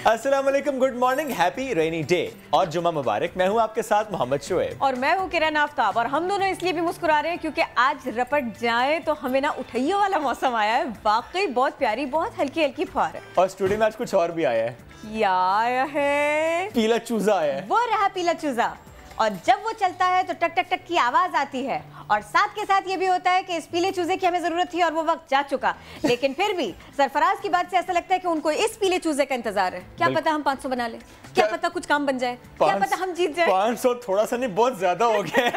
अस्सलाम वालेकुम, good morning, happy rainy day और जुम्मा मुबारक। मैं हूं आपके साथ मोहम्मद शुएब और मैं हूं किरण आफ्ताब। और हम दोनों इसलिए भी मुस्कुरा रहे हैं क्योंकि आज रपट जाए तो हमें ना उठैया वाला मौसम आया है। वाकई बहुत प्यारी, बहुत हल्की हल्की फुहार। और स्टूडियो में आज कुछ और भी आया है। क्या आया है? पीला चूजा आया है। वो रहा पीला चूजा। और जब वो चलता है तो टक टक टक की आवाज आती है। और साथ के साथ ये भी होता है कि इस पीले चूजे की हमें जरूरत थी और वो वक्त जा चुका। लेकिन फिर भी सरफराज की बात से ऐसा लगता है कि उनको इस पीले चूजे का इंतजार है। क्या पता हम 500 बना ले, क्या पता कुछ काम बन जाए, क्या पता हम जीत जाए। 500 थोड़ा सा नहीं, बहुत ज्यादा हो गया।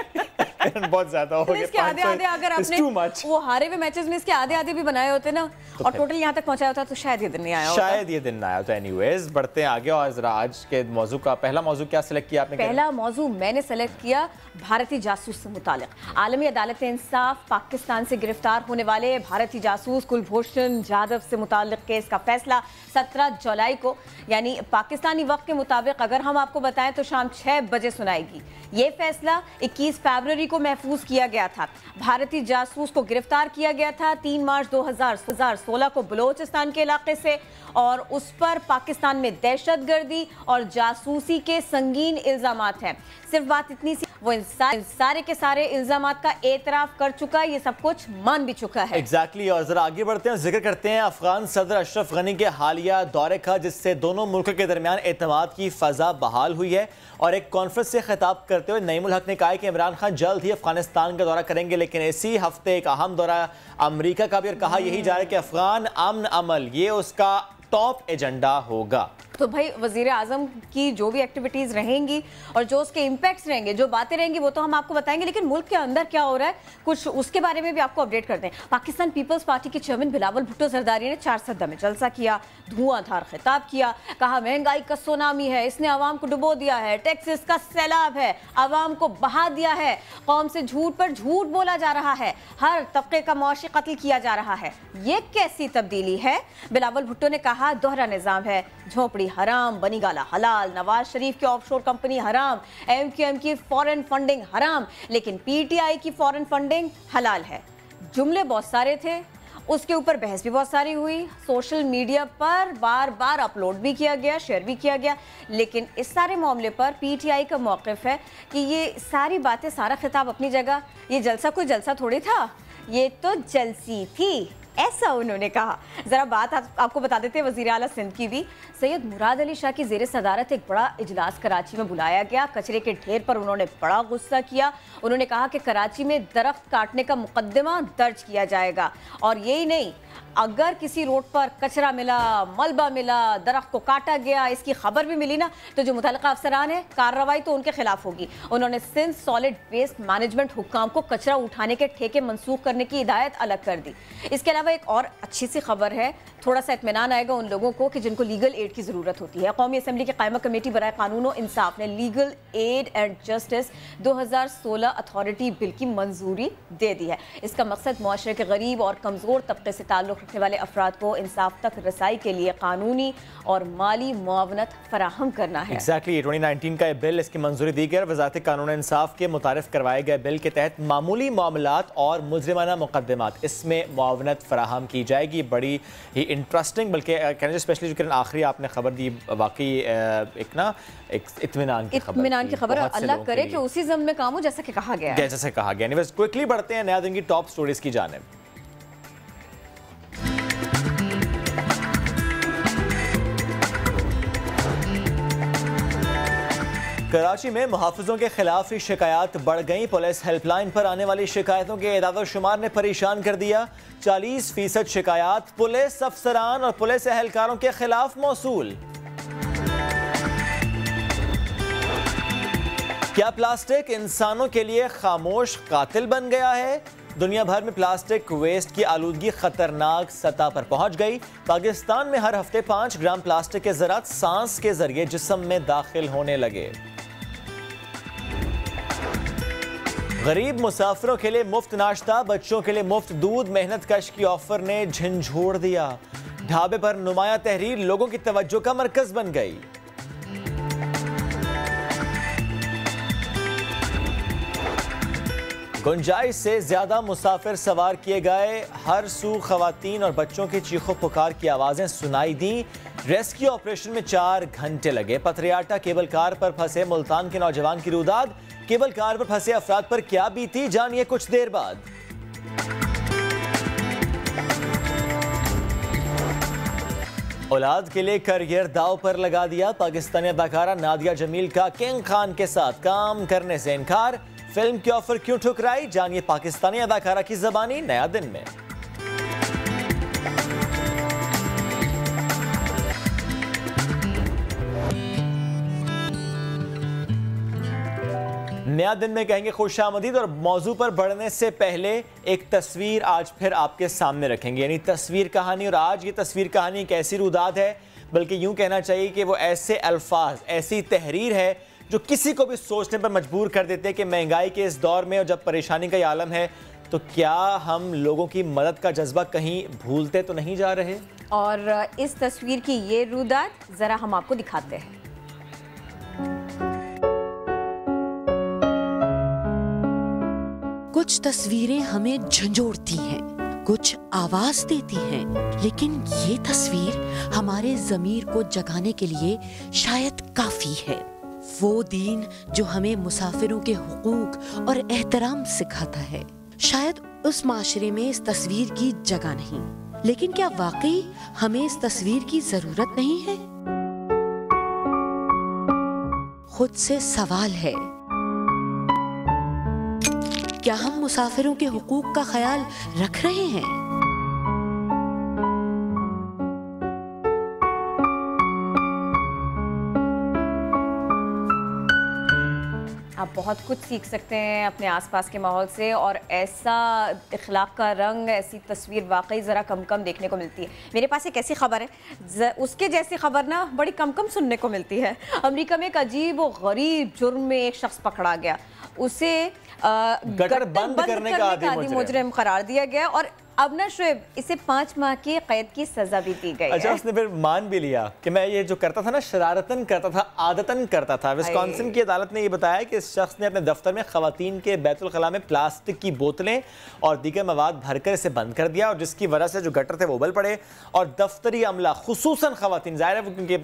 बहुत ज्यादा हो गया। इसके आधे आधे अगर आपने वो हारे हुए मैचेस में इसके आधे आधे भी बनाए होते ना तो और टोटल यहाँ तक पहुंचाया होता तो शायद ये दिन नहीं आया होता। शायद ये दिन ना आया होता। एनीवेज बढ़ते हैं आगे और जरा आज के मौजू का पहला मौजू क्या सिलेक्ट किया आपने? पहला मौजू मैंने सेलेक्ट किया भारतीय जासूस से मुतालिक। आलमी अदालत इंसाफ पाकिस्तान से गिरफ्तार होने वाले भारतीय जासूस कुलभूषण जाधव से मुतालिक केस का फैसला 17 जुलाई को यानी पाकिस्तानी वक्त के मुताबिक अगर हम आपको बताएं तो शाम 6 बजे सुनाएगी। ये फैसला 21 फरवरी को महफूज किया गया था। भारतीय जासूस को गिरफ्तार किया गया था 3 मार्च 2016 को बलोचिस्तान के इलाके से और उस पर पाकिस्तान में दहशतगर्दी और जासूसी के संगीन इल्जामात हैं। सिर्फ बात इतनी सी, वो इन सारे के सारे इल्जामात का एतराफ कर चुका है, ये सब कुछ मान भी चुका है। एग्जैक्टली और जरा आगे बढ़ते हैं, जिक्र करते हैं अफगान सदर अशरफ गनी के हालिया दौरे का जिससे दोनों मुल्कों के दरमियान एतमाद की फजा बहाल हुई है। और एक कॉन्फ्रेंस से खिताब करते हुए नईमुल हक ने कहा कि इमरान खान जल्द ही अफगानिस्तान का दौरा करेंगे, लेकिन इसी हफ्ते एक अहम दौरा अमेरिका का भी। और कहा यही जा रहा है कि अफगान अमन अमल ये उसका टॉप एजेंडा होगा। तो भाई वजीर आजम की जो भी एक्टिविटीज़ रहेंगी और जो उसके इम्पैक्ट्स रहेंगे, जो बातें रहेंगी वो तो हम आपको बताएंगे, लेकिन मुल्क के अंदर क्या हो रहा है कुछ उसके बारे में भी आपको अपडेट करते हैं। पाकिस्तान पीपल्स पार्टी के चेयरमैन बिलावल भुट्टो जरदारी ने 4 सद्दा में जलसा किया, धुआंधार खिताब किया, कहा महंगाई का सुनामी है, इसने आवाम को डुबो दिया है, टैक्सेस का सैलाब है, आवाम को बहा दिया है, कौम से झूठ पर झूठ बोला जा रहा है, हर तबके का मुआशी कत्ल किया जा रहा है। ये कैसी तब्दीली है? बिलावल भुट्टो ने कहा दोहरा निज़ाम है, झोपड़ी हराम, बनी गाला हलाल, नवाज शरीफ की ऑफशोर कंपनी हराम, एमक्यूएम की फॉरेन फंडिंग हराम, लेकिन पीटीआई की फॉरेन फंडिंग हलाल है। जुमले बहुत सारे थे, उसके ऊपर बहस भी बहुत सारी हुई, सोशल मीडिया पर बार बार अपलोड भी किया गया, शेयर भी किया गया, लेकिन इस सारे मामले पर पीटीआई का मौक़िफ़ है कि ये सारी बातें, सारा खिताब अपनी जगह, ये जलसा कोई जलसा थोड़ी था, ये तो जलसी थी, ऐसा उन्होंने कहा। जरा बात आपको बता देते हैं वज़ीर आला सिंध की भी। सैयद मुराद अली शाह की ज़ेर सदारत एक बड़ा इजलास कराची में बुलाया गया। कचरे के ढेर पर उन्होंने बड़ा गुस्सा किया। उन्होंने कहा कि कराची में दरख्त काटने का मुकदमा दर्ज किया जाएगा और यही नहीं, अगर किसी रोड पर कचरा मिला, मलबा मिला, दरख्त को काटा गया, इसकी खबर भी मिली ना तो जो मुतल्लिका अफसरान है कार्रवाई तो उनके खिलाफ होगी। उन्होंने सिंध सॉलिड वेस्ट मैनेजमेंट हुक्काम को कचरा उठाने के ठेके मंसूख करने की हिदायत अलग कर दी। इसके अलावा एक और अच्छी सी खबर है, थोड़ा सा इत्मीनान आएगा उन लोगों को कि जिनको लीगल एड की ज़रूरत होती है। कौमी असम्बली की कायमा कमेटी बराए कानून और इंसाफ ने legal aid and justice 2016 authority bill की मंजूरी दे दी है। इसका मकसद मुआशरे के गरीब और कमज़ोर तबके से ताल्लुक़ रखने वाले अफराद को इंसाफ तक रसाई के लिए कानूनी और माली मुआवनत फराहम करना है। एग्जैक्टली 2019 का बिल, इसकी मंजूरी दी गई। वज़ारत कानून इंसाफ के मुतारिफ करवाए गए बिल के तहत मामूली मामलात और मुजरिमाना मुकदमात इसमें मुआवनत फराहम की जाएगी। बड़ी ही इंटरेस्टिंग, बल्कि कहने स्पेशली जो आखिरी आपने खबर दी वाकई एक ना एक इत्मीनान की खबर। अल्लाह करे कि उसी ज़म में काम हो जैसा कि कहा गया है। जैसे कहा गया। एनीवेज क्विकली बढ़ते हैं नया दिन की टॉप स्टोरीज की जानिब। कराची में मुहाफिजों के खिलाफ ही शिकायत बढ़ गई। पुलिस हेल्पलाइन पर आने वाली शिकायतों के इदादा शुमार ने परेशान कर दिया। 40% शिकायत पुलिस अफसरान और पुलिस एहलकारों के खिलाफ मौसूल। क्या प्लास्टिक इंसानों के लिए खामोश कातिल बन गया है? दुनिया भर में प्लास्टिक वेस्ट की आलूदगी खतरनाक सतह पर पहुंच गई। पाकिस्तान में हर हफ्ते 5 ग्राम प्लास्टिक के ज़रात सांस के जरिए जिस्म में दाखिल होने लगे। गरीब मुसाफिरों के लिए मुफ्त नाश्ता, बच्चों के लिए मुफ्त दूध, मेहनत कश की ऑफर ने झंझोड़ दिया। ढाबे पर नुमाया तहरीर लोगों की तवज्जो का मरकज बन गई। गुंजाइश से ज्यादा मुसाफिर सवार किए गए, हर सू खवातीन और बच्चों की चीखों पुकार की आवाजें सुनाई दी। रेस्क्यू ऑपरेशन में 4 घंटे लगे। पथरियाटा केबल कार पर फंसे मुल्तान के नौजवान की रुदाद। केबल कार पर फंसे अफराद पर क्या बीती, जानिए कुछ देर बाद। औलाद के लिए करियर दाव पर लगा दिया। पाकिस्तानी अदाकारा नादिया जमील का किंग खान के साथ काम करने से इनकार। फिल्म की ऑफर क्यों ठुकराई, जानिए पाकिस्तानी अदाकारा की ज़बानी नया दिन में। नया दिन में कहेंगे खुशामदीद, और मौजू पर बढ़ने से पहले एक तस्वीर आज फिर आपके सामने रखेंगे, यानी तस्वीर कहानी। और आज ये तस्वीर कहानी एक ऐसी रुदाद है, बल्कि यूं कहना चाहिए कि वो ऐसे अल्फाज, ऐसी तहरीर है जो किसी को भी सोचने पर मजबूर कर देते हैं कि महंगाई के इस दौर में और जब परेशानी का ये आलम है, तो क्या हम लोगों की मदद का जज्बा कहीं भूलते तो नहीं जा रहे। और इस तस्वीर की ये रुदाद जरा हम आपको दिखाते हैं। कुछ तस्वीरें हमें झंझोड़ती हैं, कुछ आवाज देती हैं, लेकिन ये तस्वीर हमारे ज़मीर को जगाने के लिए शायद काफी है। वो दीन जो हमें मुसाफिरों के हुकूक और एहतराम सिखाता है। शायद उस माशरे में इस तस्वीर की जगह नहीं, लेकिन क्या वाकई हमें इस तस्वीर की जरूरत नहीं है? खुद से सवाल है, क्या हम मुसाफिरों के हुकूक का ख्याल रख रहे हैं? आप बहुत कुछ सीख सकते हैं अपने आसपास के माहौल से, और ऐसा इखलाक का रंग, ऐसी तस्वीर वाकई ज़रा कम कम देखने को मिलती है। मेरे पास एक ऐसी खबर है, उसके जैसी खबर ना बड़ी कम कम सुनने को मिलती है। अमेरिका में एक अजीब और गरीब जुर्म में एक शख्स पकड़ा गया, उसे गटर बंद करने का आदी मुजरिम करार दिया गया, और अब ना शुएब इसे 5 माह की कैद की सजा भी दी गई। अच्छा, उसने फिर मान भी लिया कि मैं ये जो करता था ना, शरारतन करता था, आदतन करता था। विस्कॉन्सिन की अदालत ने ये बताया कि इस शख्स ने अपने दफ्तर में खवातीन के बैतुल खला में प्लास्टिक की बोतलें और दीगर मवाद भरकर इसे बंद कर दिया, और जिसकी वजह से जो गटर थे वो उबल पड़े, और दफ्तरी अमला खुसूसन खवातीन, जाहिर है वो क्योंकि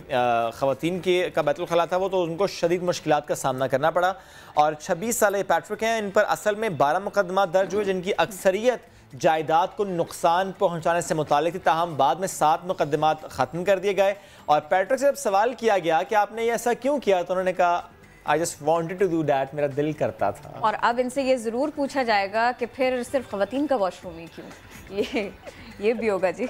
खवातीन का बैतुल खला था वो, तो उनको शदीद मुश्किलात का सामना करना पड़ा। और 26 साल पैट्रिक हैं, इन पर असल में 12 मुकदमा दर्ज हुए, जिनकी अक्सरियत जायदाद को नुकसान पहुंचाने से मुतालिक थी। ताहम बाद में 7 मुकदमात ख़त्म कर दिए गए। और पैट्रिक से जब सवाल किया गया कि आपने ये ऐसा क्यों किया, तो उन्होंने कहा I just wanted to do that, मेरा दिल करता था। और अब इनसे ये ज़रूर पूछा जाएगा कि फिर सिर्फ ख़वातीन का वॉशरूम ही क्यों, ये भी होगा जी।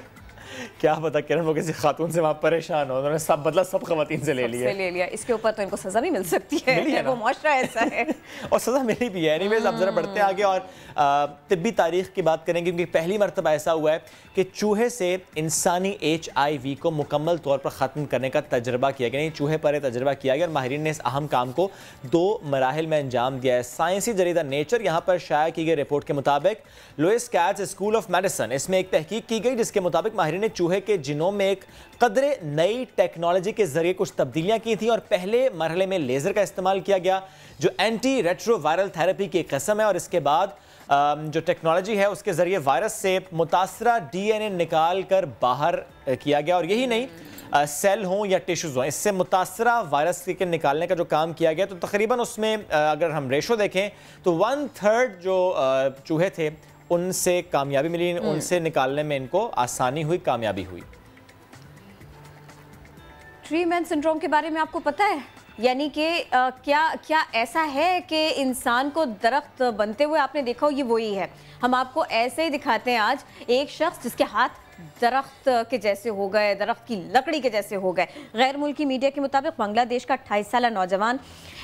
क्या पता किरण वो किसी खातून से वहाँ परेशान हो, उन्होंने सब बदला, सब खवातीन से ले लिया। इसके ऊपर तो इनको सजा भी मिल सकती है, वो मुआशरा ऐसा है। और सजा मिली भी है। एनीवेज, अब जरा बढ़ते आगे और तिब्बी तारीख की बात करेंगे, क्योंकि पहली मरतबा ऐसा हुआ है कि चूहे से इंसानी HIV को मुकम्मल तौर पर ख़त्म करने का तजर्बा किया गया, चूहे पर तजर्बा किया गया, और माहिरीन ने इस अहम काम को 2 मराहिल में अंजाम दिया है। साइंसी जरीदा नेचर यहाँ पर शाया की गई रिपोर्ट के मुताबिक Louis Katz school of medicine, इसमें एक तहकीक की गई जिसके मुताबिक माहिरीन ने चूहे के जिनोम में एक कदरे नई टेक्नोलॉजी के जरिए कुछ तब्दीलियां की थी, और पहले मरहले में लेजर का इस्तेमाल किया गया जो एंटी रेट्रोवायरल थेरेपी की किस्म है, और इसके बाद जो टेक्नोलॉजी है उसके जरिए वायरस से मुतासरा DNA निकाल कर बाहर किया गया। और यही नहीं, सेल हों या टिश्यूज़ हों, इससे मुतासरा वायरस के निकालने का जो काम किया गया, तो तकरीबन उसमें अगर हम रेशो देखें तो 1/3 जो चूहे थे उनसे कामयाबी मिली, उनसे निकालने में इनको आसानी हुई, कामयाबी हुई। ट्री मैन सिंड्रोम के बारे में आपको पता है? यानी कि क्या ऐसा है कि इंसान को दरख्त बनते हुए आपने देखा हो, ये वही है। हम आपको ऐसे ही दिखाते हैं आज एक शख्स जिसके हाथ दरख्त के जैसे हो गए, दरख्त की लकड़ी के जैसे हो गए। गैर मुल्की मीडिया के मुताबिक बांग्लादेश का 28 साला नौजवान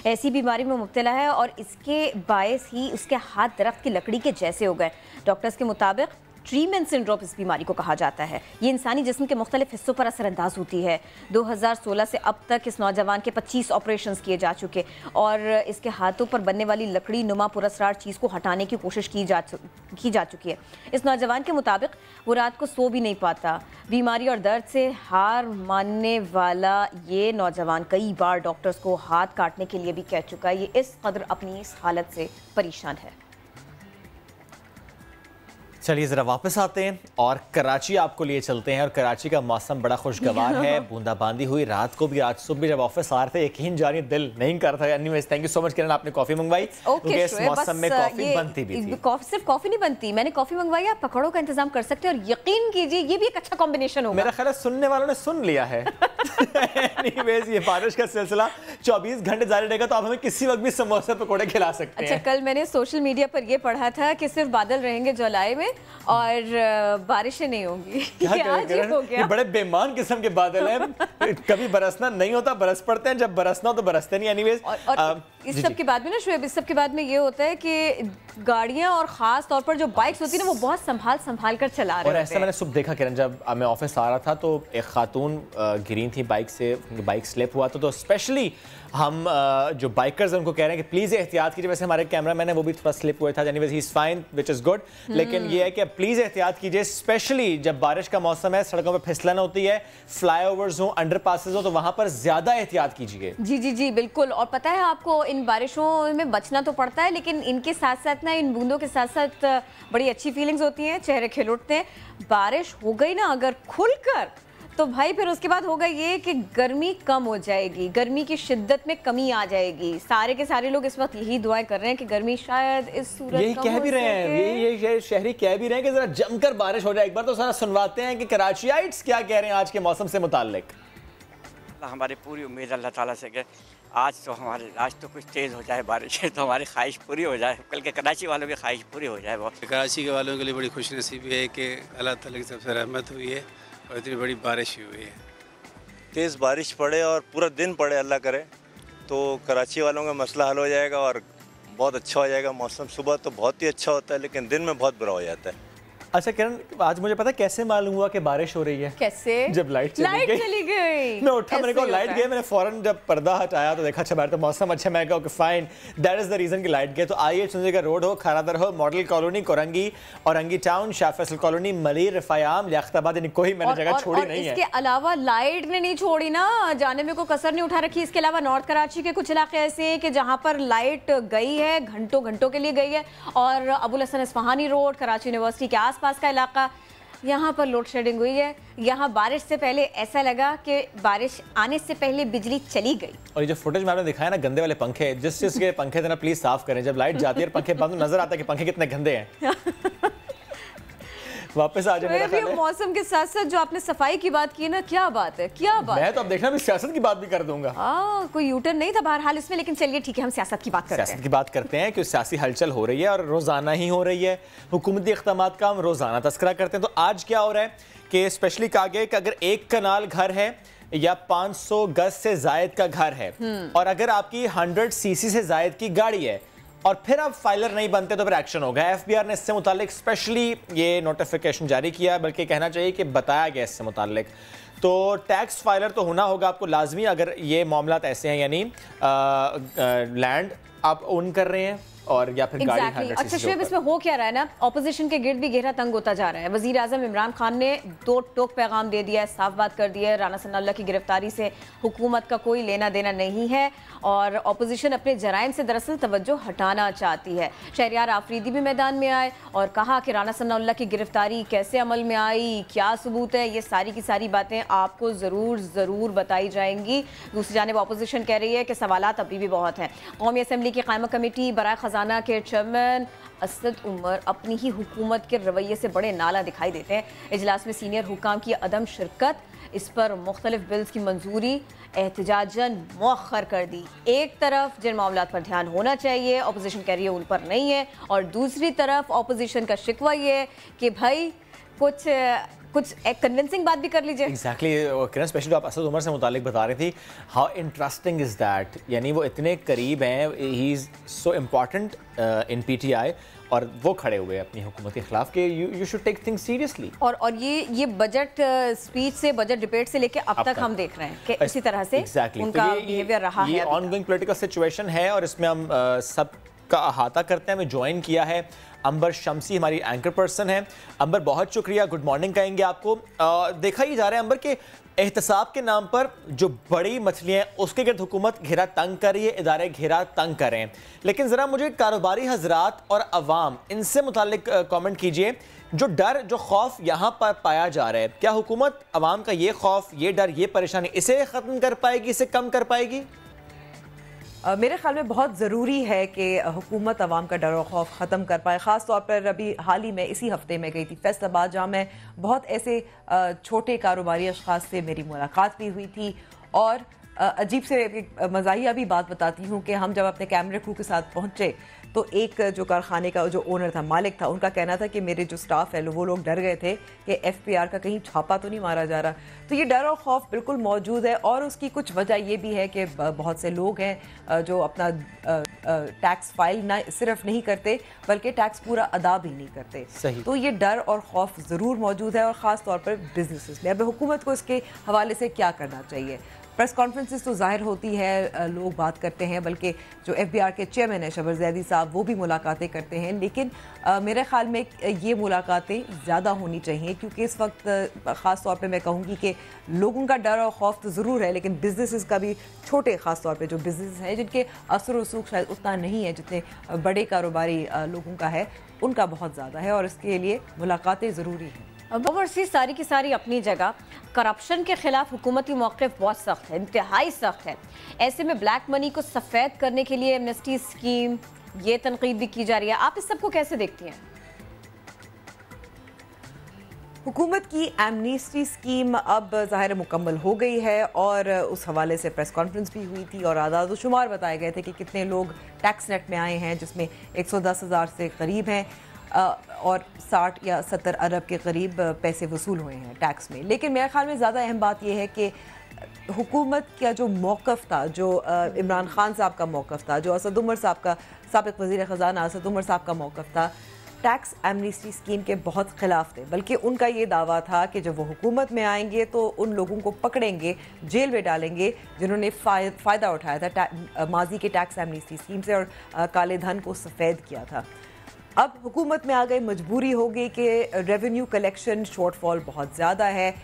ऐसी बीमारी में मुब्तला है, और इसके बायस ही उसके हाथ दरख्त की लकड़ी के जैसे हो गए। डॉक्टर्स के मुताबिक ट्री मैन सिंड्रोम इस बीमारी को कहा जाता है। ये इंसानी जिस्म के मुख्तलिफ हिस्सों पर असरअंदाज होती है। 2016 से अब तक इस नौजवान के 25 ऑपरेशंस किए जा चुके, और इसके हाथों पर बनने वाली लकड़ी नुमा पुरस्कार चीज़ को हटाने की कोशिश की जा चुकी है। इस नौजवान के मुताबिक वो रात को सो भी नहीं पाता। बीमारी और दर्द से हार मानने वाला ये नौजवान कई बार डॉक्टर्स को हाथ काटने के लिए भी कह चुका है। ये इस कदर अपनी इस हालत से परेशान है। चलिए ज़रा वापस आते हैं और कराची आपको लिए चलते हैं। और कराची का मौसम बड़ा खुशगवार है, बूंदाबांदी हुई रात को भी, आज सुबह भी जब ऑफिस आ रहे थे यकीन जानिए दिल नहीं कर था। Anyways thank you so much Kiran, आपने कॉफ़ी मंगवाई क्योंकि इस मौसम में कॉफ़ी बनती भी थी। सिर्फ कॉफ़ी नहीं बनती, मैंने कॉफ़ी मंगवाई, आप पकौड़ों का इंतजाम कर सकते हैं और यकीन कीजिए ये भी एक अच्छा कॉम्बिनेशन होगा। मेरा ख्याल है सुनने वालों ने सुन लिया है। एनीवेज ये बारिश का सिलसिला 24 घंटे जारी रहेगा, तो आप हमें किसी वक्त भी समोसे पकौड़े खिला सकते हैं। अच्छा, कल मैंने सोशल मीडिया पर ये पढ़ा था कि सिर्फ बादल रहेंगे जुलाई में और बारिशें नहीं होंगी। ये बड़े बेईमान किस्म के बादल हैं। कभी बरसना नहीं होता, बरस पड़ते हैं, जब बरसना हो तो बरसते नहीं। एनीवेज इस सब के बाद में ना शुएब, इस सब के बाद में ये होता है कि गाड़ियां और खास तौर पर जो बाइक्स होती है ना वो बहुत संभाल कर चला रहे हैं। और ऐसा मैंने सुबह देखा किरण, जब मैं ऑफिस आ रहा था तो एक खातून गिरी थी बाइक से, बाइक स्लिप हुआ तो स्पेशली हम जो बाइकर्स हैं उनको कह रहे हैं कि प्लीज़ एहतियात कीजिए। वैसे हमारे कैमरा मैन है वो भी थोड़ा स्लिप हुआ था, anyways he is fine which is good, लेकिन ये है कि प्लीज़ एहतियात कीजिए, स्पेशली जब बारिश का मौसम है, सड़कों पर फिसलन होती है, फ्लाईओवर्स हो, अंडरपासेस हो, तो वहाँ पर ज़्यादा एहतियात कीजिए। जी बिल्कुल। और पता है आपको इन बारिशों में बचना तो पड़ता है, लेकिन इनके साथ साथ ना, इन बूंदों के साथ साथ बड़ी अच्छी फीलिंग्स होती हैं, चेहरे खिल उठते हैं। बारिश हो गई ना अगर खुलकर, तो भाई फिर उसके बाद होगा ये कि गर्मी कम हो जाएगी, गर्मी की शिद्दत में कमी आ जाएगी। सारे के सारे लोग इस वक्त यही दुआएं कर रहे हैं कि गर्मी शायद इस सूरत यही कह भी रहे हैं, ये शहरी कह भी रहे हैं कि जरा जमकर बारिश हो जाए। एक बार तो सारा सुनवाते हैं कि कराचियाइट्स क्या कह रहे हैं आज के मौसम से मुताल्लिक। हमारी पूरी उम्मीद अल्लाह ताला से कि आज तो कुछ तेज़ हो जाए बारिश, तो हमारी ख्वाहिश पूरी हो जाए, कल के कराची वालों की ख्वाहिश पूरी हो जाए। बहुत कराची के वालों के लिए बड़ी खुशनसीबी है कि अल्लाह ताला की तरफ से रहमत हुई है और इतनी बड़ी बारिश हुई है। तेज़ बारिश पड़े और पूरा दिन पड़े अल्लाह करे तो कराची वालों का मसला हल हो जाएगा और बहुत अच्छा हो जाएगा मौसम। सुबह तो बहुत ही अच्छा होता है लेकिन दिन में बहुत बुरा हो जाता है। अच्छा किरण, आज मुझे पता कैसे मालूम हुआ कि बारिश हो रही है? कैसे? जब लाइट चली गई। मैं उठा, मैंने कहा लाइट गई, मैंने फौरन जब पर्दा हटाया तो देखा अच्छा बाहर तो मौसम अच्छा, मैं कहा fine, that is the reason कि लाइट गई। तो आइए चंडीगढ़ रोड हो, खारादर हो, model colony, Korangi, Orangi town, Shah Faisal colony, Malir, रफायाम, लियाकताबाद, यानी कोई मैंने जगह छोड़ी नहीं है। इसके अलावा लाइट ने नहीं छोड़ी ना, जाने में कोई कसर नहीं उठा रखी। इसके अलावा नॉर्थ कराची के कुछ इलाके ऐसे हैं कि जहाँ पर लाइट गई है, घंटों के लिए गई है। और अबुल हसन इस्फहानी रोड, कराची यूनिवर्सिटी के आसपास का इलाका, यहाँ पर लोड शेडिंग हुई है। यहाँ बारिश से पहले ऐसा लगा कि बारिश आने से पहले बिजली चली गई। और ये जो फुटेज में आपने दिखाया ना गंदे वाले पंखे, जिसके पंखे थे ना प्लीज साफ करें। जब लाइट जाती है और पंखे बंद, नजर आता है कि पंखे कितने गंदे हैं। वापस आ जाए। मौसम के साथ साथ जो आपने सफाई की बात की ना, क्या बात है, क्या बात मैं तो अब देखना भी सियासत की बात भी कर दूंगा। कोई यूटर्न नहीं था बहरहाल इसमें, लेकिन चलिए ठीक है, हम सियासत की बात करते हैं कि सियासी हलचल हो रही है और रोजाना ही हो रही है। हुकूमती इक़दामात का हम रोजाना तस्करा करते हैं। तो आज क्या हो रहा है कि स्पेशली कहा गया कि अगर एक कनाल घर है या 500 गज से जायद का घर है और अगर आपकी 100 सीसी से जायद की गाड़ी है और फिर अब फाइलर नहीं बनते तो फिर एक्शन होगा। एफबीआर ने इससे मुतालिक स्पेशली ये नोटिफिकेशन जारी किया, बल्कि कहना चाहिए कि बताया गया इससे मुतालिक। तो टैक्स फाइलर तो होना होगा आपको लाजमी, अगर ये मामलात ऐसे हैं, यानी लैंड आप ओन कर रहे हैं और या फिर गाड़ी 100 अच्छा शुएब, इसमें हो क्या रहा है ना, ऑपोजिशन के गिर्द भी घेरा तंग होता जा रहा है। वजीर आजम इमरान खान ने 2 टोक पैगाम दे दिया है, साफ बात कर दी है, राना सनाउल्लाह की गिरफ्तारी से हुकूमत का कोई लेना देना नहीं है और ऑपोजिशन अपने जराइम से दरअसल तवज्जो हटाना चाहती है। शहरियार आफरीदी भी मैदान में आए और कहा कि राना सनाउल्लाह की गिरफ्तारी कैसे अमल में आई, क्या सबूत है, ये सारी की सारी बातें आपको ज़रूर बताई जाएंगी। दूसरी जानिब ऑपोजिशन कह रही है कि सवालात अभी भी बहुत हैं। कौमी असम्बली की कायमा कमेटी बराए खजाना के चेयरमैन असद उमर अपनी ही हुकूमत के रवैये से बड़े नाला दिखाई देते हैं। इजलास में सीनियर हुकाम की अदम शिरकत, इस पर मुख्तलिफ बिल्स की मंजूरी एहतजाजन मौखर कर दी। एक तरफ जिन मामलात पर ध्यान होना चाहिए ऑपोजिशन कह रही है उन पर नहीं है, और दूसरी तरफ ऑपोजिशन का शिकवा ये है कि भाई कुछ एक कन्विंसिंग बात भी कर लीजिए। एग्जैक्टली किरण, स्पेशली आप असद उमर से मुतालिक बता रही थी, हाउ इंटरेस्टिंग इज दैट, यानी वो इतने करीब हैं, he is so important in PTI और वो खड़े हुए अपनी हुकूमत के खिलाफ कि you should take things seriously. और ये बजट स्पीच से, बजट डिबेट से लेके अब तक हम देख रहे हैं कि इसी तरह से उनका बिहेवियर रहा है। ये ऑनगोइंग पॉलिटिकल सिचुएशन है और इसमें हम सब का अहाता करते हैं। हमें ज्वाइन किया है अंबर शमसी, हमारी एंकर पर्सन है। अंबर बहुत शुक्रिया, गुड मॉर्निंग कहेंगे आपको। देखा ही जा रहा है अंबर के एहतसाब के नाम पर जो बड़ी मछलियाँ हैं उसके गिर्द हुकूमत घेरा तंग कर रही है, इदारे घेरा तंग कर रहे हैं। लेकिन ज़रा मुझे कारोबारी हजरात और अवाम इनसे मुतालिक कमेंट कीजिए जो डर, जो खौफ यहाँ पर पाया जा रहा है, क्या हुकूमत अवाम का ये खौफ, ये डर, ये परेशानी, इसे ख़त्म कर पाएगी, इसे कम कर पाएगी? मेरे ख्याल में बहुत ज़रूरी है कि हुकूमत अवाम का डर और खौफ ख़त्म कर पाए। ख़ास तौर पर अभी हाल ही में इसी हफ्ते में गई थी फैसलाबाद, जहाँ मैं बहुत ऐसे छोटे कारोबारी अशख़ास से मेरी मुलाकात भी हुई थी। और अजीब से मज़ाहिया भी बात बताती हूँ कि हम जब अपने कैमरे क्रू के साथ पहुँचे तो एक जो कारखाने का जो ओनर था, मालिक था, उनका कहना था कि मेरे जो स्टाफ है वो लोग डर गए थे कि FPR का कहीं छापा तो नहीं मारा जा रहा। तो ये डर और खौफ बिल्कुल मौजूद है, और उसकी कुछ वजह ये भी है कि बहुत से लोग हैं जो अपना टैक्स फाइल ना सिर्फ नहीं करते बल्कि टैक्स पूरा अदा भी नहीं करते। सही। तो ये डर और खौफ ज़रूर मौजूद है, और ख़ास तौर पर बिजनेसेस में। अब हुकूमत को इसके हवाले से क्या करना चाहिए? प्रेस कॉन्फ्रेंसेस तो जाहिर होती है, लोग बात करते हैं, बल्कि जो FBR के चेयरमैन है शबर जैदी साहब, वो भी मुलाकातें करते हैं। लेकिन मेरे ख्याल में ये मुलाकातें ज़्यादा होनी चाहिए, क्योंकि इस वक्त ख़ास तौर पे मैं कहूँगी कि लोगों का डर और खौफ तो ज़रूर है, लेकिन बिजनेसेस का भी, छोटे ख़ास तौर पे जो बिजनेस हैं जिनके असर रसूख शायद उतना नहीं है जितने बड़े कारोबारी लोगों का है, उनका बहुत ज़्यादा है, और इसके लिए मुलाकातें ज़रूरी हैं। ओवरसीज सारी की सारी अपनी जगह, करप्शन के खिलाफ हुकूमती मौक़िफ़ बहुत सख्त है, इंतहाई सख्त है। ऐसे में ब्लैक मनी को सफ़ेद करने के लिए एमनेस्टी स्कीम, ये तनकीद भी की जा रही है। आप इस सबको कैसे देखती हैं? हुकूमत की एमनेस्टी स्कीम अब ज़ाहिर मुकम्मल हो गई है, और उस हवाले से प्रेस कॉन्फ्रेंस भी हुई थी और आदाद व शुमार बताए गए थे कि कितने लोग टैक्स नेट में आए हैं, जिसमें 110,000 से करीब हैं, और 60 या 70 अरब के करीब पैसे वसूल हुए हैं टैक्स में। लेकिन मेरे ख्याल में ज़्यादा अहम बात यह है कि हुकूमत का जो मौक़िफ़ था, जो इमरान खान साहब का मौक़िफ़ था, जो असद उमर साहब का, साबिक़ वज़ीर ख़ज़ाना असद उमर साहब का मौक़िफ़ था, टैक्स एमनेस्टी स्कीम के बहुत ख़िलाफ़ थे। बल्कि उनका ये दावा था कि जब वो हुकूमत में आएंगे तो उन लोगों को पकड़ेंगे, जेल में डालेंगे जिन्होंने फ़ायदा उठाया था माजी के टैक्स एमनेस्टी स्कीम से, और काले धन को सफ़ेद किया था। अब हुकूमत में आ गई, मजबूरी हो गई कि रेवेन्यू कलेक्शन शॉर्टफॉल बहुत ज़्यादा है,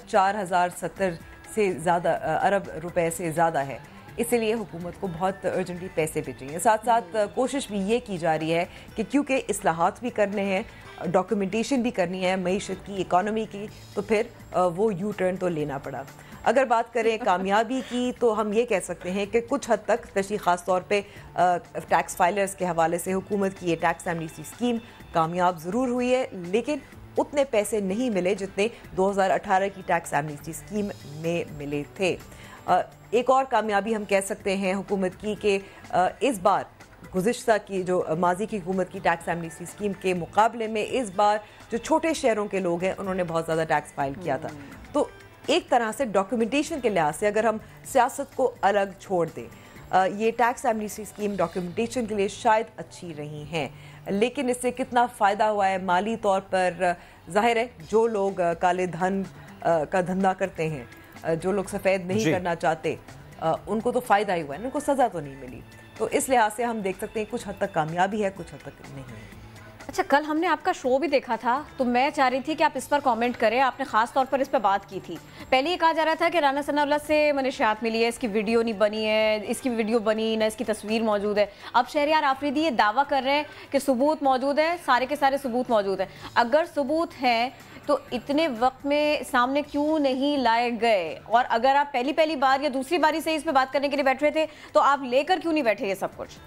4070 से ज़्यादा अरब रुपए से ज़्यादा है, इसलिए हुकूमत को बहुत अर्जेंटली पैसे भी चाहिए। साथ साथ कोशिश भी ये की जा रही है कि क्योंकि इस्लाहात भी करने हैं, डॉक्यूमेंटेशन भी करनी है मईशत की, इकॉनमी की, तो फिर वो यू टर्न तो लेना पड़ा। अगर बात करें कामयाबी की, तो हम ये कह सकते हैं कि कुछ हद तक, स्पेशली ख़ास तौर पे टैक्स फाइलर्स के हवाले से, हुकूमत की ये टैक्स एमनेस्टी स्कीम कामयाब ज़रूर हुई है, लेकिन उतने पैसे नहीं मिले जितने 2018 की टैक्स एमनेस्टी स्कीम में मिले थे। एक और कामयाबी हम कह सकते हैं हुकूमत की कि इस बार गुज़िश्ता की जो माजी की हुकूमत की टैक्स एमनेस्टी स्कीम के मुकाबले में इस बार जो छोटे शहरों के लोग हैं उन्होंने बहुत ज़्यादा टैक्स फाइल किया था। तो एक तरह से डॉक्यूमेंटेशन के लिहाज से अगर हम सियासत को अलग छोड़ दें, ये टैक्स एमनेस्टी स्कीम डॉक्यूमेंटेशन के लिए शायद अच्छी रही हैं, लेकिन इससे कितना फ़ायदा हुआ है माली तौर पर, जाहिर है जो लोग काले धन का धंधा करते हैं, जो लोग सफ़ेद नहीं करना चाहते, उनको तो फ़ायदा ही हुआ है, उनको सज़ा तो नहीं मिली। तो इस लिहाज से हम देख सकते हैं कुछ हद तक कामयाबी है, कुछ हद तक नहीं है। अच्छा, कल हमने आपका शो भी देखा था, तो मैं चाह रही थी कि आप इस पर कमेंट करें। आपने खास तौर पर इस पर बात की थी। पहले ये कहा जा रहा था कि राना सनाउल्लाह से मनशियात मिली है, इसकी वीडियो नहीं बनी है, इसकी वीडियो बनी ना इसकी तस्वीर मौजूद है। अब शहरियार आफरीदी ये दावा कर रहे हैं कि सबूत मौजूद है, सारे के सारे सबूत मौजूद हैं। अगर सबूत हैं तो इतने वक्त में सामने क्यों नहीं लाए गए? और अगर आप पहली बार या दूसरी बारी से इस पर बात करने के लिए बैठ रहे थे तो आप लेकर क्यों नहीं बैठे ये सब कुछ?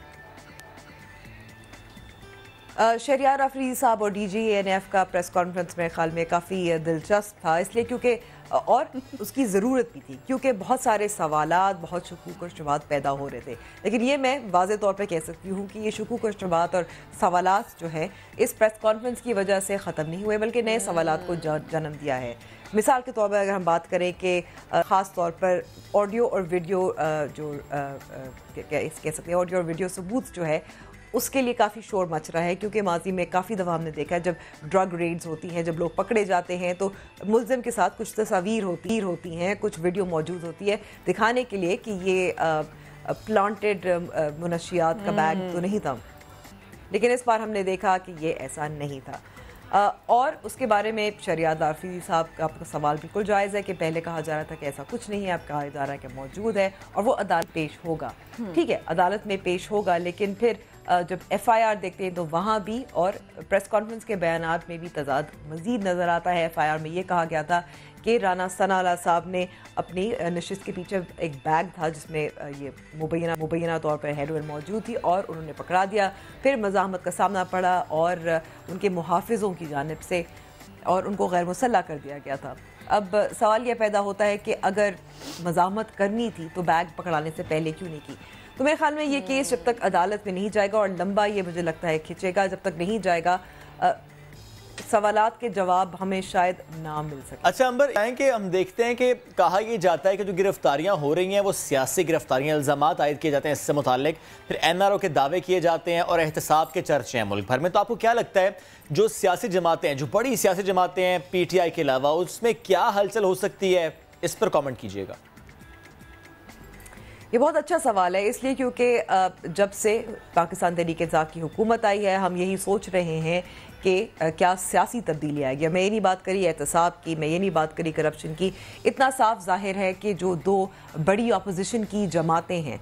शहरियार आफरीदी साहब और DGANF का प्रेस कॉन्फ्रेंस मेरे ख्याल में काफ़ी दिलचस्प था, इसलिए क्योंकि और उसकी ज़रूरत भी थी, क्योंकि बहुत सारे सवालात, बहुत शकूक और शुबहात पैदा हो रहे थे। लेकिन ये मैं वाज़े तौर पे कह सकती हूँ कि ये शकूक और शुबहात और सवालात जो है इस प्रेस कॉन्फ्रेंस की वजह से ख़त्म नहीं हुए, बल्कि नए सवालात को जन्म दिया है। मिसाल के तौर पर अगर हम बात करें कि ख़ास तौर पर ऑडियो और वीडियो जो कह सकते हैं ऑडियो और वीडियो सबूत जो है उसके लिए काफ़ी शोर मच रहा है, क्योंकि माजी में काफ़ी दफ़ा हमने देखा है जब ड्रग रेड्स होती हैं, जब लोग पकड़े जाते हैं तो मुल्ज़िम के साथ कुछ तस्वीर होती हैं, कुछ वीडियो मौजूद होती है दिखाने के लिए कि ये प्लांटेड मुनशियात का बैग तो नहीं था। लेकिन इस बार हमने देखा कि ये ऐसा नहीं था। और उसके बारे में शहरियार आफरीदी साहब का सवाल बिल्कुल जायज़ है कि पहले कहा जा रहा था कि ऐसा कुछ नहीं है, अब कहा जा रहा है कि मौजूद है और वो अदालत पेश होगा। ठीक है, अदालत में पेश होगा, लेकिन फिर जब FIR देखते हैं तो वहाँ भी और प्रेस कॉन्फ्रेंस के बयानात में भी तजाद मज़ीद नज़र आता है। FIR में ये कहा गया था कि राना सनाअल्लाह साहब ने अपनी नशिस्त के पीछे एक बैग था जिसमें ये मुबैना तौर पर हेरोइन मौजूद थी और उन्होंने पकड़ा दिया। फिर मज़ाहमत का सामना पड़ा और उनके मुहाफ़िज़ों की जानिब से और उनको गैर मुसल्लह कर दिया गया था। अब सवाल यह पैदा होता है कि अगर मज़ाहमत करनी थी तो बैग पकड़ाने से पहले क्यों नहीं की। तो मेरे ख्याल में ये केस जब तक अदालत में नहीं जाएगा और लंबा ये मुझे लगता है खिंचेगा, जब तक नहीं जाएगा सवालात के जवाब हमें शायद ना मिल सके। अच्छा अंबर, कि हम देखते हैं कि कहा यह जाता है कि जो गिरफ्तारियां हो रही हैं वो सियासी गिरफ्तारियां, इल्ज़ामात आयद किए जाते हैं इससे मुताल्लिक, फिर NRO के दावे किए जाते हैं और एहतसाब के चर्चे हैं मुल्क भर में। तो आपको क्या लगता है जो सियासी जमातें हैं, जो बड़ी सियासी जमातें हैं PTI के अलावा, उसमें क्या हलचल हो सकती है? इस पर कॉमेंट कीजिएगा। ये बहुत अच्छा सवाल है, इसलिए क्योंकि जब से पाकिस्तान तहरीक-ए-इंसाफ की हुकूमत आई है हम यही सोच रहे हैं कि क्या सियासी तब्दीली आएगी। मैं ये नहीं बात करी एहतसाब की, मैं ये नहीं बात करी करप्शन की। इतना साफ जाहिर है कि जो दो बड़ी अपोजिशन की जमातें हैं,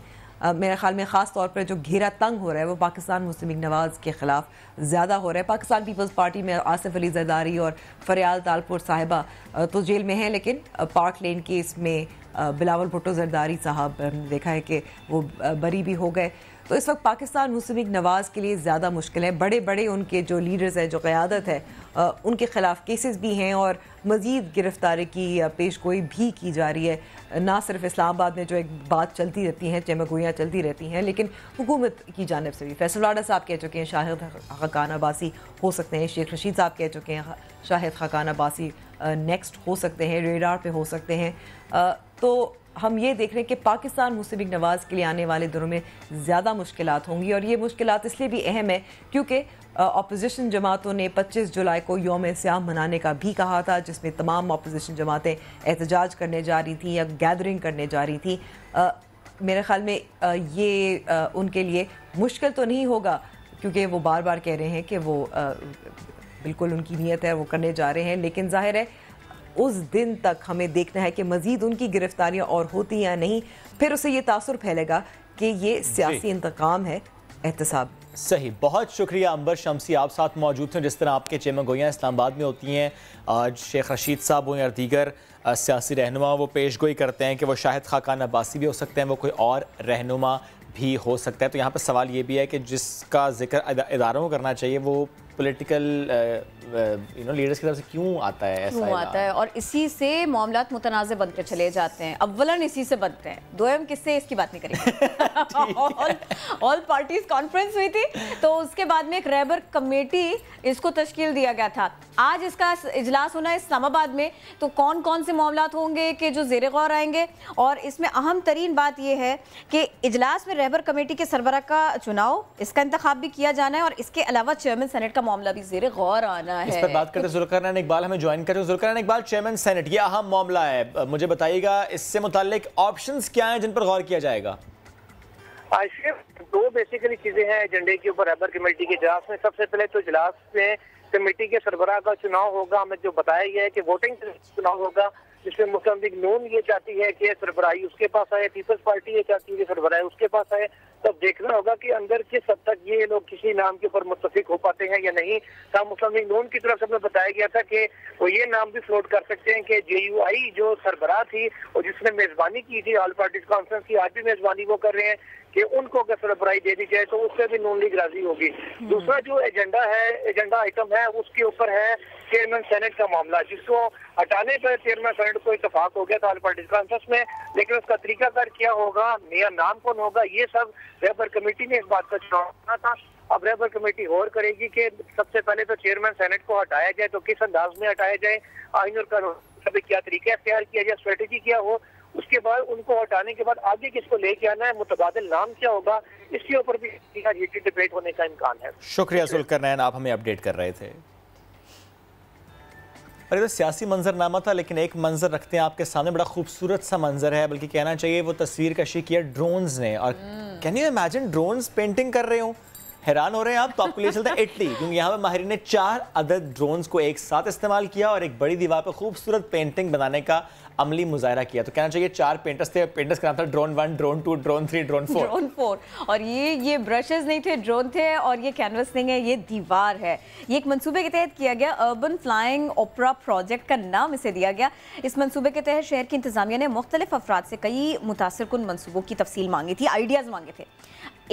मेरे ख्याल में ख़ास तौर पर जो घेरा तंग हो रहा है वो पाकिस्तान मुस्लिम लीग नवाज़ के ख़िलाफ़ ज़्यादा हो रहा है। पाकिस्तान पीपल्स पार्टी में आसिफ अली जरदारी और फरियाल तालपुर साहिबा तो जेल में हैं, लेकिन पार्क लेन केस में बिलावल भुट्टो जरदारी साहब हमने देखा है कि वो बरी भी हो गए। तो इस वक्त पाकिस्तान मुस्लिम लीग नवाज़ के लिए ज़्यादा मुश्किल है। बड़े बड़े उनके जो लीडर्स हैं, जो क़यादत है, उनके ख़िलाफ़ केसेस भी हैं और मज़ीद गिरफ्तारी की पेशगोई भी की जा रही है। ना सिर्फ इस्लामाबाद में जो एक बात चलती रहती हैं, चमगोइयाँ चलती रहती हैं, लेकिन हुकूमत की जानिब से भी फैसल वाडा साहब कह चुके हैं शाहिद खाकान अब्बासी हो सकते हैं, शेख रशीद साहब कह चुके हैं शाहिद खाकान अब्बासी नेक्स्ट हो सकते हैं, रेडार पे हो सकते हैं। तो हम ये देख रहे हैं कि पाकिस्तान मुस्लिम लीग नवाज़ के लिए आने वाले दिनों में ज़्यादा मुश्किलात होंगी और ये मुश्किलात इसलिए भी अहम है क्योंकि अपोजिशन जमातों ने 25 जुलाई को यौम सियाम मनाने का भी कहा था, जिसमें तमाम अपोजिशन जमातें एहतजाज करने जा रही थी या गैदरिंग करने जा रही थी। मेरे ख़्याल में ये उनके लिए मुश्किल तो नहीं होगा क्योंकि वो बार बार कह रहे हैं कि वो बिल्कुल उनकी नीयत है, वो करने जा रहे हैं, लेकिन जाहिर है उस दिन तक हमें देखना है कि मज़ीद उनकी गिरफ्तारियां और होती या नहीं, फिर उसे ये तासुर फैलेगा कि ये सियासी इंतकाम है, एहतसाब। सही, बहुत शुक्रिया अंबर शमसी, आप साथ मौजूद थे। जिस तरह आपके चेमगोइयाँ इस्लामाबाद में होती हैं, आज शेख रशीद साहब हो या दीगर सियासी रहनुमा वो पेशगोई करते हैं कि वो शाहिद खाकान अब्बासी भी हो सकते हैं, वो कोई और रहनुमा भी हो सकता है। तो यहाँ पर सवाल ये भी है कि जिसका जिक्र इदारों को करना चाहिए वो पॉलिटिकल लीडर्स की तरफ से क्यों आता है, ऐसा आता है और इसी से मामलात मुतनाज़ बनते चले जाते हैं। अव्वलन इसी से बनते हैं, दोयम किससे, इसकी बात नहीं करेंगे। ऑल पार्टीज कॉन्फ्रेंस हुई थी तो उसके बाद में एक रहबर कमेटी इसको तश्कील दिया गया था। आज इसका इजलास होना है इस्लामाबाद में, तो कौन कौन से मामलात होंगे कि जो ज़ेरे गौर आएंगे। और इसमें अहम तरीन बात यह है कि इजलास में रहबर कमेटी के सरबराह का चुनाव, इसका इंतखाब भी किया जाना है और इसके अलावा चेयरमैन सेनेट का मामला भी ज़ेरे गौर आना है। इस पर बात करते जुल्फ़िकार इकबाल हमें ज्वाइन करते हैं। जुल्फ़िकार इकबाल, चेयरमैन सेनेट, ये अहम मामला है, मुझे बताइएगा इससे मुताल्लिक ऑप्शंस क्या हैं जिन पर गौर किया जाएगा? दो बेसिकली चीजें हैं एजेंडे के ऊपर रहबर कमेटी के इजलास में। सबसे पहले तो इजलास में कमेटी के सरबराह का चुनाव होगा। हमें जो बताया गया है कि वोटिंग चुनाव होगा, जिसमें मुस्लिम लीग नून ये चाहती है कि सरबराही उसके पास आए, पीपल्स पार्टी ये चाहती है कि सरबराही उसके पास आए। तब देखना होगा कि अंदर किस हद तक ये लोग किसी नाम के ऊपर मुत्तफिक हो पाते हैं या नहीं। मुस्लिम लीग नून की तरफ से हमें बताया गया था कि वो ये नाम भी फ्लोट कर सकते हैं कि JUI जो सरबराह थी और जिसने मेजबानी की थी ऑल पार्टीज कॉन्फ्रेंस की, आज भी मेजबानी वो कर रहे हैं कि उनको अगर सरबराही दे दी जाए तो उससे भी नून लीग राजी होगी। दूसरा जो एजेंडा आइटम है उसके ऊपर है चेयरमैन सेनेट का मामला, जिसको हटाने पर चेयरमैन सेनेट को इत्तेफाक हो गया था ऑल पार्टीज कॉन्फ्रेंस में, लेकिन उसका तरीकाकार क्या होगा, नया नाम कौन होगा, ये सब रहबर कमेटी ने इस बात का चुनाव करना था। अब रहबर कमेटी गौर करेगी कि सबसे पहले तो चेयरमैन सेनेट को हटाया जाए तो किस अंदाज में हटाया जाए, आइन और कानून क्या तरीका इख्तियार किया जाए, स्ट्रेटेजी क्या हो, उसके बाद उनको हटाने के बाद आगे किसको लेके आना है, मुतबादिल नाम क्या होगा, इसके ऊपर भी डिबेट होने का इम्कान है। शुक्रिया जुल्फ़िकार, आप हमें अपडेट कर रहे थे। और ये तो सियासी मंजरनामा था, लेकिन एक मंजर रखते हैं आपके सामने, बड़ा खूबसूरत सा मंजर है, बल्कि कहना चाहिए वो तस्वीर कशी की है ड्रोन्स ने। और can you imagine drones painting कर रहे हो? हैरान हो रहे हैं आप? तो आपको लिए चलता है इटली, क्योंकि यहाँ पे माहिरीन ने 4 अदद ड्रोन्स को एक साथ इस्तेमाल किया और एक बड़ी दीवार पर खूबसूरत पेंटिंग बनाने का अमली मुजाहरा किया। तो कहना चाहिए 4 पेंटर्स थे, पेंटर्स का नाम था drone 1, drone 2, drone 3, drone 4। Drone 4 और ये ब्रशेस नहीं थे, ड्रोन थे, और ये कैनवस नहीं है, ये दीवार है। ये एक मंसूबे के तहत किया गया अर्बन फ्लाइंग ओपरा प्रोजेक्ट का नाम इसे दिया गया। इस मंसूबे के तहत शहर की इंतजामिया ने मुख्तलिफ अफराद से कई मुतासिरकुन मंसूबों की तफसील मांगी थी, आइडियाज़ मांगे थे।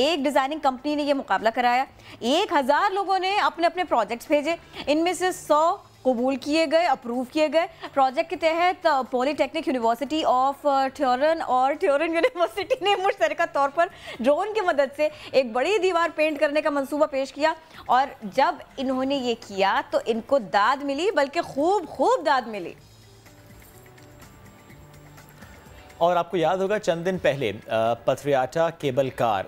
एक डिज़ाइनिंग कंपनी ने यह मुकाबला कराया, 1000 लोगों ने अपने अपने प्रोजेक्ट्स भेजे, इनमें से 100 कबूल किए गए, अप्रूव किए गए। प्रोजेक्ट के तहत पॉलीटेक्निक यूनिवर्सिटी ऑफ ट्यूरन और ट्यूरन यूनिवर्सिटी ने मुश्तरका तौर पर ड्रोन की मदद से एक बड़ी दीवार पेंट करने का मंसूबा पेश किया। और जब इन्होंने ये किया तो इनको दाद मिली, बल्कि खूब दाद मिली। और आपको याद होगा चंद दिन पहले पथरियाटा केबल कार,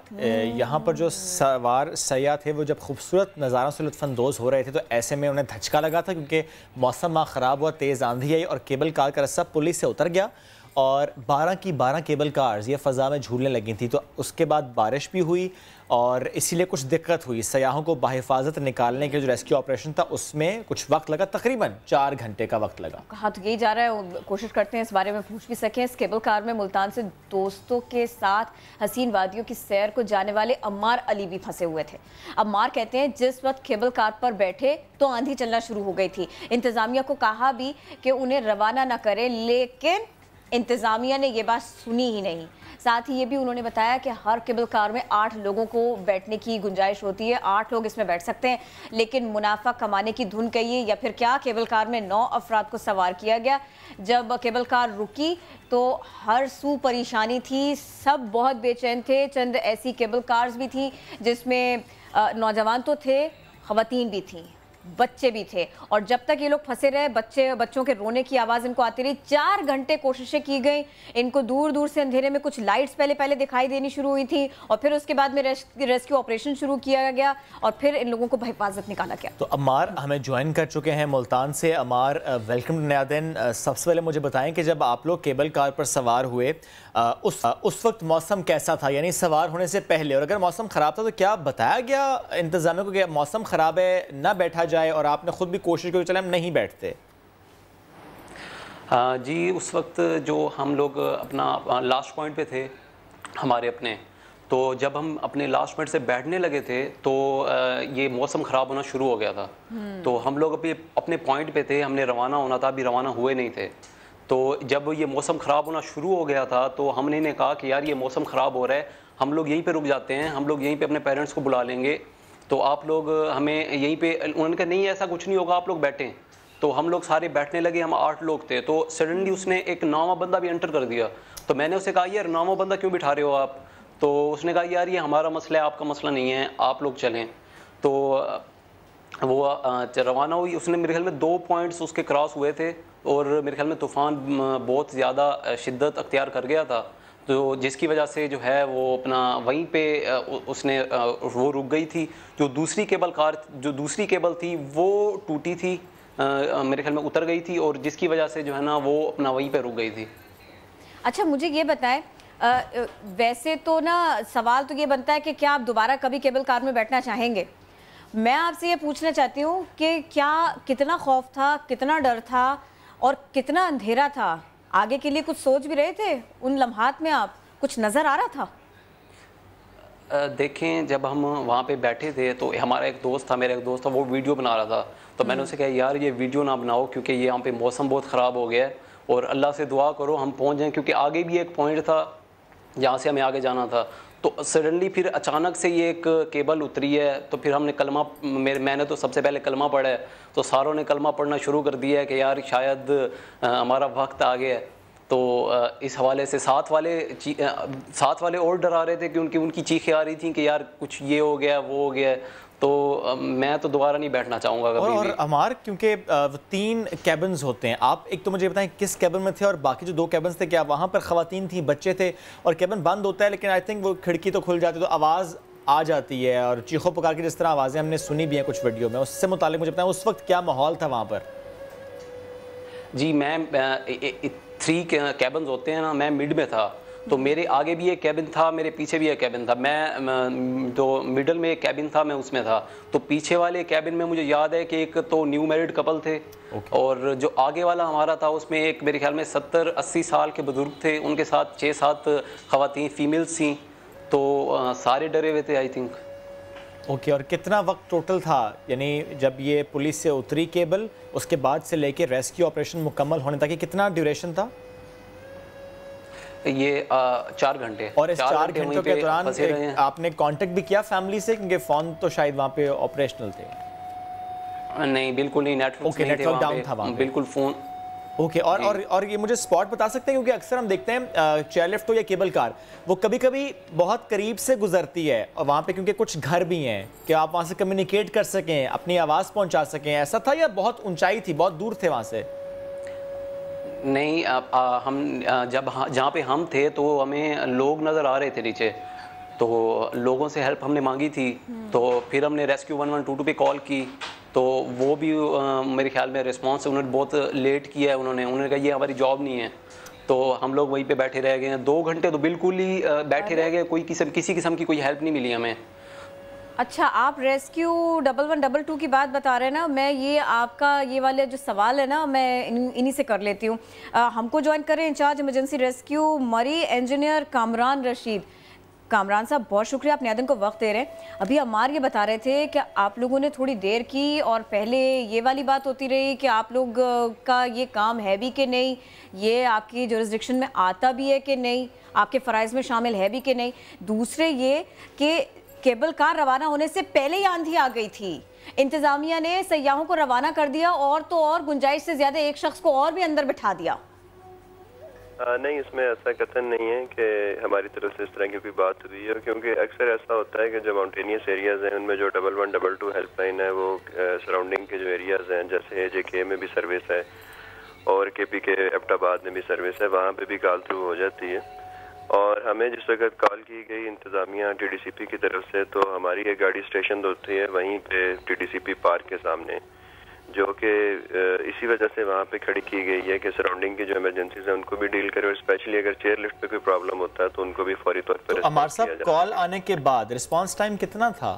यहाँ पर जो सवार सयाह थे वो जब खूबसूरत नज़ारों से लुत्फ़अंदोज़ हो रहे थे तो ऐसे में उन्हें धचका लगा था, क्योंकि मौसम ख़राब हुआ, तेज़ आंधी आई और केबल कार का रस्सा पुली से उतर गया और 12 की 12 केबल कार्स ये फ़ज़ा में झूलने लगी थी। तो उसके बाद बारिश भी हुई और इसीलिए कुछ दिक्कत हुई। सयाहों को बाहिफाजत निकालने के जो रेस्क्यू ऑपरेशन था उसमें कुछ वक्त लगा, तकरीबन 4 घंटे का वक्त लगा। कहा तो यही जा रहा है, कोशिश करते हैं इस बारे में पूछ भी सकें। इस केबल कार में मुल्तान से दोस्तों के साथ हसीन वादियों की सैर को जाने वाले अम्मार अली भी फंसे हुए थे। अम्मार कहते हैं जिस वक्त केबल कार पर बैठे तो आंधी चलना शुरू हो गई थी। इंतज़ामिया को कहा भी कि उन्हें रवाना न करें, लेकिन इंतज़ामिया ने यह बात सुनी ही नहीं। साथ ही ये भी उन्होंने बताया कि हर केबल कार में 8 लोगों को बैठने की गुंजाइश होती है, 8 लोग इसमें बैठ सकते हैं, लेकिन मुनाफा कमाने की धुन कहिए या फिर क्या, केबल कार में 9 अफराद को सवार किया गया। जब केबल कार रुकी तो हर सू परेशानी थी, सब बहुत बेचैन थे। चंद ऐसी केबल कार्स भी थी जिसमें नौजवान तो थे, ख़वातीन भी थीं, बच्चे भी थे, और जब तक ये लोग फंसे रहे बच्चों के रोने की आवाज़ इनको आती रही। 4 घंटे कोशिशें की गई, इनको दूर दूर से अंधेरे में कुछ लाइट्स पहले दिखाई देनी शुरू हुई थी और फिर उसके बाद में रेस्क्यू ऑपरेशन शुरू किया गया और फिर इन लोगों को बहिफाजत निकाला गया। तो अम्मार हमें ज्वाइन कर चुके हैं मुल्तान से। अम्मार, वेलकम टू नया दिन। सबसे पहले मुझे बताएं कि जब आप लोग केबल कार पर सवार हुए उस वक्त मौसम कैसा था, यानी सवार होने से पहले, और अगर मौसम ख़राब था तो क्या बताया गया इंतज़ामिया को कि मौसम ख़राब है, ना बैठा जाए, और आपने खुद भी कोशिश की चले हम नहीं बैठते? जी, उस वक्त जो हम लोग अपना लास्ट पॉइंट पे थे हमारे अपने, तो जब हम अपने लास्ट पॉइंट से बैठने लगे थे तो ये मौसम ख़राब होना शुरू हो गया था। तो हम लोग अभी अपने पॉइंट पे थे, हमने रवाना होना था, अभी रवाना हुए नहीं थे। तो जब ये मौसम ख़राब होना शुरू हो गया था तो हमने ने कहा कि यार ये मौसम ख़राब हो रहा है, हम लोग यहीं पे रुक जाते हैं, हम लोग यहीं पे अपने पेरेंट्स को बुला लेंगे, तो आप लोग हमें यहीं पे। उन्होंने कहा नहीं ऐसा कुछ नहीं होगा, आप लोग बैठें। तो हम लोग सारे बैठने लगे, हम 8 लोग थे। तो सडनली उसने एक 9वां बंदा भी एंटर कर दिया। तो मैंने उसे कहा यार 9वां बंदा क्यों बिठा रहे हो आप? तो उसने कहा यार ये हमारा मसला है, आपका मसला नहीं है, आप लोग चलें। तो वो रवाना हुई। उसने मेरे ख्याल में 2 पॉइंट्स उसके क्रॉस हुए थे और मेरे ख्याल में तूफ़ान बहुत ज़्यादा शिद्दत अख्तियार कर गया था, तो जिसकी वजह से जो है वो अपना वहीं पे उसने वो रुक गई थी। जो दूसरी केबल थी वो टूटी थी, मेरे ख्याल में उतर गई थी, और जिसकी वजह से जो है ना वो अपना वहीं पे रुक गई थी। अच्छा, मुझे ये बताएं, वैसे तो ना सवाल तो ये बनता है कि क्या आप दोबारा कभी केबल कार में बैठना चाहेंगे? मैं आपसे ये पूछना चाहती हूँ कि कितना खौफ था, कितना डर था और कितना अंधेरा था? आगे के लिए कुछ सोच भी रहे थे उन लम्हात में? आप कुछ नज़र आ रहा था? देखें, जब हम वहाँ पे बैठे थे तो हमारा एक दोस्त था, वो वीडियो बना रहा था। तो मैंने उसे कहा यार ये वीडियो ना बनाओ, क्योंकि ये यहाँ पे मौसम बहुत ख़राब हो गया है और अल्लाह से दुआ करो हम पहुँच जाएँ, क्योंकि आगे भी एक पॉइंट था जहाँ से हमें आगे जाना था। तो सडनली फिर अचानक से ये एक केबल उतरी है, तो फिर हमने मैंने तो सबसे पहले कलमा पढ़ा है, तो सारों ने कलमा पढ़ना शुरू कर दिया है कि यार शायद हमारा वक्त आ गया है। तो इस हवाले से साथ वाले और डरा रहे थे कि उनकी चीखें आ रही थी कि यार कुछ ये हो गया वो हो गया। तो मैं तो दोबारा नहीं बैठना चाहूँगा कभी भी। और हमार क्योंकि 3 कैबिन्स होते हैं, आप एक तो मुझे बताएं किस कैबिन में थे और बाकी जो 2 कैबिन्स थे क्या वहाँ पर ख़वातीन थी, बच्चे थे? और कैबिन बंद होता है लेकिन आई थिंक वो खिड़की तो खुल जाती है तो आवाज़ आ जाती है और चीखों पुकार की जिस तरह आवाज़ें हमने सुनी भी हैं कुछ वीडियो में, उससे मुतालिक मुझे बताएं उस वक्त क्या माहौल था वहाँ पर? जी, मैं 3 कैबिन्स होते हैं ना, मैं मिड में था। तो मेरे आगे भी एक कैबिन था, मेरे पीछे भी एक कैबिन था। मैं जो मिडल में एक कैबिन था मैं उसमें था। तो पीछे वाले कैबिन में मुझे याद है कि एक तो न्यू मैरिड कपल थे और जो आगे वाला हमारा था उसमें एक मेरे ख्याल में 70-80 साल के बुजुर्ग थे, उनके साथ 6-7 खवातीन फीमेल्स थी। तो सारे डरे हुए थे आई थिंक। ओके, और कितना वक्त टोटल था, यानी जब ये पुलिस से उतरी केबल उसके बाद से लेके रेस्क्यू ऑपरेशन मुकम्मल होने तक कितना ड्यूरेशन था? ये 4 घंटे। और इस 4 घंटों के दौरान आपने कांटेक्ट भी किया फैमिली से, क्योंकि फ़ोन तो शायद वहाँ पे ऑपरेशनल थे? नहीं, बिल्कुल नहीं, नेटवर्क डाउन था वहाँ पे, बिल्कुल फ़ोन। ओके, और ये मुझे स्पॉट बता सकते हैं, क्योंकि अक्सर हम देखते हैं चेयरलिफ्ट हो या केबल कार वो कभी कभी बहुत करीब से गुजरती है और वहाँ पे क्योंकि कुछ घर भी हैं कि आप वहाँ से कम्युनिकेट कर सकें, अपनी आवाज़ पहुँचा सकें, ऐसा था या बहुत ऊंचाई थी, बहुत दूर थे वहाँ से? नहीं, हम जहाँ पे हम थे तो हमें लोग नज़र आ रहे थे नीचे, तो लोगों से हेल्प हमने मांगी थी। तो फिर हमने रेस्क्यू 1122 पे कॉल की, तो वो भी मेरे ख्याल में रिस्पांस उन्होंने बहुत लेट किया है। उन्होंने कहा ये हमारी जॉब नहीं है। तो हम लोग वहीं पे बैठे रह गए हैं 2 घंटे, तो बिल्कुल ही बैठे रह गए, कोई किसी किस्म की कोई हेल्प नहीं मिली हमें। अच्छा, आप रेस्क्यू 1122 की बात बता रहे हैं ना, मैं ये आपका ये वाले जो सवाल है ना मैं इन्हीं से कर लेती हूँ। हमको ज्वाइन करें इंचार्ज इमरजेंसी रेस्क्यू मरी इंजीनियर कामरान रशीद। कामरान साहब, बहुत शुक्रिया आप नियादन को वक्त दे रहे हैं। अभी अमार ये बता रहे थे कि आप लोगों ने थोड़ी देर की और पहले ये वाली बात होती रही कि आप लोग का ये काम है भी कि नहीं, ये आपकी जुरिस्डिक्शन में आता भी है कि नहीं, आपके फ़राइज़ में शामिल है भी कि नहीं। दूसरे ये कि केबल कार रवाना होने से पहले ही आंधी आ गई थी, इंतज़ामिया ने सयाहों को रवाना कर दिया और तो और गुंजाइश से ज़्यादा एक शख्स को और भी अंदर बिठा दिया। नहीं, इसमें ऐसा कथन नहीं है कि हमारी तरफ से इस तरह की कोई बात हुई है, क्योंकि अक्सर ऐसा होता है कि जो माउंटेनियस एरियाज़ हैं उनमें जो 1122 हेल्पलाइन है वो सराउंडिंग के जो एरियाज़ हैं, जैसे AJK में भी सर्विस है और KPK एबटाबाद में भी सर्विस है, वहाँ पे भी कॉल थ्रू हो जाती है। और हमें जिस वक्त कॉल की गई इंतज़ामिया TDCP की तरफ से, तो हमारी एक गाड़ी स्टेशन होती है वहीं पे TDCP पार्क के सामने, जो कि इसी वजह से वहाँ पे खड़ी की गई है कि सराउंडिंग की जो इमरजेंसीज हैं उनको भी डील करें, और स्पेशली अगर चेयर लिफ्ट पे कोई प्रॉब्लम होता है तो उनको भी फौरी तौर पर। तो अमर साहब, कॉल आने के बाद रिस्पांस टाइम कितना था?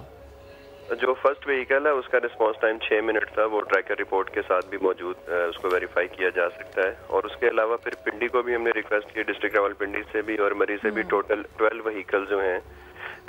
जो फर्स्ट व्हीकल है उसका रिस्पांस टाइम 6 मिनट था, वो ट्रैकर रिपोर्ट के साथ भी मौजूद, उसको वेरीफाई किया जा सकता है। और उसके अलावा फिर पिंडी को भी हमने रिक्वेस्ट की, डिस्ट्रिक्ट रावलपिंडी से भी और मरी से भी, टोटल 12 व्हीकल जो हैं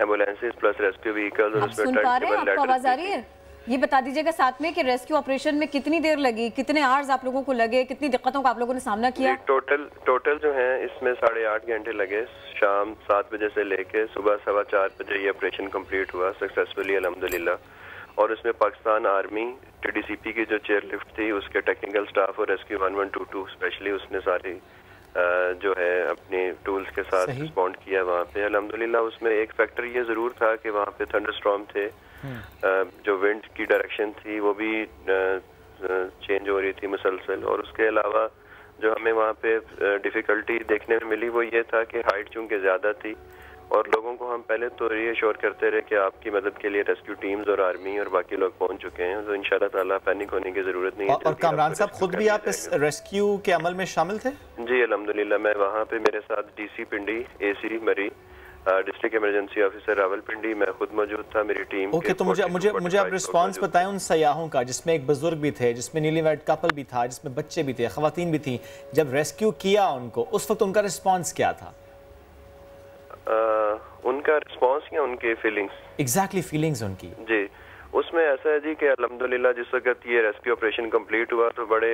एम्बुलेंसेज प्लस रेस्क्यू व्हीकल, और उसमें ये बता दीजिएगा साथ में कि रेस्क्यू ऑपरेशन में कितनी देर लगी, कितने आवर्स आप लोगों को लगे, कितनी दिक्कतों का आप लोगों ने सामना किया? टोटल जो है इसमें 8.5 घंटे लगे, शाम 7 बजे से लेके सुबह 4:15 बजे ये ऑपरेशन कंप्लीट हुआ सक्सेसफुली अल्हम्दुलिल्लाह। और उसमें पाकिस्तान आर्मी TDCP की जो चेयर लिफ्ट थी उसके टेक्निकल स्टाफ और रेस्क्यू 1122 स्पेशली उसने सारी जो है अपने टूल्स के साथ रिस्पॉन्ड किया वहाँ पे अल्हम्दुलिल्लाह। उसमें एक फैक्टर ये ज़रूर था कि वहाँ पे थंडरस्टॉर्म थे, जो विंड की डायरेक्शन थी वो भी चेंज हो रही थी मुसलसल। और उसके अलावा जो हमें वहाँ पे डिफ़िकल्टी देखने में मिली वो ये था कि हाइट चूँकि ज़्यादा थी, और लोगों को हम पहले तो रीअश्योर करते रहे कि आपकी मदद के लिए रेस्क्यू टीम्स और आर्मी और बाकी लोग पहुंच चुके हैं, तो इंशाल्लाह ताला पैनिक होने की ज़रूरत नहीं है। और कामरान साहब, खुद भी आप इस रेस्क्यू के अमल में शामिल थे? जी अल्हम्दुलिल्लाह, मैं वहाँ पे मेरे साथ DC पिंडी, AC मरी, डिस्ट्रिक्ट इमरजेंसी ऑफिसर रावलपिंडी, मैं खुद मौजूद था, मेरी टीम। ओके, तो मुझे आप रिस्पांस बताएं उन सयाहों का जिसमें एक बुजुर्ग भी थे, जिसमें न्यूली मैरिड कपल भी था, जिसमें बच्चे भी थे, खवातीन भी थी। जब रेस्क्यू किया उनको, उस वक्त उनका रिस्पांस क्या था? उनका रिस्पांस या उनके फीलिंग्स? एग्जैक्टली फीलिंग्स उनकी। जी, उसमें ऐसा है जी कि अल्हम्दुलिल्लाह जिस वक्त ये रेस्क्यू ऑपरेशन कंप्लीट हुआ तो बड़े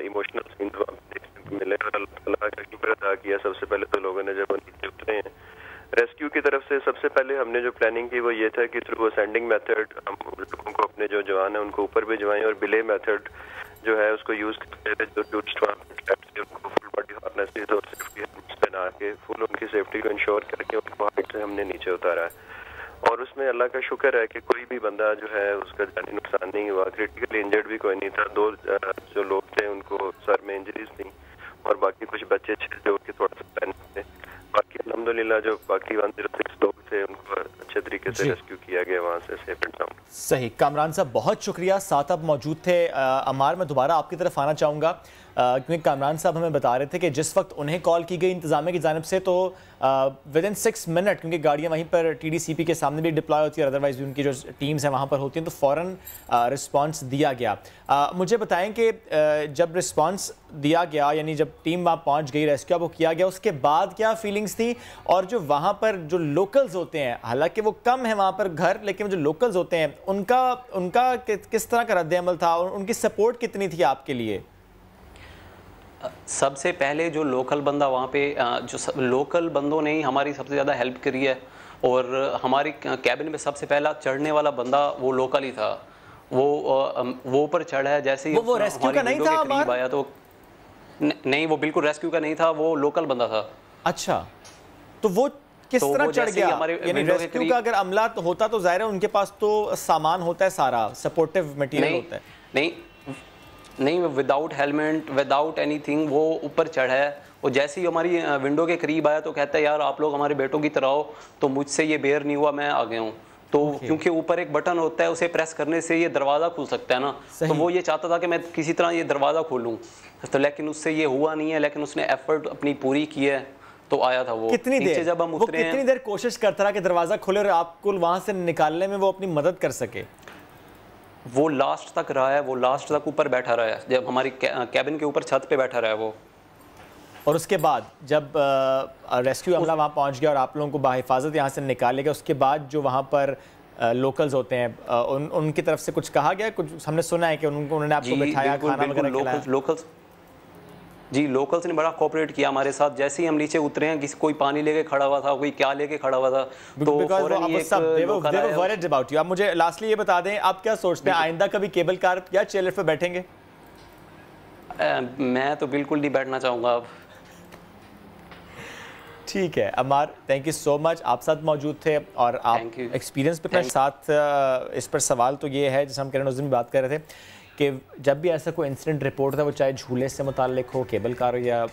इमोशनल सीन्स देखने को मिले, और अल्लाह ताला का शुक्र अदा किया। सबसे पहले तो लोगों ने जब वो नीचे उतरे हैं रेस्क्यू की तरफ से, सबसे पहले हमने जो प्लानिंग की वो ये था कि थ्रू असेंडिंग मेथड हम लोगों को अपने जो जवान है उनको ऊपर भिजवाएं, और बिले मेथड जो है उसको यूज करते हुए जो टूरिस्ट उनको फुल बॉडी हार्नेसेस और सेफ्टी हेलमेट्स पहना के फुल उनकी सेफ्टी को इंश्योर करके उनको हाइट से हमने नीचे उतारा है। और उसमें अल्लाह का शुक्र है कि कोई भी बंदा जो है उसका जानी नुकसान नहीं हुआ, क्रिटिकली इंजर्ड भी कोई नहीं था। 2 जो लोग थे उनको सर में इंजरीज थी, और बाकी कुछ बच्चे जो कि थोड़ा सा पैनिक थे। बाकी अल्हम्दुलिल्लाह जो बाकी 106 लोग थे उनको अच्छे तरीके से रेस्क्यू किया गया वहाँ से सेफ एंड साउंड। सही। कामरान साहब बहुत शुक्रिया, साथ आप मौजूद थे। अमार, मैं दोबारा आपकी तरफ आना चाहूँगा क्योंकि कामरान साहब हमें बता रहे थे कि जिस वक्त उन्हें कॉल की गई इंतज़ामिया की जानिब से तो विद इन 6 मिनट, क्योंकि गाड़ियाँ वहीं पर TDCP के सामने भी डिप्लॉय होती है, अदरवाइज भी उनकी जो टीम्स हैं वहाँ पर होती हैं, तो फ़ौरन रिस्पांस दिया गया। मुझे बताएं कि जब रिस्पांस दिया गया, यानी जब टीम वहाँ पहुँच गई, रेस्क्यू वो किया गया, उसके बाद क्या फीलिंग्स थी? और जो वहाँ पर जो लोकल्स होते हैं, हालांकि वो कम है वहाँ पर घर, लेकिन जो लोकल्स होते हैं उनका किस तरह का रद्द-ए-अमल था और उनकी सपोर्ट कितनी थी आपके लिए? सबसे पहले जो लोकल बंदा वहाँ पे, जो लोकल बंदों ने ही हमारी सबसे ज़्यादा हेल्प करी है। और हमारी कैबिन में सबसे पहला चढ़ने वाला बंदा वो लोकल ही था। वो ऊपर चढ़ा है, जैसे ही वो रेस्क्यू का नहीं था करीब आया तो नहीं, वो बिल्कुल रेस्क्यू का नहीं था, वो लोकल बंदा था। अच्छा, तो वो किस तरह चढ़ गया? यानी रेस्क्यू का अगर अमला होता तो जाहिर है उनके पास तो सामान होता है, सारा सपोर्टिव मटेरियल होता है। नहीं, विदाउट हेलमेट, विदाउट एनीथिंग वो ऊपर चढ़ा है। और जैसे ही हमारी विंडो के करीब आया तो कहता है यार आप लोग हमारे बेटों की तरह हो, तो मुझसे ये बेयर नहीं हुआ, मैं आ गया हूँ। तो क्योंकि ऊपर एक बटन होता है, उसे प्रेस करने से ये दरवाज़ा खुल सकता है ना, तो वो ये चाहता था कि मैं किसी तरह ये दरवाज़ा खोलूँ, तो लेकिन उससे ये हुआ नहीं है। लेकिन उसने एफर्ट अपनी पूरी की है, तो आया था वो। कितनी देर जब हम उतरे, कितनी देर कोशिश करता रहा कि दरवाज़ा खोले और आपको वहाँ से निकालने में वो अपनी मदद कर सके? वो लास्ट तक रहा है, वो लास्ट तक ऊपर बैठा रहा है, जब हमारी कैबिन के ऊपर छत पे बैठा रहा है वो। और उसके बाद जब रेस्क्यू अमला वहाँ पहुँच गया और आप लोगों को बाहिफाजत यहाँ से निकाले गए, उसके बाद जो वहाँ पर लोकल्स होते हैं उनकी तरफ से कुछ कहा गया? कुछ हमने सुना है कि उन्होंने आपको बिठाया, खाना वगैरह खिलाया? लोकल्स ने बड़ा कोऑपरेट किया हमारे साथ। जैसे ही हम नीचे उतरे हैं, किसी कोई पानी लेके खड़ा हुआ था, कोई क्या लेके खड़ा हुआ था, तो आप मुझे लास्टली ये बता दें, आप क्या सोचते हैं आइंदा कभी केबल कार या चेयरलिफ्ट पे बैठेंगे? मैं तो बिल्कुल नहीं बैठना चाहूँगा अब। ठीक है अमार, थैंक यू सो मच, आप साथ मौजूद थे और आप एक्सपीरियंस पे अपने साथ। इस पर सवाल तो ये है, जैसे हम करण उस दिन बात कर रहे थे कि जब भी ऐसा कोई इंसिडेंट रिपोर्ट था, वो चाहे झूले से मुताल्लिक हो, केबल कार हो या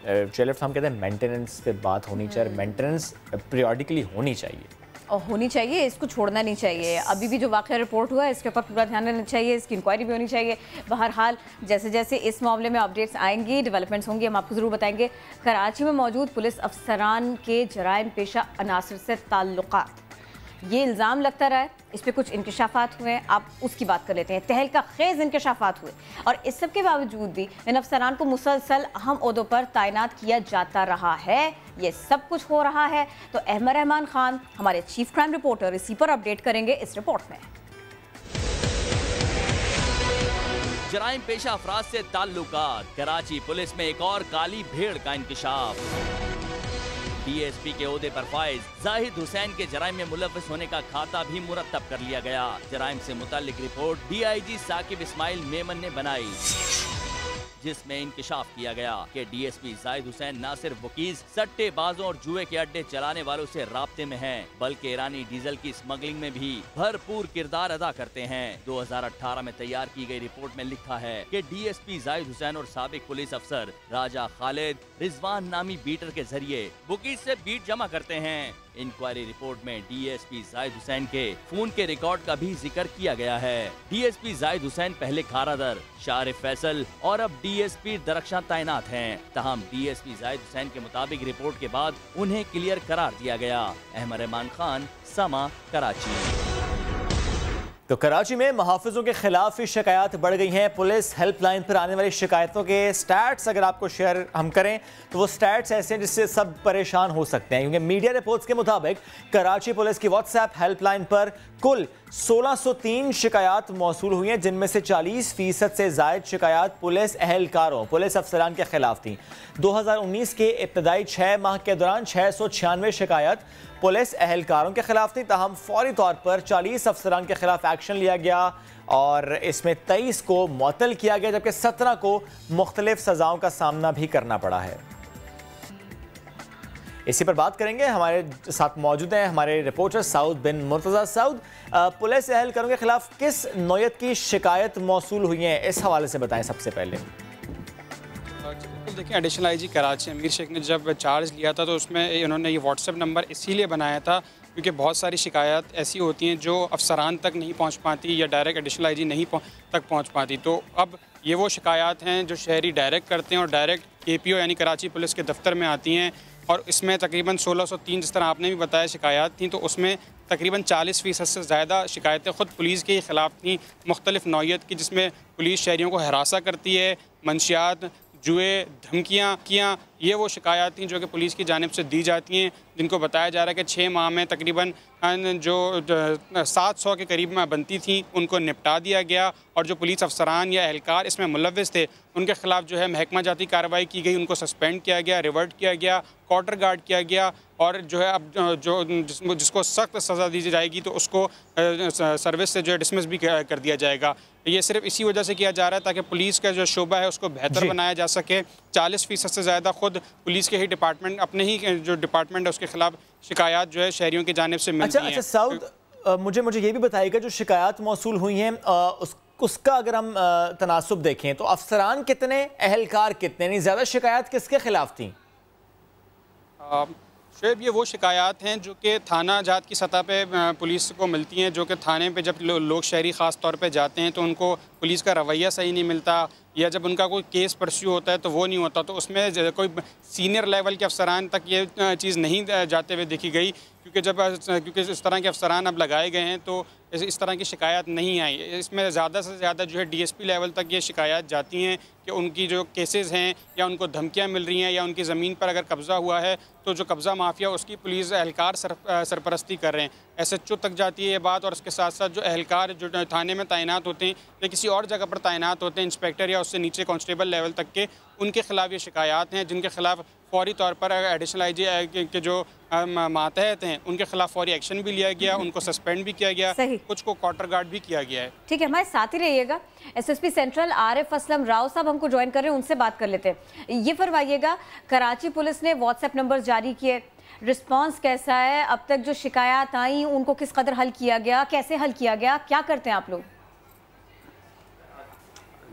चेयरलिफ्ट, हम कहते हैं मेंटेनेंस पे बात होनी चाहिए। मेंटेनेंस पीरियडिकली होनी चाहिए, इसको छोड़ना नहीं चाहिए। अभी भी जो वाक़या रिपोर्ट हुआ है इसके ऊपर पूरा ध्यान रहना चाहिए, इसकी इंक्वायरी भी होनी चाहिए। बहरहाल जैसे जैसे इस मामले में अपडेट्स आएंगी, डेवलपमेंट्स होंगी, हम आपको ज़रूर बताएंगे। कराची में मौजूद पुलिस अफसरान के जराइम पेशा अनासर से ताल्लुकात, ये इल्ज़ाम लगता रहा है, इस पर कुछ इंकशाफात हुए हैं, आप उसकी बात कर लेते हैं। तहलका खेज़ इंकशाफात हुए और इस सब के बावजूद भी इन अफसरान को मुसलसल अहम ओहदों पर तैनात किया जाता रहा है। ये सब कुछ हो रहा है तो अहमद रहमान खान, हमारे चीफ क्राइम रिपोर्टर, इसी पर अपडेट करेंगे इस रिपोर्ट में। जराइम पेशा अफराद से ताल्लुकात, कराची पुलिस में एक और काली भेड़ का इंकशाफ। DSP के ओहदे पर फाइज जाहिद हुसैन के जराइम में मुलव्वस होने का खाता भी मुरतब कर लिया गया। जराइम से मुताल्लिक रिपोर्ट DIG साकिब इस्माइल मेमन ने बनाई, जिसमें इंकशाफ किया गया कि DSP जाहिद हुसैन न सिर्फ वकील, सट्टेबाजों और जुए के अड्डे चलाने वालों से राब्ते में हैं, बल्कि ईरानी डीजल की स्मगलिंग में भी भरपूर किरदार अदा करते हैं। 2018 में तैयार की गई रिपोर्ट में लिखा है कि DSP जाहिद हुसैन और साबिक पुलिस अफसर राजा खालिद रिजवान नामी बीटर के जरिए वकील से बीट जमा करते हैं। इंक्वायरी रिपोर्ट में DSP जाहिद हुसैन के फोन के रिकॉर्ड का भी जिक्र किया गया है। DSP जाहिद हुसैन पहले खारादर, शारिफ फैसल और अब DSP दरख्शां तैनात हैं। तहम DSP जाहिद हुसैन के मुताबिक रिपोर्ट के बाद उन्हें क्लियर करार दिया गया। अहमद रहमान खान, समा, कराची। तो कराची में मुहाफिजों के खिलाफ ही शिकायत बढ़ गई हैं। पुलिस हेल्पलाइन पर आने वाली शिकायतों के स्टैट्स अगर आपको शेयर हम करें तो वो स्टैट्स ऐसे हैं जिससे सब परेशान हो सकते हैं, क्योंकि मीडिया रिपोर्ट्स के मुताबिक कराची पुलिस की व्हाट्सएप हेल्पलाइन पर कुल 1603 शिकायत मौसूल हुई हैं, जिनमें से 40% से जायद शिकायत पुलिस एहलकारों, पुलिस अफसरान के खिलाफ थी। 2019 के इब्तदाई 6 माह के दौरान 696 शिकायत पुलिस एहलकारों के खिलाफ थी। ताहम फौरी तौर पर 40 अफसरान के खिलाफ एक्शन लिया गया और इसमें 23 को मुअत्तल किया गया, जबकि 17 को मुख्तलिफ सजाओं का सामना भी करना पड़ा है। इसी पर बात करेंगे, हमारे साथ मौजूद हैं हमारे रिपोर्टर साउद बिन मुर्तज़ा। साउद, पुलिस एहलकारों के खिलाफ किस नौयत की शिकायत मौसूल हुई है, इस हवाले से बताएं सबसे पहले। देखिए, एडिशनल IG कराची अमीर शेख ने जब चार्ज लिया था तो उसमें इन्होंने ये व्हाट्सएप नंबर इसीलिए बनाया था क्योंकि बहुत सारी शिकायत ऐसी होती हैं जो अफसरान तक नहीं पहुँच पाती या डायरेक्ट एडिशनल IG नहीं तक पहुँच पाती। तो अब ये वो शिकायत हैं जो शहरी डायरेक्ट करते हैं और डायरेक्ट KPO यानी कराची पुलिस के दफ्तर में आती हैं, और इसमें तकरीबन 1603 जिस तरह आपने भी बताया शिकायत थी, तो उसमें तकरीबन 40% से ज़्यादा शिकायतें ख़ुद पुलिस के ख़िलाफ़ थी, मुख्तलिफ़ नौइयत की, जिसमें पुलिस शहरियों को हरासा करती है, मंशियात, जुए, धमकियाँ, ये वो शिकायत थी जो कि पुलिस की जानिब से दी जाती हैं, जिनको बताया जा रहा है कि 6 माह में तकरीबन जो 700 के करीब में बनती थी उनको निपटा दिया गया, और जो पुलिस अफसरान या एहलकार इसमें मुलव्विस थे उनके ख़िलाफ़ जो है महकमा जाती कार्रवाई की गई, उनको सस्पेंड किया गया, रिवर्ट किया गया, क्वार्टर गार्ड किया गया, और जो है अब जो जिसको सख्त सज़ा दी जाएगी तो उसको सर्विस से जो है डिसमिस भी कर दिया जाएगा। ये सिर्फ इसी वजह से किया जा रहा है ताकि पुलिस का जो शोबा है उसको बेहतर बनाया जा सके। 40% से ज़्यादा खुद पुलिस के ही डिपार्टमेंट, अपने ही जो डिपार्टमेंट है उसके खिलाफ शिकायत जो है शहरियों की जानिब से मिलती हैं। अच्छा साउद, मुझे ये भी बताइएगा जो शिकायत मौसूल हुई हैं उसका अगर हम तनासुब देखें तो अफसरान कितने, एहलकार कितने, नहीं ज़्यादा शिकायत किसके खिलाफ थी? शुएब, ये वो शिकायत हैं जो कि थाना जात की सतह पे पुलिस को मिलती हैं, जो कि थाने पे जब लोग शहरी ख़ास तौर पे जाते हैं तो उनको पुलिस का रवैया सही नहीं मिलता, या जब उनका कोई केस परस्यू होता है तो वो नहीं होता, तो उसमें कोई सीनियर लेवल के अफसरान तक ये चीज़ नहीं जाते हुए देखी गई, क्योंकि इस तरह के अफसरान अब लगाए गए हैं तो इस तरह की शिकायत नहीं आई। इसमें ज़्यादा से ज़्यादा जो है DSP लेवल तक ये शिकायत जाती हैं कि उनकी जो केसेस हैं या उनको धमकियां मिल रही हैं या उनकी ज़मीन पर अगर कब्ज़ा हुआ है तो जो कब्ज़ा माफिया उसकी पुलिस एहलकार सरपरस्ती कर रहे हैं, SHO तक जाती है ये बात। और उसके साथ साथ जो एहलकार जो थाने में तैनात होते हैं या किसी और जगह पर तैनात होते हैं, इंस्पेक्टर या उससे नीचे कांस्टेबल लेवल तक के, उनके खिलाफ ये शिकायत हैं, जिनके खिलाफ फौरी तौर पर एडिशनल IG के जो मातहत हैं उनके खिलाफ फौरी एक्शन भी लिया गया, उनको सस्पेंड भी किया गया, कुछ को क्वार्टर गार्ड भी किया गया है। ठीक है, हमारे साथ ही रहिएगा। SSP सेंट्रल आरिफ असलम राव साहब हमको ज्वाइन कर रहे हैं, उनसे बात कर लेते हैं। ये फरमाइएगा, कराची पुलिस ने WhatsApp नंबर जारी किए, रिस्पांस कैसा है? अब तक जो शिकायत आई उनको किस कदर हल किया गया, कैसे हल किया गया, क्या करते हैं आप लोग?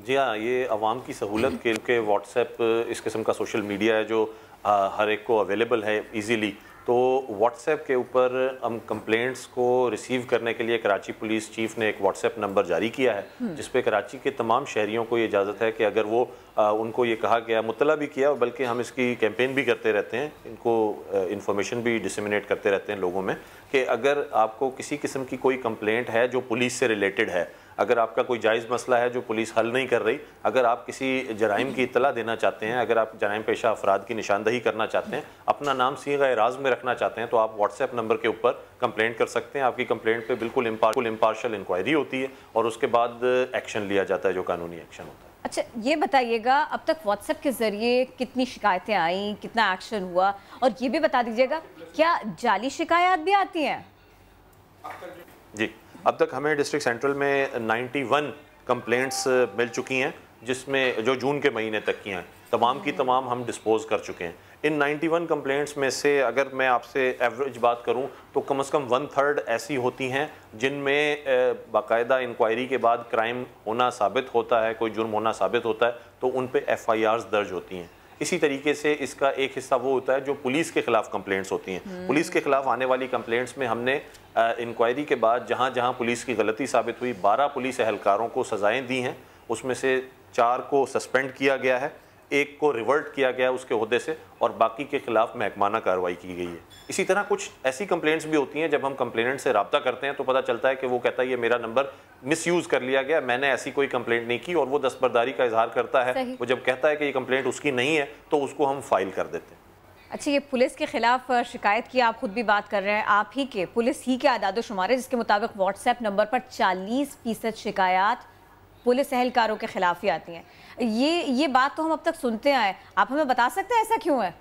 जी हाँ, ये आवाम की सहूलत के लिए WhatsApp इस किस्म का सोशल मीडिया है जो हर एक को अवेलेबल है इजीली, तो WhatsApp के ऊपर हम कंप्लेंट्स को रिसीव करने के लिए कराची पुलिस चीफ ने एक WhatsApp नंबर जारी किया है, जिस पे कराची के तमाम शहरियों को ये इजाज़त है कि अगर वो उनको ये कहा गया, मुतला भी किया, बल्कि हम इसकी कैंपेन भी करते रहते हैं, इनको इन्फॉर्मेशन भी डिसमिनेट करते रहते हैं लोगों में, कि अगर आपको किसी किस्म की कोई कंप्लेंट है जो पुलिस से रिलेटेड है, अगर आपका कोई जायज़ मसला है जो पुलिस हल नहीं कर रही, अगर आप किसी जराइम की इत्तला देना चाहते हैं, अगर आप जराइम पेशा अफराद की निशानदही करना चाहते हैं, अपना नाम सीगा-ए-राज में रखना चाहते हैं, तो आप WhatsApp नंबर के ऊपर कंप्लेंट कर सकते हैं। आपकी कंप्लेंट पे बिल्कुल इम्पार्शल इंक्वायरी होती है और उसके बाद एक्शन लिया जाता है जो कानूनी एक्शन होता है। अच्छा, ये बताइएगा, अब तक WhatsApp के ज़रिए कितनी शिकायतें आई, कितना एक्शन हुआ, और ये भी बता दीजिएगा क्या जाली शिकायत भी आती हैं? जी, अब तक हमें डिस्ट्रिक्ट सेंट्रल में 91 कंप्लेंट्स मिल चुकी हैं, जिसमें जो जून के महीने तक की हैं, तमाम की तमाम हम डिस्पोज कर चुके हैं। इन 91 कंप्लेंट्स में से अगर मैं आपसे एवरेज बात करूं तो कम से कम 1/3 ऐसी होती हैं जिनमें बाकायदा इंक्वायरी के बाद क्राइम होना साबित होता है, कोई जुर्म होना साबित होता है, तो उन पे FIRs दर्ज होती हैं। इसी तरीके से इसका एक हिस्सा वो होता है जो पुलिस के खिलाफ कंप्लेंट्स होती हैं। पुलिस के खिलाफ आने वाली कंप्लेंट्स में हमने इंक्वायरी के बाद जहाँ जहाँ पुलिस की गलती साबित हुई 12 पुलिस एहलकारों को सजाएं दी हैं, उसमें से 4 को सस्पेंड किया गया है, 1 को रिवर्ट किया गया उसके ओहदे से, और बाकी के खिलाफ महकमाना कार्रवाई की गई है। इसी तरह कुछ ऐसी कंप्लेंट्स भी होती हैं जब हम कंप्लेनेंट से रब्ता करते हैं तो पता चलता है कि वो कहता है ये मेरा नंबर मिसयूज़ कर लिया गया, मैंने ऐसी कोई कंप्लेंट नहीं की, और वो दस्तबरदारी का इजहार करता है। वो जब कहता है कि ये कंप्लेंट उसकी नहीं है तो उसको हम फाइल कर देते हैं। अच्छा, ये पुलिस के खिलाफ शिकायत की आप खुद भी बात कर रहे हैं, आप ही के पुलिस ही के आदाद-ओ-शुमार है जिसके मुताबिक WhatsApp नंबर पर 40% शिकायत पुलिस एहलकारों के खिलाफ ही आती हैं। ये बात तो हम अब तक सुनते आए, आप हमें बता सकते हैं ऐसा क्यों है?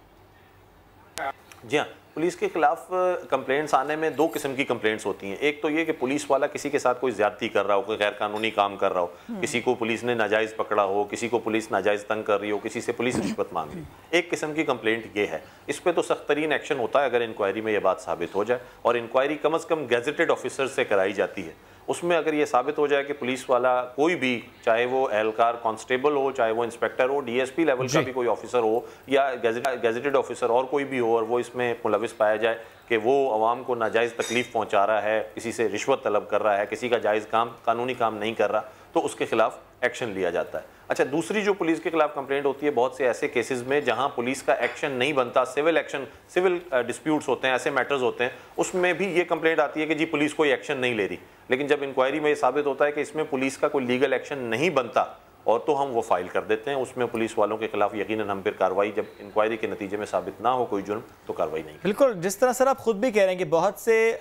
जी हाँ, पुलिस के खिलाफ कंप्लेंट्स आने में 2 किस्म की कंप्लेंट्स होती हैं। एक तो ये कि पुलिस वाला किसी के साथ कोई ज्यादती कर रहा हो, कोई गैर कानूनी काम कर रहा हो, किसी को पुलिस ने नाजायज़ पकड़ा हो, किसी को पुलिस नाजायज़ तंग कर रही हो, किसी से पुलिस रिश्वत मांग रही हो। एक किस्म की कंप्लेंट ये है, इस पर तो सख्त तरीन एक्शन होता है अगर इंक्वायरी में ये बात साबित हो जाए, और इंक्वायरी कम अज़ कम गैजेटेड ऑफिसर से कराई जाती है। उसमें अगर ये साबित हो जाए कि पुलिस वाला कोई भी, चाहे वो एहलकार कांस्टेबल हो, चाहे वो इंस्पेक्टर हो, डीएसपी लेवल का भी कोई ऑफिसर हो या गैजेटेड ऑफिसर और कोई भी हो, और वो इसमें मुलविस पाया जाए कि वो अवाम को नाजायज़ तकलीफ पहुंचा रहा है, किसी से रिश्वत तलब कर रहा है, किसी का जायज़ काम कानूनी काम नहीं कर रहा, तो उसके खिलाफ एक्शन लिया जाता है। अच्छा, दूसरी जो पुलिस के खिलाफ कंप्लेंट होती है बहुत से ऐसे केसेस में जहां पुलिस का एक्शन नहीं बनता, सिविल एक्शन, सिविल डिस्प्यूट्स होते हैं, ऐसे मैटर्स होते हैं, उसमें भी ये कंप्लेंट आती है कि जी पुलिस कोई एक्शन नहीं ले रही। लेकिन जब इंक्वायरी में ये साबित होता है कि इसमें पुलिस का कोई लीगल एक्शन नहीं बनता और तो हम वो फाइल कर देते हैं, उसमें पुलिस वालों के खिलाफ यकीनन हम फिर कार्रवाई, जब इंक्वायरी के नतीजे में साबित ना हो कोई जुर्म, तो कार्रवाई नहीं। बिल्कुल, जिस तरह सर आप खुद भी कह रहे हैं कि बहुत से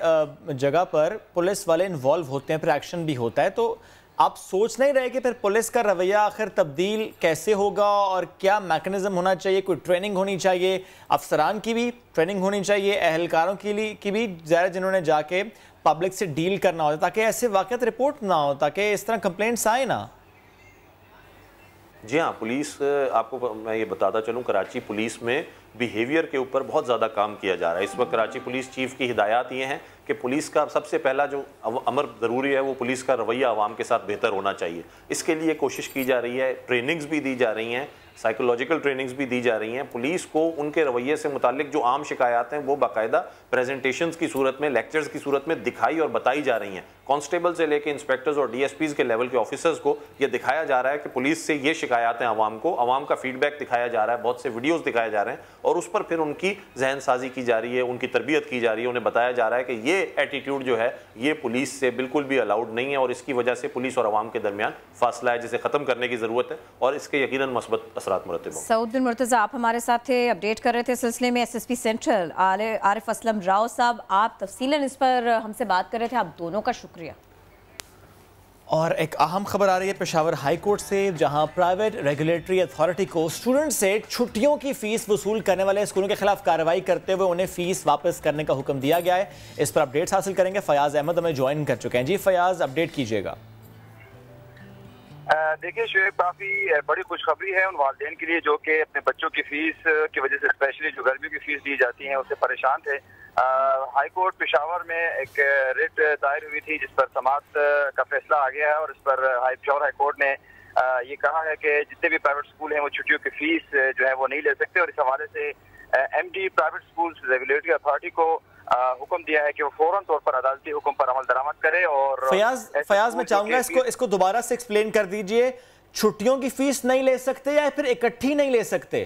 जगह पर पुलिस वाले इन्वॉल्व होते हैं, फिर एक्शन भी होता है, तो आप सोच नहीं रहे कि फिर पुलिस का रवैया आखिर तब्दील कैसे होगा और क्या मैकेनिज्म होना चाहिए? कोई ट्रेनिंग होनी चाहिए, अफसरान की भी ट्रेनिंग होनी चाहिए, अहलकारों की भी ज़्यादा, जिन्होंने जाके पब्लिक से डील करना होता, ताकि ऐसे वाक़यात रिपोर्ट ना हो, ताकि इस तरह कंप्लेंट्स आए ना। जी हाँ, पुलिस, आपको मैं ये बताता चलूँ, कराची पुलिस में बिहेवियर के ऊपर बहुत ज़्यादा काम किया जा रहा है। इस वक्त कराची पुलिस चीफ की हिदायत ये हैं कि पुलिस का सबसे पहला जो अमर ज़रूरी है वो पुलिस का रवैया आवाम के साथ बेहतर होना चाहिए। इसके लिए कोशिश की जा रही है, ट्रेनिंग्स भी दी जा रही हैं, साइकोलॉजिकल ट्रेनिंग्स भी दी जा रही हैं। पुलिस को उनके रवैये से मुतालिक जो आम शिकायत हैं वो बाकायदा प्रेजेंटेशंस की सूरत में, लेक्चर्स की सूरत में दिखाई और बताई जा रही हैं। कांस्टेबल से लेके इंस्पेक्टर्स और डीएसपीज के लेवल के ऑफिसर्स को ये दिखाया जा रहा है कि पुलिस से ये शिकायत हैं आवाम को, आवाम का फीडबैक दिखाया जा रहा है, बहुत से वीडियोज़ दिखाए जा रहे हैं और उस पर फिर उनकी जहन साजी की जा रही है, उनकी तरबियत की जा रही है, उन्हें बताया जा रहा है कि ये एटीट्यूड जो है ये पुलिस से बिल्कुल भी अलाउड नहीं है और इसकी वजह से पुलिस और आवाम के दरमियान फासला है, जिसे ख़त्म करने की ज़रूरत है और इसके यकीनन मस्बत असरात मुरतब होंगे। सऊद मुर्तज़ा, आप हमारे साथ थे, अपडेट कर रहे थे सिलसिले में एसएसपी सेंट्रल आरिफ असलम राव साहब, आप तफसीलन इस पर हमसे बात कर रहे थे, आप दोनों का शुक्रिया। और एक अहम खबर आ रही है पेशावर हाई कोर्ट से, जहां प्राइवेट रेगुलेटरी अथॉरिटी को स्टूडेंट से छुट्टियों की फीस वसूल करने वाले स्कूलों के खिलाफ कार्रवाई करते हुए उन्हें फीस वापस करने का हुक्म दिया गया है। इस पर अपडेट्स हासिल करेंगे, फयाज अहमद हमें ज्वाइन कर चुके हैं। जी फयाज, अपडेट कीजिएगा। देखिए शुएब, काफ़ी बड़ी खुशखबरी है उन वालिदैन के लिए जो कि अपने बच्चों की फीस की वजह से, स्पेशली जो गर्मियों की फीस दी जाती है, उससे परेशान थे। हाई कोर्ट पेशावर में एक रिट दायर हुई थी जिस पर समाअत का फैसला आ गया है और इस पर पेशावर हाई कोर्ट ने ये कहा है कि जितने भी प्राइवेट स्कूल हैं वो छुट्टियों की फीस जो है वो नहीं ले सकते और इस हवाले से MD private schools regulatory authority को हुक्म दिया है कि वो फौरन तौर पर अदालती हुक्म पर अमल दरामद करे। और फयाज मैं चाहूंगा इसको दोबारा से एक्सप्लेन कर दीजिए, छुट्टियों की फीस नहीं ले सकते या फिर इकट्ठी नहीं ले सकते?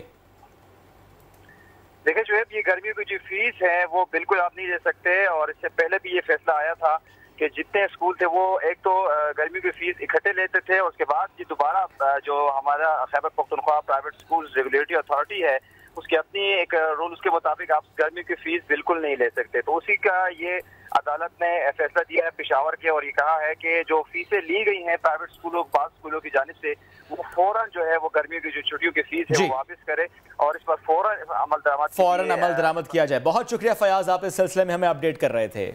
देखिए जो है ये गर्मियों की जो फीस है वो बिल्कुल आप नहीं ले सकते और इससे पहले भी ये फैसला आया था कि जितने स्कूल थे वो एक तो गर्मियों की फीस इकट्ठे लेते थे और उसके बाद ये दोबारा जो हमारा Khyber Pakhtunkhwa private school regulatory authority है उसकी अपनी एक रूल्स के मुताबिक आप गर्मियों की फीस बिल्कुल नहीं ले सकते। तो उसी का ये अदालत ने फैसला दिया है पेशावर के और ये कहा है कि जो फीसें ली गई हैं प्राइवेट स्कूलों, बाद स्कूलों की जानिब से, वो फौरन जो है वो गर्मियों की जो छुट्टियों की फीस है वो वापस करे और इस पर फौरन अमल दरामद किया जाए। बहुत शुक्रिया फयाज, आप इस सिलसिले में हमें अपडेट कर रहे थे।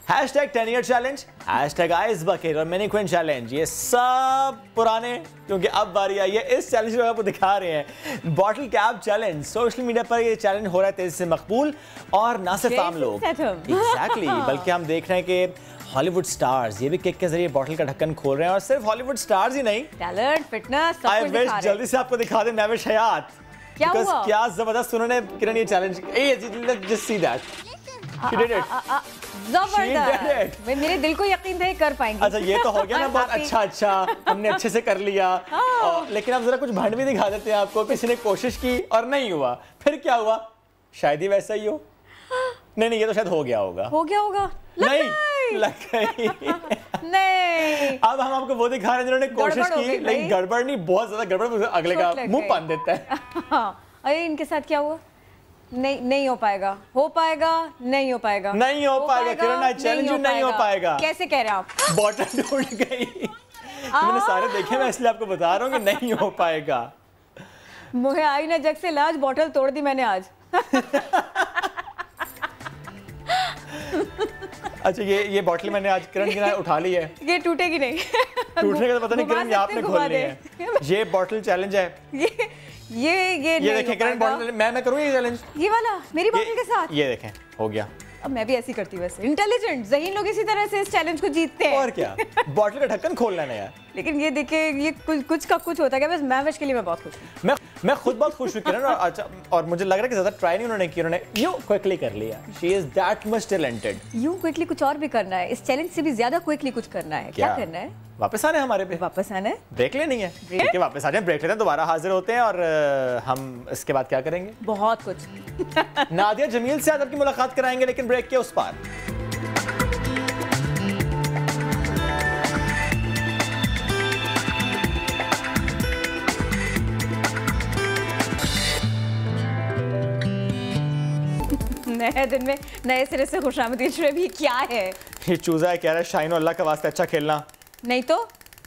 Hashtag 10 year challenge, hashtag ice bucket और मिनी क्वीन चैलेंज, ये सब पुराने, क्योंकि अब बारी आई है इस चैलेंज में आपको दिखा रहे हैं bottle cap challenge. Social media पर ये चैलेंज हो रहा है तेजी से मकबूल और ना सिर्फ आम लोग, एग्जैक्टली, बल्कि हम देख रहे हैं कि हॉलीवुड स्टार्स ये भी केक के जरिए बॉटल का ढक्कन खोल रहे हैं और सिर्फ हॉलीवुड स्टार्स ही नहीं, टैलेंट, फिटनेस, सब कुछ दिखा रहे हैं। जल्दी से आपको दिखा दें महविश हयात, क्या हुआ? क्या जबरदस्त उन्होंने किरण ये challenge, just see that she did it, जबरदस्त, मेरे दिल को यकीन था कर पाएंगे। अच्छा ये तो हो गया ना, बहुत अच्छा हमने अच्छे से कर लिया, लेकिन अब जरा कुछ भंड भी दिखा देते हैं आपको। किसी ने कोशिश की और नहीं हुआ, फिर क्या हुआ? शायद ही वैसा ही हो। नहीं ये तो शायद हो गया होगा नहीं लग गई नहीं। अब हम आपको वो दिखा रहे हैं जिन्होंने कोशिश की, लेकिन गड़बड़ नहीं, बहुत ज्यादा गड़बड़, अगले का मुंह पान देता है। अरे इनके साथ क्या हुआ? नहीं हो पाएगा, नहीं हो पाएगा किरण, चैलेंज नहीं हो पाएगा। कैसे कह रहे हैं आप? बॉटल टूट गई। मैंने सारे देखे, मैं इसलिए आपको बता रहा हूँ कि नहीं हो पाएगा। मुझे आई ना जग से लाज, बॉटल तोड़ दी मैंने आज। अच्छा ये बॉटल मैंने आज किरण की उठा ली है, ये टूटेगी नहीं। टूटने का तो पता नहीं, किरण ये आपने खोलनी है। ये बॉटल चैलेंज है, ये देखें किरण, बॉटल मैं करूँ ये चैलेंज, ये वाला मेरी बॉटल के साथ, ये देखें हो गया। अब मैं भी ऐसी करती हूँ वैसे। इंटेलिजेंट ज़हीन लोग इसी तरह से इस चैलेंज को जीतते हैं। और क्या, बॉटल का ढक्कन खोलना है यार। लेकिन ये देखिए, ये कुछ का कुछ होता है। बस मैच के लिए मैं बहुत खुश हूँ। मैं खुद बहुत खुश हूँ किरण, और मुझे लग रहा है कि ज़्यादा ट्राई नहीं उन्होंने किया, उन्होंने यूँ क्विकली कर लिया। She is that much talented. यूँ क्विकली कुछ और भी करना है, इस चैलेंज से भी ज्यादा क्विकली कुछ करना है। क्या करना है? वापस आना है हमारे पे। वापस आना है, ब्रेक लेनी है। ठीक है, वापस आ जाए, ब्रेक लेते हैं, दोबारा हाजिर होते हैं। और हम इसके बाद क्या करेंगे? बहुत कुछ। नादिया जमील से आज आपकी मुलाकात कराएंगे, लेकिन ब्रेक के उस पार। नए दिन में नए सिरे से खुशामदीद। श्रेवी क्या है? ये चूजा है, कह रहा है शाहीन अल्लाह का वास्ते अच्छा खेलना नहीं तो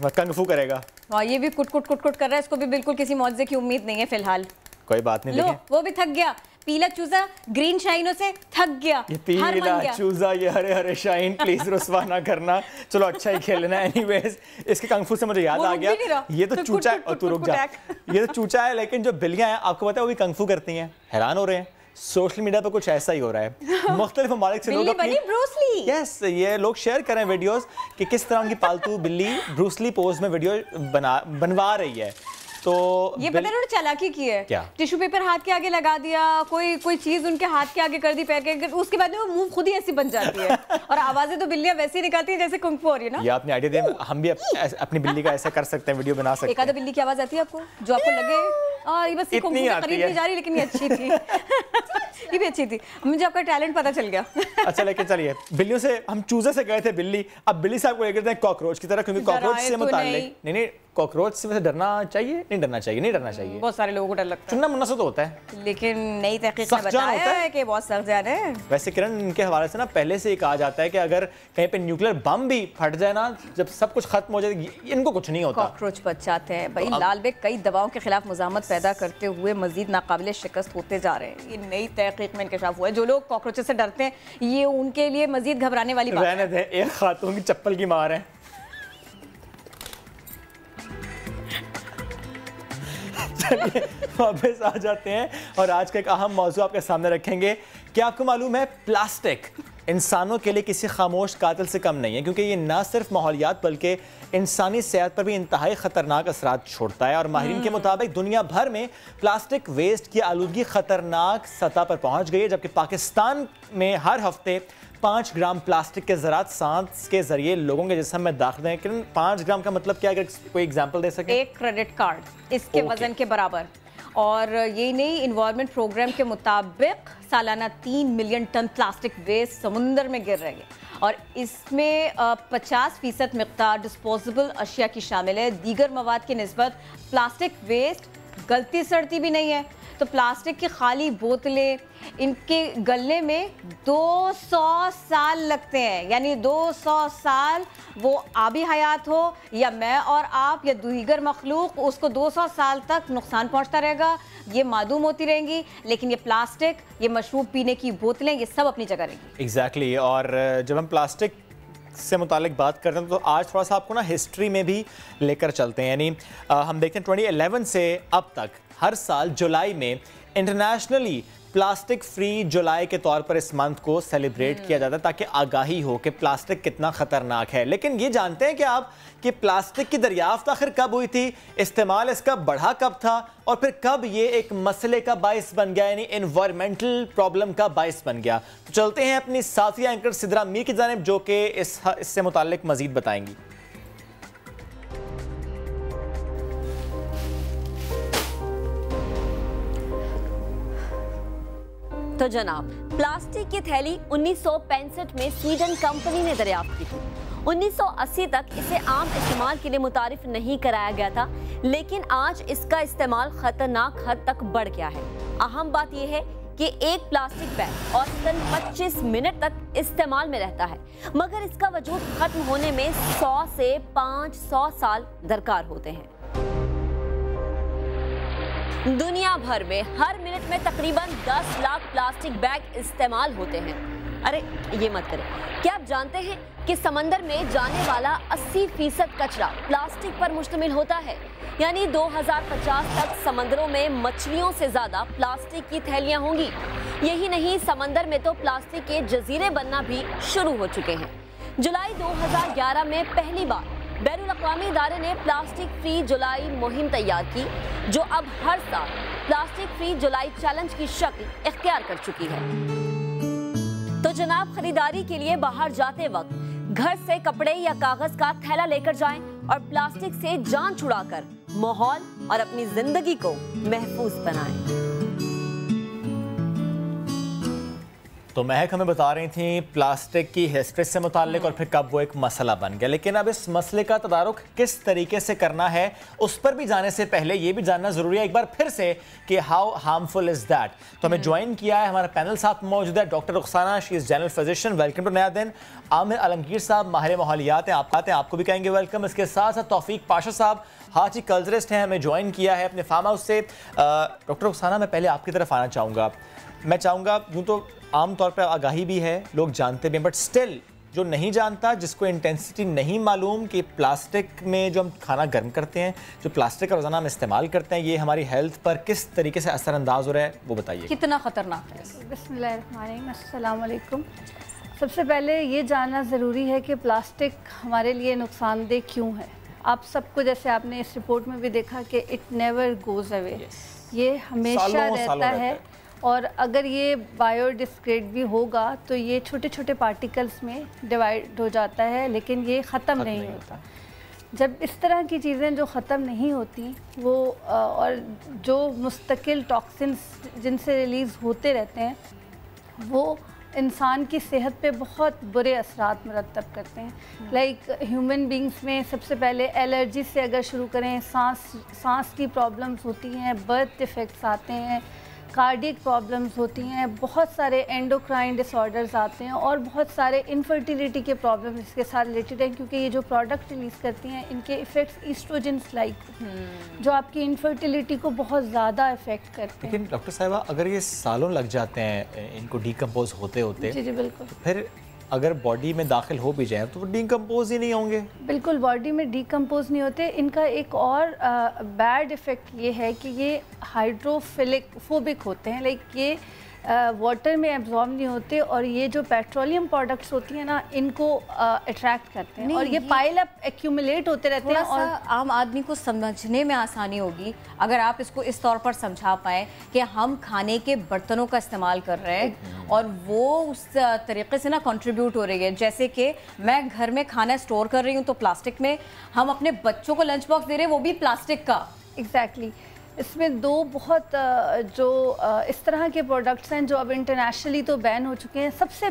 वह कंगफू करेगा। वाह, ये भी कुट कर रहा है। इसको भी बिल्कुल किसी मौजे की उम्मीद नहीं है फिलहाल। कोई बात नहीं। लो, वो भी थक गया। पीला चूजा ग्रीन शाइनों से थक गया। ये पीला चूजा, ये हरे हरे शाइन, प्लीज रुस्वा ना करना। चलो अच्छा ही खेलना। एनीवेज, इसके कंगफू से मुझे याद आ गया, ये तो चूचा है। और तू रुक जा, ये तो चूचा है, लेकिन जो बिल्लियां हैं आपको पता है वो भी कंगफू करती हैं। हैरान हो रहे हैं, सोशल मीडिया पे कुछ ऐसा ही हो रहा है। मुख्तलिफ ममालिक से लोग अपनी यस ये लोग शेयर कर रहे हैं वीडियोस कि किस तरह उनकी पालतू बिल्ली ब्रूसली पोज में वीडियो बनवा रही है। तो ये पता है चालाकी की है। क्या? टिश्यू पेपर हाथ के आगे लगा दिया, कोई चीज उनके हाथ के आगे कर दी पैर के, उसके बाद में वो मुंह खुद ही ऐसी बन जाती है। और आवाजें तो बिल्लियां वैसी निकालती हैं जैसे कुंग फू हो रही है ना। ये आपने आइडिया दिया, हम भी अपनी बिल्ली का ऐसा कर सकते हैं, वीडियो बना सकते हैं। एक आधा बिल्ली की आवाज आती है आपको जो आपको लगे ये बस कुंग फू से करीब नहीं जा रही, लेकिन ये अच्छी थी। ये भी अच्छी थी, मुझे आपका टैलेंट पता चल गया। अच्छा, लेकिन चलिए, बिल्लियों से हम चूजे से गए थे बिल्ली, अब बिल्ली साहब को लेकर कॉकरोच की तरह, क्योंकि कॉकरोच से मुताल्लिक नहीं कॉकरोच से वैसे डरना चाहिए, नहीं डरना चाहिए, नहीं डरना चाहिए। बहुत सारे लोगों को डर लगता है। चुनना मुन्ना से तो होता है, लेकिन नई तहकीक ने बताया है कि बहुत सख्त जान है। वैसे किरण, इनके हवाले से ना पहले से ही कहा जाता है कि अगर कहीं पे न्यूक्लियर बम भी फट जाए ना, जब सब कुछ खत्म हो जाए, इनको कुछ नहीं होता। कॉकरोच बच जाते हैं भाई। लाल बेग कई दवाओं के खिलाफ मुजामत पैदा करते हुए मजीद नाकाबिले शिकस्त होते जा रहे हैं। ये नई तहकीक में इंकशाफ हुआ है। जो लोग कॉकरोचेस से डरते हैं, ये उनके लिए मजीद घबराने वाली बात है। रहने दे, एक खातून की चप्पल की मार है। चलिए वापस आ जाते हैं और आज का एक अहम मौजू आपके सामने रखेंगे। क्या आपको मालूम है, प्लास्टिक इंसानों के लिए किसी खामोश कातिल से कम नहीं है, क्योंकि ये ना सिर्फ माहौलियात बल्कि इंसानी सेहत पर भी इंतहाई ख़तरनाक असरात छोड़ता है। और माहिरीन के मुताबिक दुनिया भर में प्लास्टिक वेस्ट की आलूदगी ख़तरनाक सतह पर पहुँच गई है, जबकि पाकिस्तान में हर हफ्ते 5 ग्राम प्लास्टिक के ज़रात सांस के जरिए लोगों के जिस्म में दाखिल हैं। लेकिन 5 ग्राम का मतलब क्या, अगर कोई एग्जांपल दे सके? एक क्रेडिट कार्ड इसके वजन के बराबर। और ये नई इन्वायरमेंट प्रोग्राम के मुताबिक सालाना 3 मिलियन टन प्लास्टिक वेस्ट समुंदर में गिर रही है और इसमें 50% मिक़दार डिस्पोजेबल अशिया की शामिल है। दीगर मवाद की निस्बत प्लास्टिक वेस्ट गलती सड़ती भी नहीं है। तो प्लास्टिक की खाली बोतलें, इनके गलने में 200 साल लगते हैं, यानी 200 साल वो आबी हयात हो या मैं और आप या दीगर मखलूक, उसको 200 साल तक नुकसान पहुंचता रहेगा, ये मादूम होती रहेंगी। लेकिन ये प्लास्टिक, ये मशरूब पीने की बोतलें, ये सब अपनी जगह रहेंगी। एग्जैक्टली। और जब हम प्लास्टिक से मुतालिक बात करते हैं तो आज थोड़ा सा आपको ना हिस्ट्री में भी लेकर चलते हैं। यानी हम देखते हैं 2011 से अब तक हर साल जुलाई में इंटरनेशनली प्लास्टिक फ्री जुलाई के तौर पर इस मंथ को सेलिब्रेट किया जाता है, ताकि आगाही हो कि प्लास्टिक कितना ख़तरनाक है। लेकिन ये जानते हैं कि आप कि प्लास्टिक की दरियाफ्त आखिर कब हुई थी, इस्तेमाल इसका बढ़ा कब था और फिर कब ये एक मसले का बाइस बन गया, यानी एनवायरमेंटल प्रॉब्लम का बाइस बन गया। तो चलते हैं अपनी साथी एंकर सिद्रा मीर की जानिब, जो कि इससे मुताल्लिक मजीद बताएंगी। तो जनाब, प्लास्टिक की थैली 1965 में स्वीडन कंपनी ने दरियाफ्त की थी। 1980 तक इसे आम इस्तेमाल के लिए मुतारिफ नहीं कराया गया था, लेकिन आज इसका इस्तेमाल खतरनाक हद तक बढ़ गया है। अहम बात यह है कि एक प्लास्टिक बैग औसतन 25 मिनट तक इस्तेमाल में रहता है, मगर इसका वजूद खत्म होने में 100 से 500 साल दरकार होते हैं। दुनिया भर में हर मिनट में तकरीबन 10 लाख प्लास्टिक बैग इस्तेमाल होते हैं। अरे ये मत करें, क्या आप जानते हैं कि समंदर में जाने वाला 80% कचरा प्लास्टिक पर मुश्तमिल होता है? यानी 2050 तक समंदरों में मछलियों से ज्यादा प्लास्टिक की थैलियां होंगी। यही नहीं, समंदर में तो प्लास्टिक के जजीरे बनना भी शुरू हो चुके हैं। जुलाई 2011 में पहली बार बैनुल-अक़वामी इदारे ने प्लास्टिक फ्री जुलाई मुहिम तैयार की, जो अब हर साल प्लास्टिक फ्री जुलाई चैलेंज की शक्ल इख्तियार कर चुकी है। तो जनाब, खरीदारी के लिए बाहर जाते वक्त घर से कपड़े या कागज का थैला लेकर जाएं और प्लास्टिक से जान छुड़ाकर माहौल और अपनी जिंदगी को महफूज बनाएं। तो महक हमें बता रही थी प्लास्टिक की हिस्ट्री से मुताल्लिक और फिर कब वो एक मसला बन गया, लेकिन अब इस मसले का तदारुक किस तरीके से करना है उस पर भी जाने से पहले ये भी जानना जरूरी है एक बार फिर से कि हाउ हार्मफुल इज दैट। तो हमें ज्वाइन किया है, हमारा पैनल साथ मौजूद है doctor Rukhsana, she is general physician, welcome to Naya Din. Aamir Alamgir साहब माहिर माहौलियात हैं, आपको भी कहेंगे वेलकम। इसके साथ साथ तौफीक पाशा साहब हाजी कल्चरिस्ट हैं, हमें ज्वाइन किया है अपने फार्म हाउस से। डॉक्टर रुखसाना, मैं पहले आपकी तरफ आना चाहूँगा। मैं चाहूँगा, यूँ तो आमतौर पर आगाही भी है, लोग जानते भी हैं, बट स्टिल जो नहीं जानता, जिसको इंटेंसिटी नहीं मालूम कि प्लास्टिक में जो हम खाना गर्म करते हैं, जो प्लास्टिक का रोज़ाना हम इस्तेमाल करते हैं, ये हमारी हेल्थ पर किस तरीके से असरअंदाज हो रहा है, वो बताइए। कितना ख़तरनाक है। बिस्मिल्लाहिर्रहमानिर्रहीम, अस्सलाम वालेकुम। सबसे पहले ये जानना ज़रूरी है कि प्लास्टिक हमारे लिए नुकसानदेह क्यों है। आप सबको, जैसे आपने इस रिपोर्ट में भी देखा कि इट नेवर गोज़ अवे, ये हमेशा रहता है और अगर ये बायोडिस्ग्रेड भी होगा तो ये छोटे छोटे पार्टिकल्स में डिवाइड हो जाता है, लेकिन ये ख़त्म नहीं होता। जब इस तरह की चीज़ें जो ख़त्म नहीं होती वो और जो मुस्तकिल टॉक्सिन्स जिनसे रिलीज़ होते रहते हैं, वो इंसान की सेहत पे बहुत बुरे असरात मरतब करते हैं। लाइक ह्यूमन बींग्स में सबसे पहले एलर्जी से अगर शुरू करें, सांस की प्रॉब्लम्स होती हैं, बर्थ डिफेक्ट्स आते हैं, कार्डियक प्रॉब्लम्स होती हैं, बहुत सारे एंडोक्राइन डिसऑर्डर्स आते हैं और बहुत सारे इनफर्टिलिटी के प्रॉब्लम्स इसके साथ रिलेटेड हैं, क्योंकि ये जो प्रोडक्ट रिलीज़ करती हैं इनके इफ़ेक्ट्स ईस्ट्रोजन्स लाइक जो आपकी इनफर्टिलिटी को बहुत ज़्यादा इफ़ेक्ट करते हैं। लेकिन डॉक्टर साहिबा, अगर ये सालों लग जाते हैं इनको डीकम्पोज होते होते, जी बिल्कुल, तो फिर अगर बॉडी में दाखिल हो भी जाए तो वो डीकम्पोज ही नहीं होंगे। बिल्कुल, बॉडी में डीकम्पोज नहीं होते। इनका एक और बैड इफ़ेक्ट ये है कि ये हाइड्रोफिलिक होते हैं, लाइक ये वाटर में एब्जॉर्ब नहीं होते और ये जो पेट्रोलियम प्रोडक्ट्स होती हैं ना, इनको अट्रैक्ट करते हैं और ये पाइल अप एक्यूमुलेट होते रहते हैं। और आम आदमी को समझने में आसानी होगी अगर आप इसको इस तौर पर समझा पाएँ कि हम खाने के बर्तनों का इस्तेमाल कर रहे हैं और वो उस तरीके से ना कंट्रीब्यूट हो रही है, जैसे कि मैं घर में खाना स्टोर कर रही हूँ तो प्लास्टिक में, हम अपने बच्चों को लंच बॉक्स दे रहे हैं वो भी प्लास्टिक का। एग्जैक्टली इसमें दो बहुत जो इस तरह के प्रोडक्ट्स हैं जो अब इंटरनेशनली तो बैन हो चुके हैं। सबसे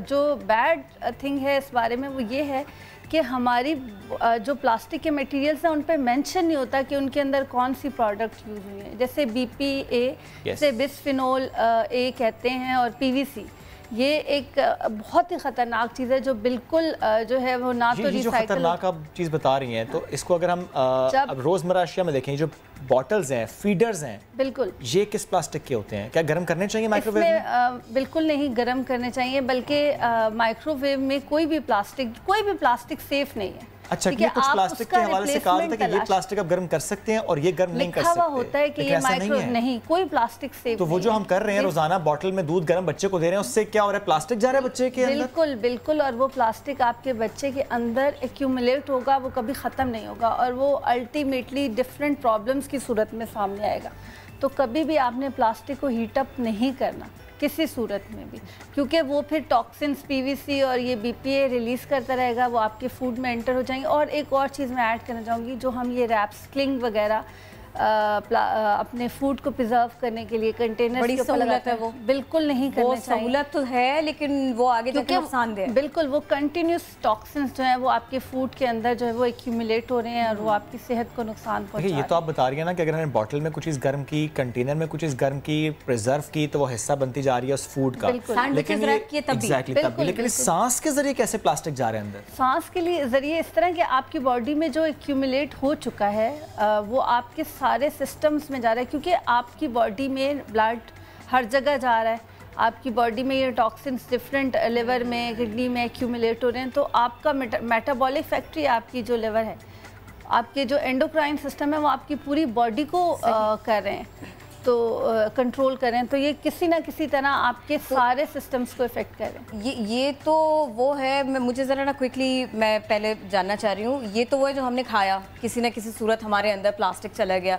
जो बैड थिंग है इस बारे में वो ये है कि हमारी जो प्लास्टिक के मटेरियल्स हैं उन पे मेंशन नहीं होता कि उनके अंदर कौन सी प्रोडक्ट यूज़ हुई है, जैसे BPA से बिस्फिनोल A कहते हैं और PVC। ये एक बहुत ही ख़तरनाक चीज़ है जो बिल्कुल जो है वो ना तो जो खतरनाक आप चीज़ बता रही हैं, तो इसको अगर हम अब रोज़मर्रा अशिया में देखें, जो बॉटल्स हैं, फीडर्स हैं, बिल्कुल ये किस प्लास्टिक के होते हैं? क्या गर्म करने चाहिए माइक्रोवेव में? बिल्कुल नहीं गर्म करने चाहिए, बल्कि माइक्रोवेव में कोई भी प्लास्टिक सेफ नहीं है। अच्छा, कि कुछ प्लास्टिक के हवाले से कहा था कि ये प्लास्टिक आप गर्म कर सकते हैं और ये गर्म नहीं कर सकते। होता है कि ये माइक्रो नहीं, कोई प्लास्टिक सेफ। तो वो जो हम कर रहे हैं रोजाना बॉटल में दूध गर्म बच्चे को दे रहे हैं, उससे क्या हो रहा है? प्लास्टिक जा रहा है बच्चे के अंदर। बिल्कुल बिल्कुल, और वो प्लास्टिक आपके बच्चे के अंदर एक्यूमुलेट होगा, वो कभी ख़त्म नहीं होगा और वो अल्टीमेटली डिफरेंट प्रॉब्लम्स की सूरत में सामने आएगा। तो कभी भी आपने प्लास्टिक को हीटअप नहीं करना किसी सूरत में भी, क्योंकि वो फिर टॉक्सिन्स PVC और ये BPA रिलीज़ करता रहेगा, वो आपके फूड में एंटर हो जाएंगे। और एक और चीज़ मैं ऐड करना चाहूँगी, जो हम ये रैप्स, क्लिंग वगैरह अपने फूड को प्रिजर्व करने के लिए कंटेनर बड़ी सहूलत है, वो बिल्कुल नहीं करना चाहिए। सहूलत तो है लेकिन वो आगे जाके नुकसानदेह है। बिल्कुल, वो कंटिन्यूस टॉक्सिन्स जो है वो आपके फूड के अंदर जो है वो एक्यूमुलेट हो रहे हैं और वो आपकी सेहत को नुकसान पहुंचा रहे हैं। ये तो आप बता रही है ना कि अगर हमने बॉटल में कुछ चीज़ गर्म की, कंटेनर में कुछ चीज़ गर्म की, प्रिजर्व की, तो वो हिस्सा बनती जा रही है उस फूड का। लेकिन लेकिन सांस के जरिए कैसे प्लास्टिक जा रहे हैं अंदर? सांस के लिए जरिए इस तरह कि आपकी बॉडी में जो एक्यूमुलेट हो चुका है वो आपके सारे सिस्टम्स में जा रहा है, क्योंकि आपकी बॉडी में ब्लड हर जगह जा रहा है, आपकी बॉडी में ये टॉक्सिन्स डिफरेंट लिवर में, किडनी में एक्यूमुलेट हो रहे हैं। तो आपका मेटाबॉलिक फैक्ट्री, आपकी जो लिवर है, आपके जो एंडोक्राइन सिस्टम है, वो आपकी पूरी बॉडी को कर रहे हैं। तो कंट्रोल करें, तो ये किसी ना किसी तरह आपके सारे सिस्टम्स को इफेक्ट करें। ये तो वो है, मुझे ज़रा ना क्विकली मैं पहले जानना चाह रही हूँ, ये तो वो है जो हमने खाया, किसी ना किसी सूरत हमारे अंदर प्लास्टिक चला गया।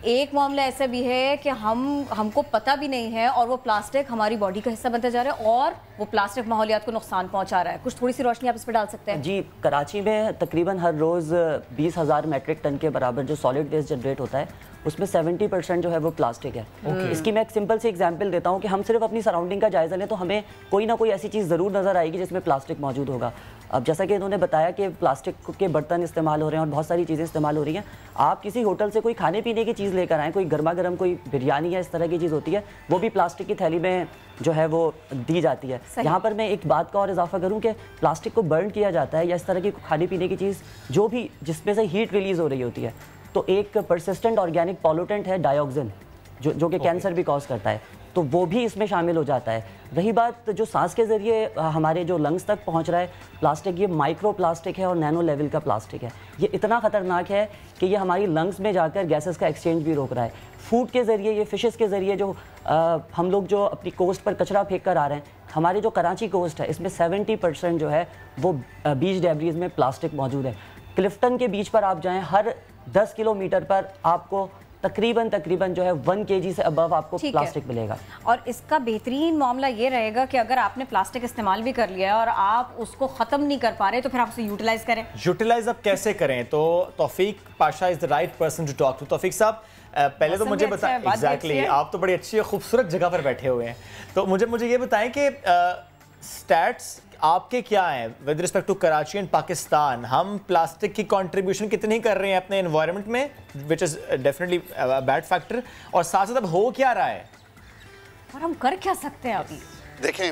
एक मामला ऐसा भी है कि हमको पता भी नहीं है और वो प्लास्टिक हमारी बॉडी का हिस्सा बनता जा रहा है और वो प्लास्टिक माहौलियात को नुकसान पहुंचा रहा है। कुछ थोड़ी सी रोशनी आप इस पर डाल सकते हैं? जी, कराची में तकरीबन हर रोज़ 20,000 मेट्रिक टन के बराबर जो सॉलिड वेस्ट जनरेट होता है, उसमें 70% जो है वो प्लास्टिक है। इसकी मैं एक सिंपल सी एग्जांपल देता हूँ कि हम सिर्फ अपनी सराउंडिंग का जायज़ा लें तो हमें कोई ना कोई ऐसी चीज़ ज़रूर नज़र आएगी जिसमें प्लास्टिक मौजूद होगा। अब जैसा कि इन्होंने बताया कि प्लास्टिक के बर्तन इस्तेमाल हो रहे हैं और बहुत सारी चीज़ें इस्तेमाल हो रही हैं। आप किसी होटल से कोई खाने पीने की चीज़ लेकर आएँ, कोई गर्मा गर्म कोई बिरयानी या इस तरह की चीज़ होती है, वो भी प्लास्टिक की थैली में जो है वो दी जाती है। यहाँ पर मैं एक बात का और इजाफा करूँ कि प्लास्टिक को बर्न किया जाता है या इस तरह की खाने पीने की चीज़ जो भी जिसमें से हीट रिलीज़ हो रही होती है, तो एक परसिस्टेंट ऑर्गेनिक पॉल्यूटेंट है डाइऑक्सिन, जो कि कैंसर भी कॉज करता है, तो वो भी इसमें शामिल हो जाता है। रही बात जो सांस के ज़रिए हमारे जो लंग्स तक पहुंच रहा है प्लास्टिक, ये माइक्रो प्लास्टिक है और नैनो लेवल का प्लास्टिक है। ये इतना ख़तरनाक है कि ये हमारी लंग्स में जाकर गैसेस का एक्सचेंज भी रोक रहा है। फूड के ज़रिए, ये फिशेस के ज़रिए जो हम लोग जो अपनी कोस्ट पर कचरा फेंक कर आ रहे हैं, हमारे जो कराची कोस्ट है इसमें 70% जो है वो बीच डेब्रीज में प्लास्टिक मौजूद है। क्लिफ्टन के बीच पर आप जाएँ, हर 10 किलोमीटर पर आपको तकरीबन जो है 1 kg से अबव आपको प्लास्टिक मिलेगा। और इसका बेहतरीन मामला ये रहेगा कि अगर आपने प्लास्टिक इस्तेमाल भी कर लिया है और आप उसको ख़त्म नहीं कर पा रहे तो फिर आप उसे यूटिलाइज करें। यूटिलाइज अब कैसे करें? तो Taufiq Pasha is the right person to talk to. Taufiq साहब, पहले तो मुझे बताएं, एग्जैक्टली आप तो बड़ी अच्छी खूबसूरत जगह पर बैठे हुए हैं, तो मुझे ये बताएं कि स्टैट्स आपके क्या हैं with respect to Karachi and Pakistan? हम प्लास्टिक की कंट्रीब्यूशन कितनी कर रहे हैं अपने एनवायरनमेंट में, which is definitely bad factor, और साथ साथ अब हो क्या रहा है और हम कर क्या सकते हैं अभी? देखें,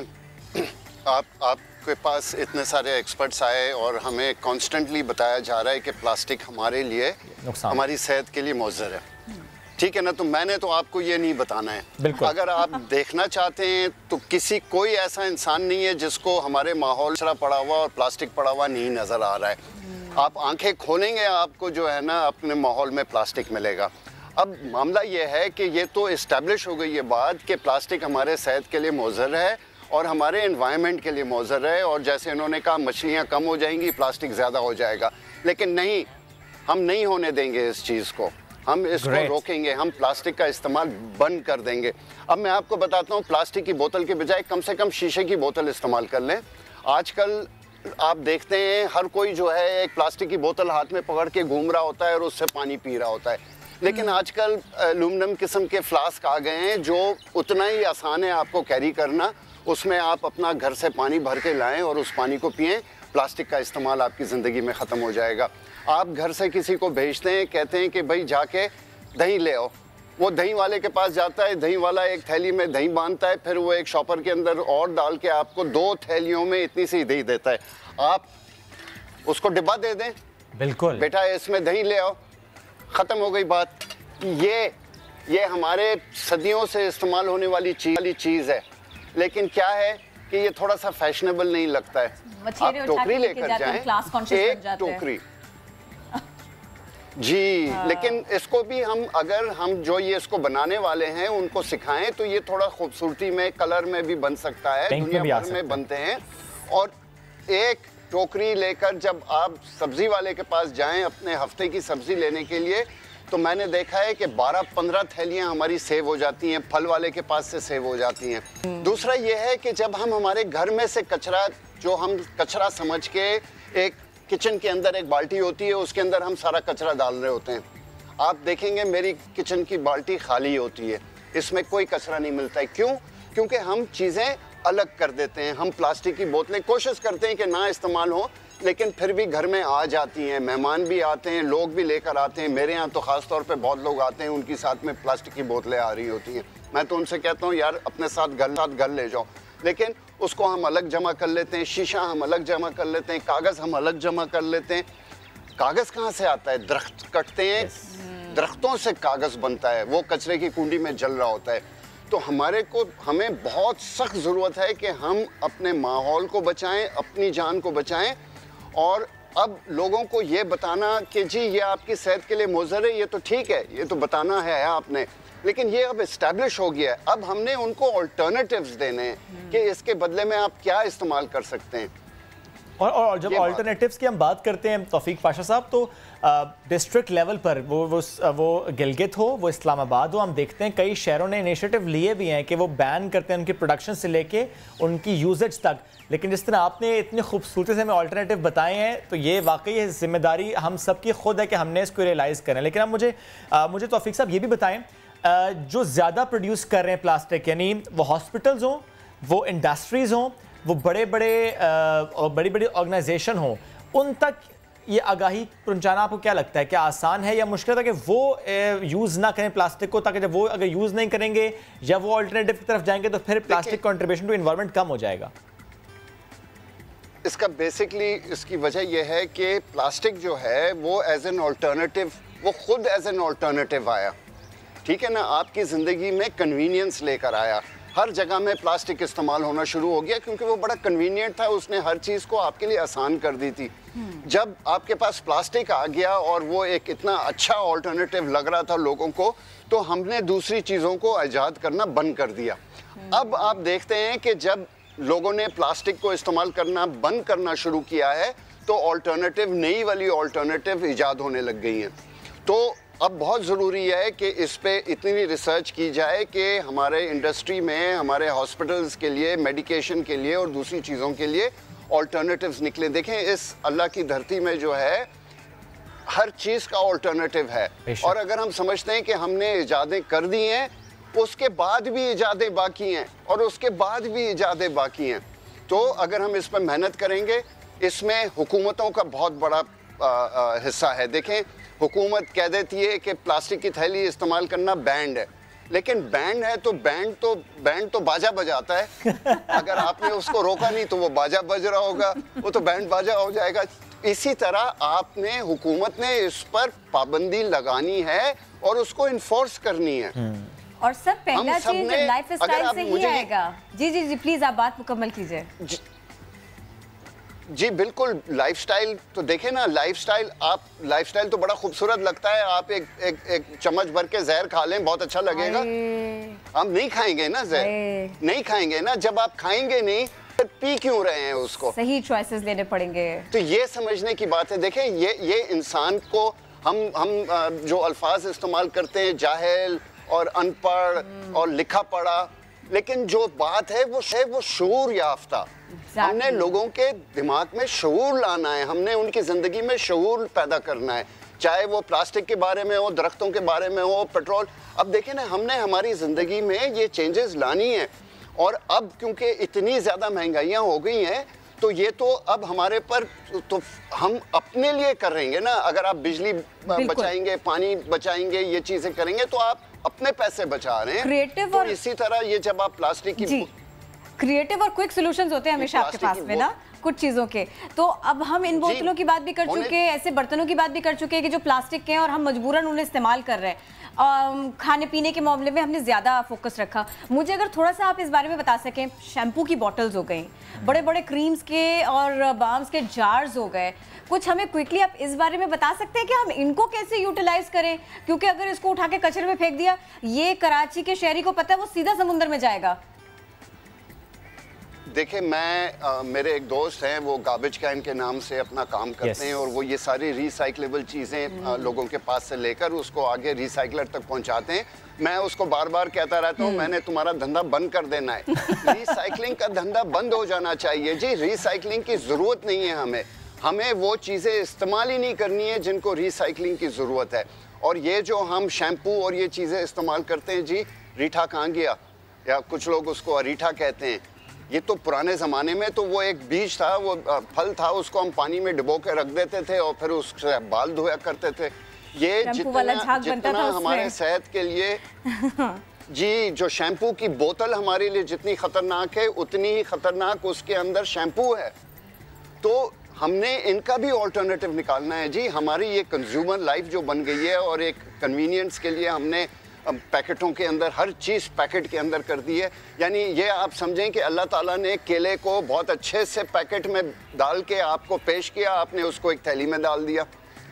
आपके पास इतने सारे एक्सपर्ट्स आए और हमें कॉन्स्टेंटली बताया जा रहा है कि प्लास्टिक हमारे लिए, हमारी सेहत के लिए मुज़र है। ठीक है ना, तो मैंने तो आपको ये नहीं बताना है। अगर आप देखना चाहते हैं तो कोई ऐसा इंसान नहीं है जिसको हमारे माहौल कचरा पड़ा हुआ और प्लास्टिक पड़ा हुआ नहीं नज़र आ रहा है। आप आंखें खोलेंगे, आपको जो है ना अपने माहौल में प्लास्टिक मिलेगा। अब मामला ये है कि ये तो इस्टेब्लिश हो गई ये बात कि प्लास्टिक हमारे सेहत के लिए मुज़र है और हमारे एनवायरनमेंट के लिए मुज़र है, और जैसे इन्होंने कहा मछलियाँ कम हो जाएंगी, प्लास्टिक ज़्यादा हो जाएगा, लेकिन नहीं, हम नहीं होने देंगे इस चीज़ को, हम इसको रोकेंगे, हम प्लास्टिक का इस्तेमाल बंद कर देंगे। अब मैं आपको बताता हूँ, प्लास्टिक की बोतल के बजाय कम से कम शीशे की बोतल इस्तेमाल कर लें। आजकल आप देखते हैं हर कोई जो है एक प्लास्टिक की बोतल हाथ में पकड़ के घूम रहा होता है और उससे पानी पी रहा होता है, लेकिन आजकल एल्यूमिनियम किस्म के फ्लास्क आ गए हैं जो उतना ही आसान है आपको कैरी करना। उसमें आप अपना घर से पानी भर के लाएँ और उस पानी को पिएँ। प्लास्टिक का इस्तेमाल आपकी ज़िंदगी में ख़त्म हो जाएगा। आप घर से किसी को भेजते हैं, कहते हैं कि भाई जाके दही ले आओ, वो दही वाले के पास जाता है, दही वाला एक थैली में दही बांधता है, फिर वो एक शॉपर के अंदर और डाल के आपको 2 थैलियों में इतनी सी दही देता है। आप उसको डिब्बा दे दें, बिल्कुल बेटा इसमें दही ले आओ, ख़त्म हो गई बात। ये हमारे सदियों से इस्तेमाल होने वाली चीज़ है, लेकिन क्या है कि ये थोड़ा सा फैशनेबल नहीं लगता है। आप टोकरी लेकर जाएं, एक टोकरी जी, लेकिन इसको भी अगर हम जो ये इसको बनाने वाले हैं उनको सिखाएं तो ये थोड़ा खूबसूरती में, कलर में भी बन सकता है, दुनिया भर में बनते हैं। और एक टोकरी लेकर जब आप सब्जी वाले के पास जाएं अपने हफ्ते की सब्जी लेने के लिए, तो मैंने देखा है कि 12-15 थैलियां हमारी सेव हो जाती हैं, फल वाले के पास से सेव हो जाती हैं। दूसरा ये है कि जब हम हमारे घर में से कचरा, जो हम कचरा समझ के, एक किचन के अंदर एक बाल्टी होती है, उसके अंदर हम सारा कचरा डाल रहे होते हैं। आप देखेंगे मेरी किचन की बाल्टी खाली होती है, इसमें कोई कचरा नहीं मिलता है। क्यों? क्योंकि हम चीज़ें अलग कर देते हैं। हम प्लास्टिक की बोतलें कोशिश करते हैं कि ना इस्तेमाल हो, लेकिन फिर भी घर में आ जाती हैं, मेहमान भी आते हैं, लोग भी लेकर आते हैं। मेरे यहाँ तो ख़ास तौर पे बहुत लोग आते हैं, उनकी साथ में प्लास्टिक की बोतलें आ रही होती हैं। मैं तो उनसे कहता हूँ यार अपने साथ घर ले जाओ, लेकिन उसको हम अलग जमा कर लेते हैं, शीशा हम अलग जमा कर लेते हैं, कागज़ हम अलग जमा कर लेते हैं। कागज़ कहाँ से आता है? दरख्त कटते हैं, दरख्तों से कागज़ बनता है, वो कचरे की कुंडी में जल रहा होता है। तो हमें बहुत सख्त ज़रूरत है कि हम अपने माहौल को बचाएं, अपनी जान को बचाएं। और अब लोगों को ये बताना कि जी ये आपकी सेहत के लिए मुज़र है, ये तो ठीक है, ये तो बताना है आपने, लेकिन ये अब इस्टेब्लिश हो गया है। अब हमने उनको ऑल्टरनेटिव्स देने हैं कि इसके बदले में आप क्या इस्तेमाल कर सकते हैं। और जब ऑल्टरनेटिव्स की हम बात करते हैं तौफीक पाशा साहब, तो डिस्ट्रिक्ट लेवल पर वो गिलगित हो, वो इस्लामाबाद हो, हम देखते हैं कई शहरों ने इनिशिएटिव लिए भी हैं कि वो बैन करते हैं उनकी प्रोडक्शन से लेके उनकी यूजेज तक। लेकिन जिस तरह आपने इतनी खूबसूरती से हमें ऑल्टरनेटिव बताए हैं, तो ये वाकई जिम्मेदारी हम सब की खुद है कि हमने इसको रियलाइज़ करें। लेकिन अब मुझे तौफीक साहब ये भी बताएं, जो ज़्यादा प्रोड्यूस कर रहे हैं प्लास्टिक, यानी वो हॉस्पिटल्स हों, वो इंडस्ट्रीज़ हों, वो बड़ी बड़ी ऑर्गेनाइजेशन हों, उन तक ये आगाही पहुंचाना आपको क्या लगता है, क्या आसान है या मुश्किल है कि वो यूज़ ना करें प्लास्टिक को, ताकि जब वो अगर यूज़ नहीं करेंगे या वो ऑल्टरनेटिव की तरफ जाएंगे तो फिर प्लास्टिक कंट्रीब्यूशन टू एनवायरनमेंट कम हो जाएगा? इसका बेसिकली इसकी वजह यह है कि प्लास्टिक जो है वो एज एन ऑल्टरनेटिव, वो खुद एज एन ऑल्टरनेटिव आया, ठीक है ना, आपकी ज़िंदगी में कन्वीनियंस लेकर आया। हर जगह में प्लास्टिक इस्तेमाल होना शुरू हो गया क्योंकि वो बड़ा कन्वीनियंट था, उसने हर चीज़ को आपके लिए आसान कर दी थी। जब आपके पास प्लास्टिक आ गया और वो एक इतना अच्छा ऑल्टरनेटिव लग रहा था लोगों को, तो हमने दूसरी चीज़ों को ईजाद करना बंद कर दिया। अब आप देखते हैं कि जब लोगों ने प्लास्टिक को इस्तेमाल करना बंद करना शुरू किया है, तो ऑल्टरनेटिव, नई वाली ऑल्टरनेटिव ईजाद होने लग गई हैं। तो अब बहुत ज़रूरी है कि इस पे इतनी रिसर्च की जाए कि हमारे इंडस्ट्री में, हमारे हॉस्पिटल्स के लिए, मेडिकेशन के लिए और दूसरी चीज़ों के लिए ऑल्टरनेटिव्स निकले। देखें, इस अल्लाह की धरती में जो है हर चीज़ का ऑल्टरनेटिव है, और अगर हम समझते हैं कि हमने इजादें कर दी हैं, उसके बाद भी इजादें बाकी हैं और उसके बाद भी इजादें बाकी हैं, तो अगर हम इस पर मेहनत करेंगे, इसमें हुकूमतों का बहुत बड़ा हिस्सा है। देखें, हुकूमत कह देती है कि प्लास्टिक की थैली इस्तेमाल करना बैंड है, लेकिन बैंड है तो बैंड तो बाजा बजाता है। अगर आपने उसको रोका नहीं तो वो बाजा बज रहा होगा, वो तो बैंड बाजा हो जाएगा। इसी तरह आपने, हुकूमत ने इस पर पाबंदी लगानी है और उसको इन्फोर्स करनी है। और सब पहला चीज लाइफ स्टाइल से ही आएगा। जी जी जी, प्लीज आप बात मुकम्मल कीजिए। जी बिल्कुल, लाइफस्टाइल तो देखें ना, लाइफस्टाइल तो बड़ा खूबसूरत लगता है। आप एक चम्मच भर के जहर खा लें, बहुत अच्छा लगेगा। हम नहीं खाएंगे ना जहर, नहीं खाएंगे ना। जब आप खाएंगे नहीं तो पी क्यों रहे हैं उसको? सही चॉइसेस लेने पड़ेंगे। तो ये समझने की बात है। देखें, ये इंसान को हम जो अल्फाज इस्तेमाल करते हैं, जाहिल और अनपढ़ और लिखा पढ़ा, लेकिन जो बात है वो शऊर याफ्ता। हमने लोगों के दिमाग में शऊर लाना है, हमने उनकी ज़िंदगी में शऊर पैदा करना है, चाहे वो प्लास्टिक के बारे में हो, दरख्तों के बारे में हो, पेट्रोल। अब देखें ना, हमने हमारी ज़िंदगी में ये चेंजेस लानी है, और अब क्योंकि इतनी ज़्यादा महंगाइयाँ हो गई हैं, तो ये तो अब हमारे पर, तो हम अपने लिए करेंगे ना। अगर आप बिजली बचाएंगे, पानी बचाएंगे, ये चीज़ें करेंगे, तो आप अपने पैसे बचा रहे हैं। क्रिएटिव तो और इसी तरह ये जब आप प्लास्टिक की क्रिएटिव और क्विक सॉल्यूशंस होते हैं हमेशा आपके पास में ना कुछ चीज़ों के। तो अब हम इन बोतलों की बात भी कर चुके हैं, ऐसे बर्तनों की बात भी कर चुके हैं कि जो प्लास्टिक के हैं और हम मजबूरन उन्हें इस्तेमाल कर रहे हैं। खाने पीने के मामले में हमने ज़्यादा फोकस रखा। मुझे अगर थोड़ा सा आप इस बारे में बता सकें, शैम्पू की बॉटल्स हो गई, बड़े बड़े क्रीम्स के और बाम्स के जार्स हो गए, कुछ हमें क्विकली आप इस बारे में बता सकते हैं कि हम इनको कैसे यूटिलाइज करें? क्योंकि अगर इसको उठा के कचरे में फेंक दिया, ये कराची के शहरी को पता है वो सीधा समुद्र में जाएगा। देखिए, मेरे एक दोस्त हैं, वो गार्बेज कैन के नाम से अपना काम करते हैं, और वो ये सारी रिसाइक्लेबल चीज़ें लोगों के पास से लेकर उसको आगे रिसाइकलर तक पहुंचाते हैं। मैं उसको बार बार कहता रहता हूँ, मैंने तुम्हारा धंधा बंद कर देना है। रिसाइकलिंग का धंधा बंद हो जाना चाहिए जी। रिसाइकलिंग की ज़रूरत नहीं है हमें वो चीज़ें इस्तेमाल ही नहीं करनी है जिनको रिसाइकलिंग की ज़रूरत है। और ये जो हम शैम्पू और ये चीज़ें इस्तेमाल करते हैं जी, रीठा कहाँ गया, या कुछ लोग उसको अरीठा कहते हैं। ये तो पुराने ज़माने में तो वो एक बीज था, वो फल था, उसको हम पानी में डुबो के रख देते थे और फिर उससे बाल धोया करते थे। ये जितना हमारे सेहत के लिए जी, जो शैम्पू की बोतल हमारे लिए जितनी ख़तरनाक है, उतनी ही ख़तरनाक उसके अंदर शैम्पू है। तो हमने इनका भी ऑल्टरनेटिव निकालना है जी। हमारी ये कंज्यूमर लाइफ जो बन गई है, और एक कन्वीनियंस के लिए हमने पैकेटों के अंदर हर चीज़ पैकेट के अंदर कर दी है। यानी ये आप समझें कि अल्लाह ताला ने केले को बहुत अच्छे से पैकेट में डाल के आपको पेश किया, आपने उसको एक थैली में डाल दिया।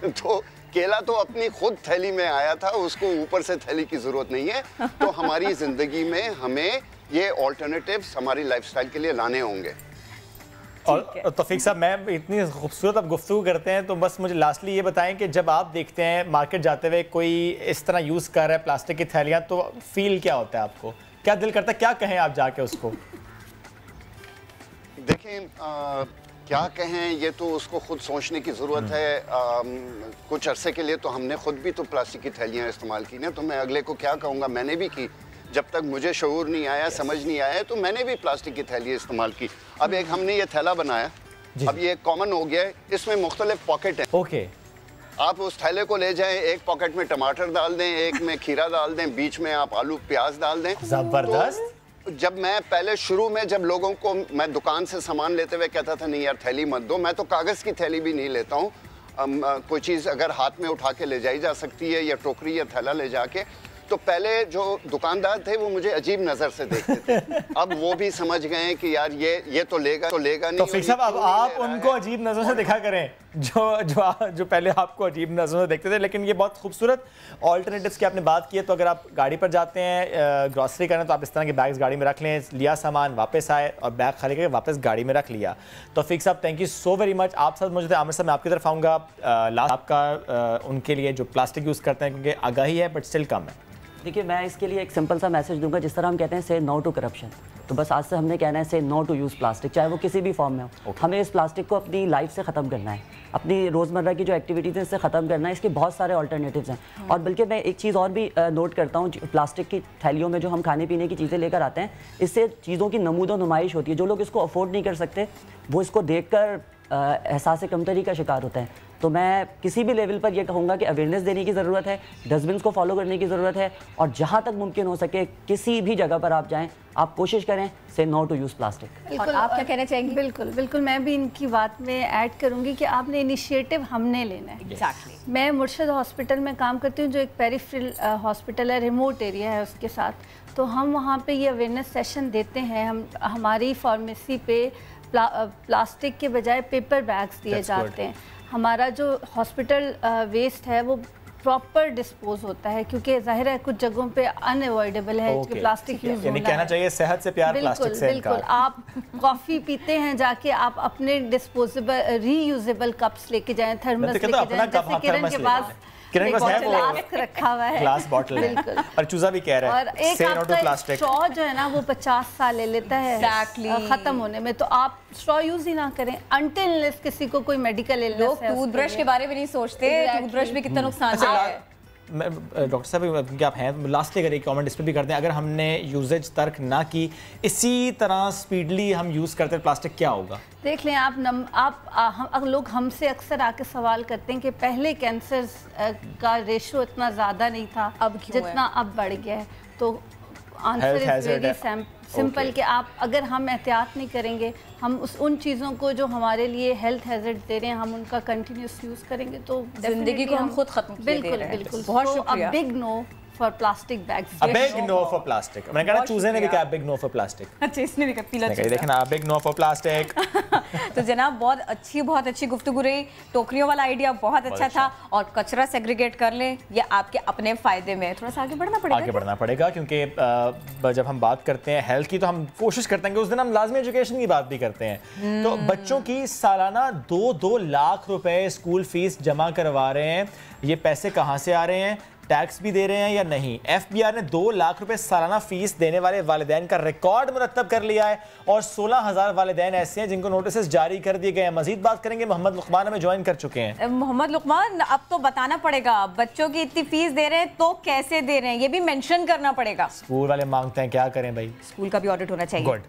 तो केला तो अपनी खुद थैली में आया था, उसको ऊपर से थैली की जरूरत नहीं है। तो हमारी जिंदगी में हमें ये ऑल्टरनेटिव्स हमारी लाइफस्टाइल के लिए लाने होंगे। और तौफीक साहब, मैं इतनी खूबसूरत अब गुफ्तगू करते हैं तो बस मुझे लास्टली ये बताएं कि जब आप देखते हैं मार्केट जाते हुए कोई इस तरह यूज़ कर रहा है प्लास्टिक की थैलियाँ, तो फील क्या होता है आपको? क्या दिल करता है, क्या कहें आप जाके उसको? देखें क्या कहें, ये तो उसको खुद सोचने की ज़रूरत है। कुछ अरसे के लिए तो हमने खुद भी तो प्लास्टिक की थैलियाँ इस्तेमाल की ना, तो मैं अगले को क्या कहूँगा, मैंने भी की। जब तक मुझे शऊर नहीं आया, समझ नहीं आया, तो मैंने भी प्लास्टिक की थैली इस्तेमाल की। अब एक हमने ये थैला बनाया, अब ये कॉमन हो गया है, इसमें मुख्तलिफ पॉकेट हैं। ओके, आप उस थैले को ले जाएं, एक पॉकेट में टमाटर डाल दें, एक में खीरा डाल दें, बीच में आप आलू प्याज डाल दें। जबरदस्त। तो जब मैं पहले शुरू में जब लोगों को मैं दुकान से सामान लेते हुए कहता था नहीं यार थैली मत दो, मैं तो कागज़ की थैली भी नहीं लेता हूँ। कोई चीज़ अगर हाथ में उठा के ले जाई जा सकती है या टोकरी या थैला ले जाके, तो पहले जो दुकानदार थे वो मुझे अजीब नज़र से देखते थे। अब वो भी समझ गए कि यार ये तो लेगा नहीं। तो फिर साहब अब आप उनको अजीब नज़रों से देखा करें जो पहले आपको अजीब नज़रों से देखते थे। लेकिन ये बहुत खूबसूरत ऑल्टरनेटिव्स की आपने बात की है। तो अगर आप गाड़ी पर जाते हैं ग्रॉसरी करने, तो आप इस तरह के बैग्स गाड़ी में रख लें, लिया सामान वापस आए और बैग खाली करके वापस गाड़ी में रख लिया। तो फिक साहब thank you so very much. आप साथ मौजूद थे। आमिर साहब मैं आपकी तरफ आऊँगा। लास्ट आपका उनके लिए जो प्लास्टिक यूज़ करते हैं, क्योंकि आगाही है बट स्टिल कम है। देखिए मैं इसके लिए एक सिंपल सा मैसेज दूंगा, जिस तरह हम कहते हैं से नो टू करप्शन, तो बस आज से हमने कहना है से नो टू यूज़ प्लास्टिक, चाहे वो किसी भी फॉर्म में हो। हमें इस प्लास्टिक को अपनी लाइफ से ख़त्म करना है, अपनी रोज़मर्रा की जो एक्टिविटीज़ हैं इससे ख़त्म करना है। इसके बहुत सारे ऑल्टरनेटिव्स हैं। और बल्कि मैं एक चीज़ और भी नोट करता हूँ, प्लास्टिक की थैलियों में जो हम खाने पीने की चीज़ें लेकर आते हैं, इससे चीज़ों की नमूदो नुमाइश होती है। जो लोग इसको अफोर्ड नहीं कर सकते वो इसको देख कर एहसास कमतरी का शिकार होते हैं। तो मैं किसी भी लेवल पर यह कहूँगा कि अवेयरनेस देने की ज़रूरत है, डस्टबिन को फॉलो करने की ज़रूरत है, और जहाँ तक मुमकिन हो सके किसी भी जगह पर आप जाएं, आप कोशिश करें से नो टू यूज़ प्लास्टिक। और आप क्या कहना चाहेंगे? बिल्कुल मैं भी इनकी बात में ऐड करूँगी कि आपने इनिशिएटिव हमने लेना है। Exactly. मैं मुर्शद हॉस्पिटल में काम करती हूँ, जो एक पेरिफेरल हॉस्पिटल है, रिमोट एरिया है उसके साथ। तो हम वहाँ पर ये अवेयरनेस सेशन देते हैं। हम हमारी फार्मेसी पे प्लास्टिक के बजाय पेपर बैग्स दिए जाते हैं। हमारा जो हॉस्पिटल वेस्ट है वो प्रॉपर डिस्पोज होता है, क्योंकि जाहिर है कुछ जगहों पे अनअवॉइडेबल है कि प्लास्टिक यूज होना कहना चाहिए सेहत से प्यार, प्लास्टिक से बिल्कुल। आप कॉफ़ी पीते हैं, जाके आप अपने डिस्पोजेबल रीयूजेबल कप्स लेके जाएं, थर्मस लेके जाएं, जैसे किरण के पास ग्लास रखा हुआ है, ग्लास बॉटल है। और चूजा भी कह रहा है और एक आपका स्ट्रॉ जो है ना वो 50 साल ले लेता है खत्म होने में। तो आप स्ट्रॉ यूज ही ना करें अनटिल किसी को कोई मेडिकल इलनेस है। टूथब्रश के बारे में नहीं सोचते, टूथब्रश में कितना नुकसान है। डॉक्टर साहब क्योंकि आप हैं, लास्ट अगर एक कमेंट इस पर भी करते हैं, अगर हमने यूजेज तर्क ना की, इसी तरह स्पीडली हम यूज़ करते हैं प्लास्टिक, क्या होगा? देख लें आप लोग हमसे अक्सर आके सवाल करते हैं कि पहले कैंसर का रेशो इतना ज़्यादा नहीं था, अब जितना अब बढ़ गया है। तो आंसर इज वेरी सिंपल कि आप अगर हम एहतियात नहीं करेंगे, हम उन चीज़ों को जो हमारे लिए हेल्थ हैजर्ड दे रहे हैं, हम उनका कंटिन्यूस यूज़ करेंगे तो जिंदगी को हम खुद खत्म किए दे रहे हैं। बिल्कुल। बहुत शुक्रिया। Big no for plastic bags. A big no for plastic। मैंने कहा चूजे ने भी कहा बिग नो फॉर प्लास्टिक। अच्छा, इसने भी कहा पीला चूजा। देखना बिग नो फॉर प्लास्टिक। तो जनाब बहुत अच्छी गुफ्तगू रही। टोकरियों वाला आइडिया बहुत अच्छा था, और कचरा सेग्रीगेट कर लें, ये आपके अपने फायदे में। थोड़ा सा आगे बढ़ना पड़ेगा क्योंकि जब हम बात करते हैं हेल्थ की, तो हम कोशिश करते हैं कि उस दिन हम लाजमी एजुकेशन की बात भी करते हैं। तो बच्चों की सालाना 2 लाख रुपए स्कूल फीस जमा करवा रहे हैं। ये पैसे कहाँ से आ रहे हैं? टैक्स भी दे रहे हैं या नहीं? एफबीआर ने 2 लाख रुपए सालाना फीस देने वाले वालिदैन का रिकॉर्ड मुरतब कर लिया है, और 16,000 वालिदैन ऐसे हैं जिनको नोटिस जारी कर दिए गए हैं। मजीद बात करेंगे, मोहम्मद लुकमान हमें ज्वाइन कर चुके हैं। मोहम्मद लुकमान, अब तो बताना पड़ेगा, बच्चों की इतनी फीस दे रहे हैं तो कैसे दे रहे हैं, ये भी मेंशन करना पड़ेगा। स्कूल वाले मांगते हैं, क्या करें भाई? स्कूल का भी ऑडिट होना चाहिए। गुड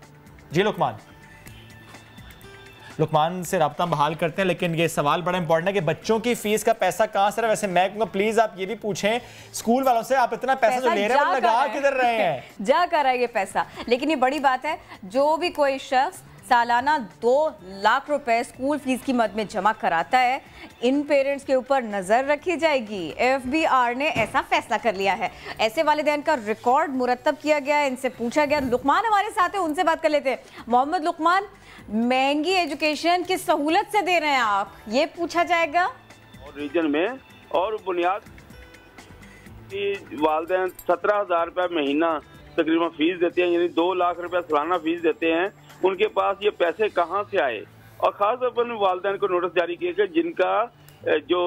जी। लुकमान से रब्ता बहाल करते हैं, लेकिन ये सवाल बड़ा इंपॉर्टेंट है कि बच्चों की फीस का पैसा कहाँ से? वैसे मैं कहूँगा प्लीज आप ये भी पूछें स्कूल वालों से, आप इतना पैसा जो ले रहे हैं वो लगा किधर रहे हैं? जा कर रहा है ये पैसा। लेकिन ये बड़ी बात है, जो भी कोई शख्स सालाना 2 लाख रुपए स्कूल फीस की मद में जमा कराता है, इन पेरेंट्स के ऊपर नजर रखी जाएगी। एफबीआर ने ऐसा फैसला कर लिया है। ऐसे वालिदैन का रिकॉर्ड मुरतब किया गया है, इनसे पूछा गया। लुकमान हमारे साथ है, उनसे बात कर लेते हैं। मोहम्मद लुकमान, महंगी एजुकेशन किस सहूलत से दे रहे हैं आप, ये पूछा जाएगा। और रीजन में और बुनियाद की वालिदैन 17,000 रुपये महीना तकरीबन फीस देते हैं, यानी 2 लाख रुपया सालाना फीस देते हैं। उनके पास ये पैसे कहाँ से आए? और ख़ास तौर पर वालिदैन को नोटिस जारी किए कि जिनका जो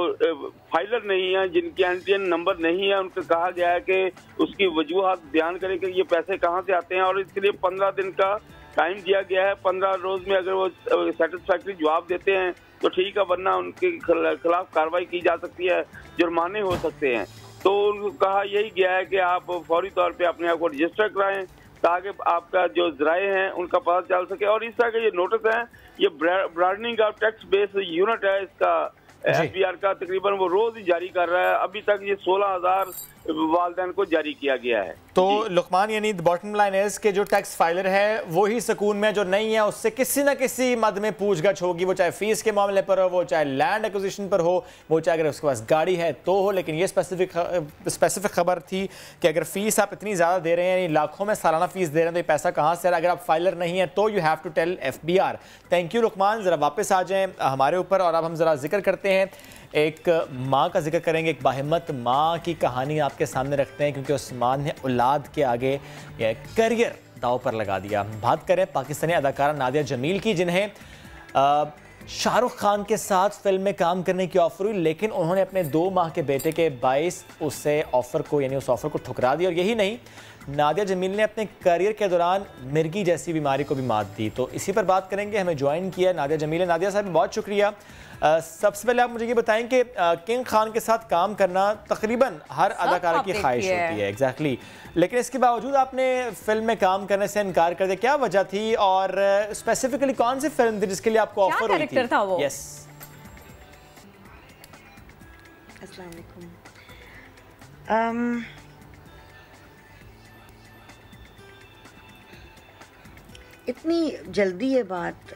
फाइलर नहीं है, जिनके एनटीएन नंबर नहीं है, उनको कहा गया है कि उसकी वजूहात बयान करें कि ये पैसे कहाँ से आते हैं, और इसके लिए 15 दिन का टाइम दिया गया है। 15 रोज में अगर वो सेटिस्फैक्ट्री जवाब देते हैं तो ठीक है, वरना उनके खिलाफ कार्रवाई की जा सकती है, जुर्माने हो सकते हैं। तो उनको कहा यही गया है कि आप फौरी तौर पे अपने आप को रजिस्टर कराएं ताकि आपका जो ज़राए हैं उनका पता चल सके। और इस तरह के ये नोटिस हैं, ये broadening of tax base unit है इसका एफबीआर का, तकरीबन वो रोज ही जारी कर रहा है। अभी तक ये 16,000 वालिदैन को जारी किया गया है। तो लुकमान, यानी बॉटम लाइन इज के जो टैक्स फाइलर है वो ही सुकून में, जो नहीं है उससे किसी न किसी मद में पूछगछ होगी, वो चाहे फीस के मामले पर हो, वो चाहे लैंड एक्विजिशन पर हो, वो चाहे अगर उसके पास गाड़ी है तो हो। लेकिन ये स्पेसिफिक खबर थी कि अगर फीस आप इतनी ज़्यादा दे रहे हैं, यानी लाखों में सालाना फीस दे रहे हैं, तो ये पैसा कहाँ से आ रहा है? अगर आप फाइलर नहीं है तो you have to tell FBR. Thank you Luqman. ज़रा वापस आ जाएँ हमारे ऊपर और अब हम ज़रा जिक्र करते हैं, एक माँ का जिक्र करेंगे। एक बाहिम्मत माँ की कहानी आपके सामने रखते हैं, क्योंकि उस माँ ने औलाद के आगे करियर दांव पर लगा दिया। बात करें पाकिस्तानी अदाकारा नादिया जमील की, जिन्हें शाहरुख खान के साथ फिल्म में काम करने की ऑफर हुई, लेकिन उन्होंने अपने 2 माह के बेटे के बाइस उस ऑफर को ठुकरा दिया। और यही नहीं, नादिया जमील ने अपने करियर के दौरान मिर्गी जैसी बीमारी को भी मात दी। तो इसी पर बात करेंगे। हमें ज्वाइन किया नादिया जमील। नादिया साहब, बहुत शुक्रिया। सबसे पहले आप मुझे ये बताएं कि किंग खान के साथ काम करना तकरीबन हर अदाकारा की ख्वाहिश होती है। एग्जैक्टली। लेकिन इसके बावजूद आपने फिल्म में काम करने से इनकार कर दिया, क्या वजह थी? और स्पेसिफिकली कौन सी फिल्म थी जिसके लिए आपको ऑफर हुई थी? था वो? यस। अस्सलाम वालेकुम। इतनी जल्दी ये बात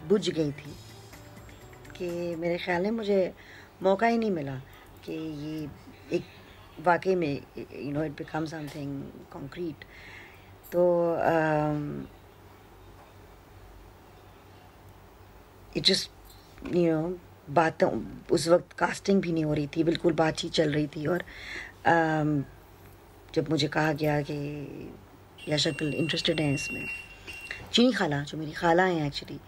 बुझ गई थी कि मेरे ख्याल में मुझे मौका ही नहीं मिला कि ये एक वाकई में इट बिकम समथिंग कॉन्क्रीट। तो इट जस्ट बातें, उस वक्त कास्टिंग भी नहीं हो रही थी, बिल्कुल बातचीत चल रही थी। और जब मुझे कहा गया कि यश अंकल इंटरेस्टेड हैं इसमें, चीनी खाला, जो मेरी खाला हैं एक्चुअली,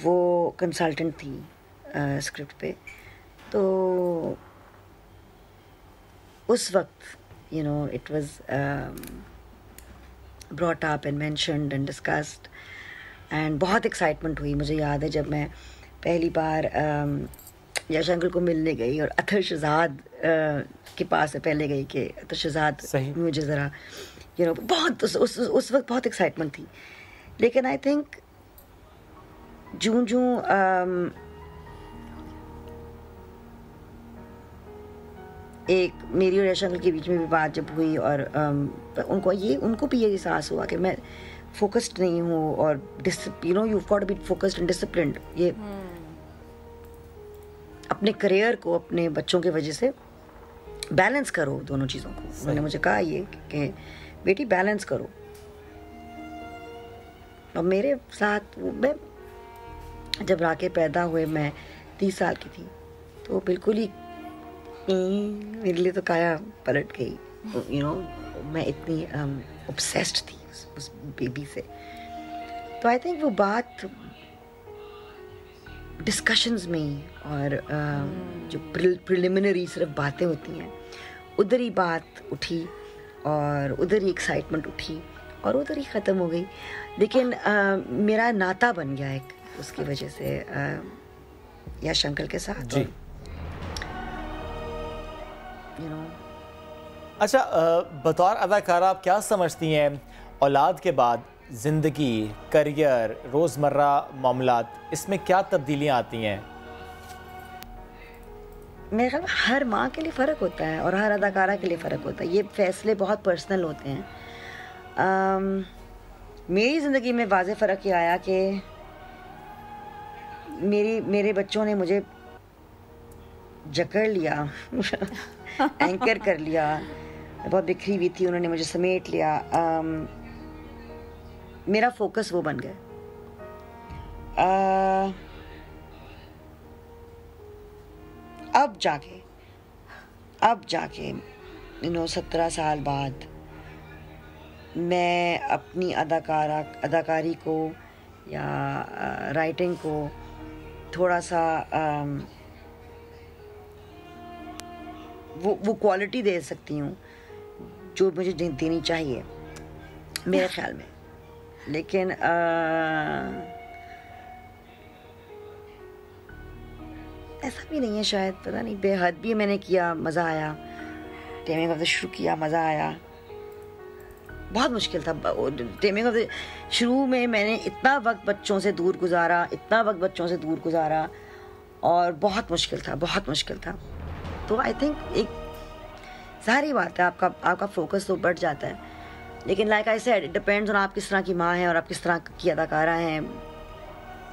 वो कंसल्टेंट थी स्क्रिप्ट पे, तो उस वक्त it was brought up and mentioned and discussed and बहुत एक्साइटमेंट हुई। मुझे याद है जब मैं पहली बार यश अंकल को मिलने गई और अतर शहजाद के पास से पहले गई कि अतर शहजाद मुझे ज़रा बहुत उस वक्त बहुत एक्साइटमेंट थी। लेकिन आई थिंक जूं एक मेरी और यश अंकल के बीच में भी बात जब हुई और उनको भी ये एहसास हुआ कि मैं फोकस्ड नहीं हूँ और you got to be focused and disciplined. ये अपने करियर को अपने बच्चों की वजह से बैलेंस करो दोनों चीज़ों को। उन्होंने मुझे कहा ये कि बेटी बैलेंस करो। और मेरे साथ मैं जब राके पैदा हुए, मैं 30 साल की थी, तो बिल्कुल ही मेरे लिए तो काया पलट गई। मैं इतनी ऑब्सेस्ड थी उस बेबी से। तो आई थिंक वो बात डिस्कशंस में और जो प्रिलिमिनरी सिर्फ बातें होती हैं, उधर ही बात उठी और उधर ही एक्साइटमेंट उठी और उधर ही ख़त्म हो गई। लेकिन मेरा नाता बन गया एक उसकी वजह से यश अंकल के साथ जी। अच्छा, बतौर अदाकारा आप क्या समझती हैं औलाद के बाद ज़िंदगी, करियर, रोज़मर्रा मामलात, इसमें क्या तब्दीलियाँ आती हैं? मेरे ख्याल में हर माँ के लिए फ़र्क होता है और हर अदाकारा के लिए फ़र्क होता है। ये फ़ैसले बहुत पर्सनल होते हैं। मेरी ज़िंदगी में वाज़े फ़र्क ये आया कि मेरे बच्चों ने मुझे जकड़ लिया एंकर कर लिया। बहुत बिखरी हुई थी, उन्होंने मुझे समेट लिया। मेरा फोकस वो बन गया। अब जाके 17 साल बाद मैं अपनी अदाकारी को या राइटिंग को थोड़ा सा वो क्वालिटी दे सकती हूँ जो मुझे देनी चाहिए मेरे ख्याल में। लेकिन ऐसा भी नहीं है शायद, पता नहीं, बेहद भी मैंने किया, मज़ा आया। टेमिंग ऑफ द शुरू किया, मज़ा आया। बहुत मुश्किल था टेमिंग ऑफ द शुरू में। मैंने इतना वक्त बच्चों से दूर गुजारा और बहुत मुश्किल था। तो आई थिंक एक सारी बात है, आपका फोकस तो बढ़ जाता है, लेकिन like I said, it depends on आप किस तरह की माँ हैं और आप किस तरह की अदाकारा हैं।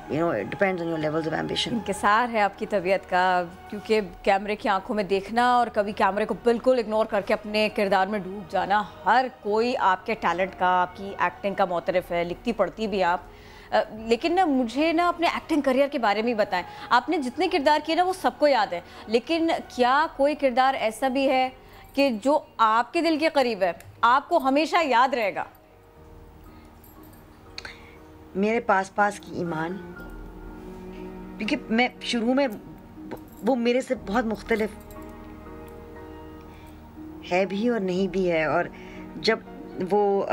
It depends on your levels of ambition. इंकिसार है आपकी तबीयत का, क्योंकि कैमरे की आंखों में देखना और कभी कैमरे को बिल्कुल इग्नोर करके अपने किरदार में डूब जाना, हर कोई आपके टैलेंट का, आपकी एक्टिंग का मोतरफ है, लिखती पढ़ती भी आप। लेकिन ना मुझे ना अपने एक्टिंग करियर के बारे में बताएं। आपने जितने किरदार किए ना वो सबको याद है, लेकिन क्या कोई किरदार ऐसा भी है कि जो आपके दिल के करीब है, आपको हमेशा याद रहेगा? मेरे पास की ईमान, क्योंकि मैं शुरू में वो मेरे से बहुत मुख्तलिफ है भी और नहीं भी है। और जब वो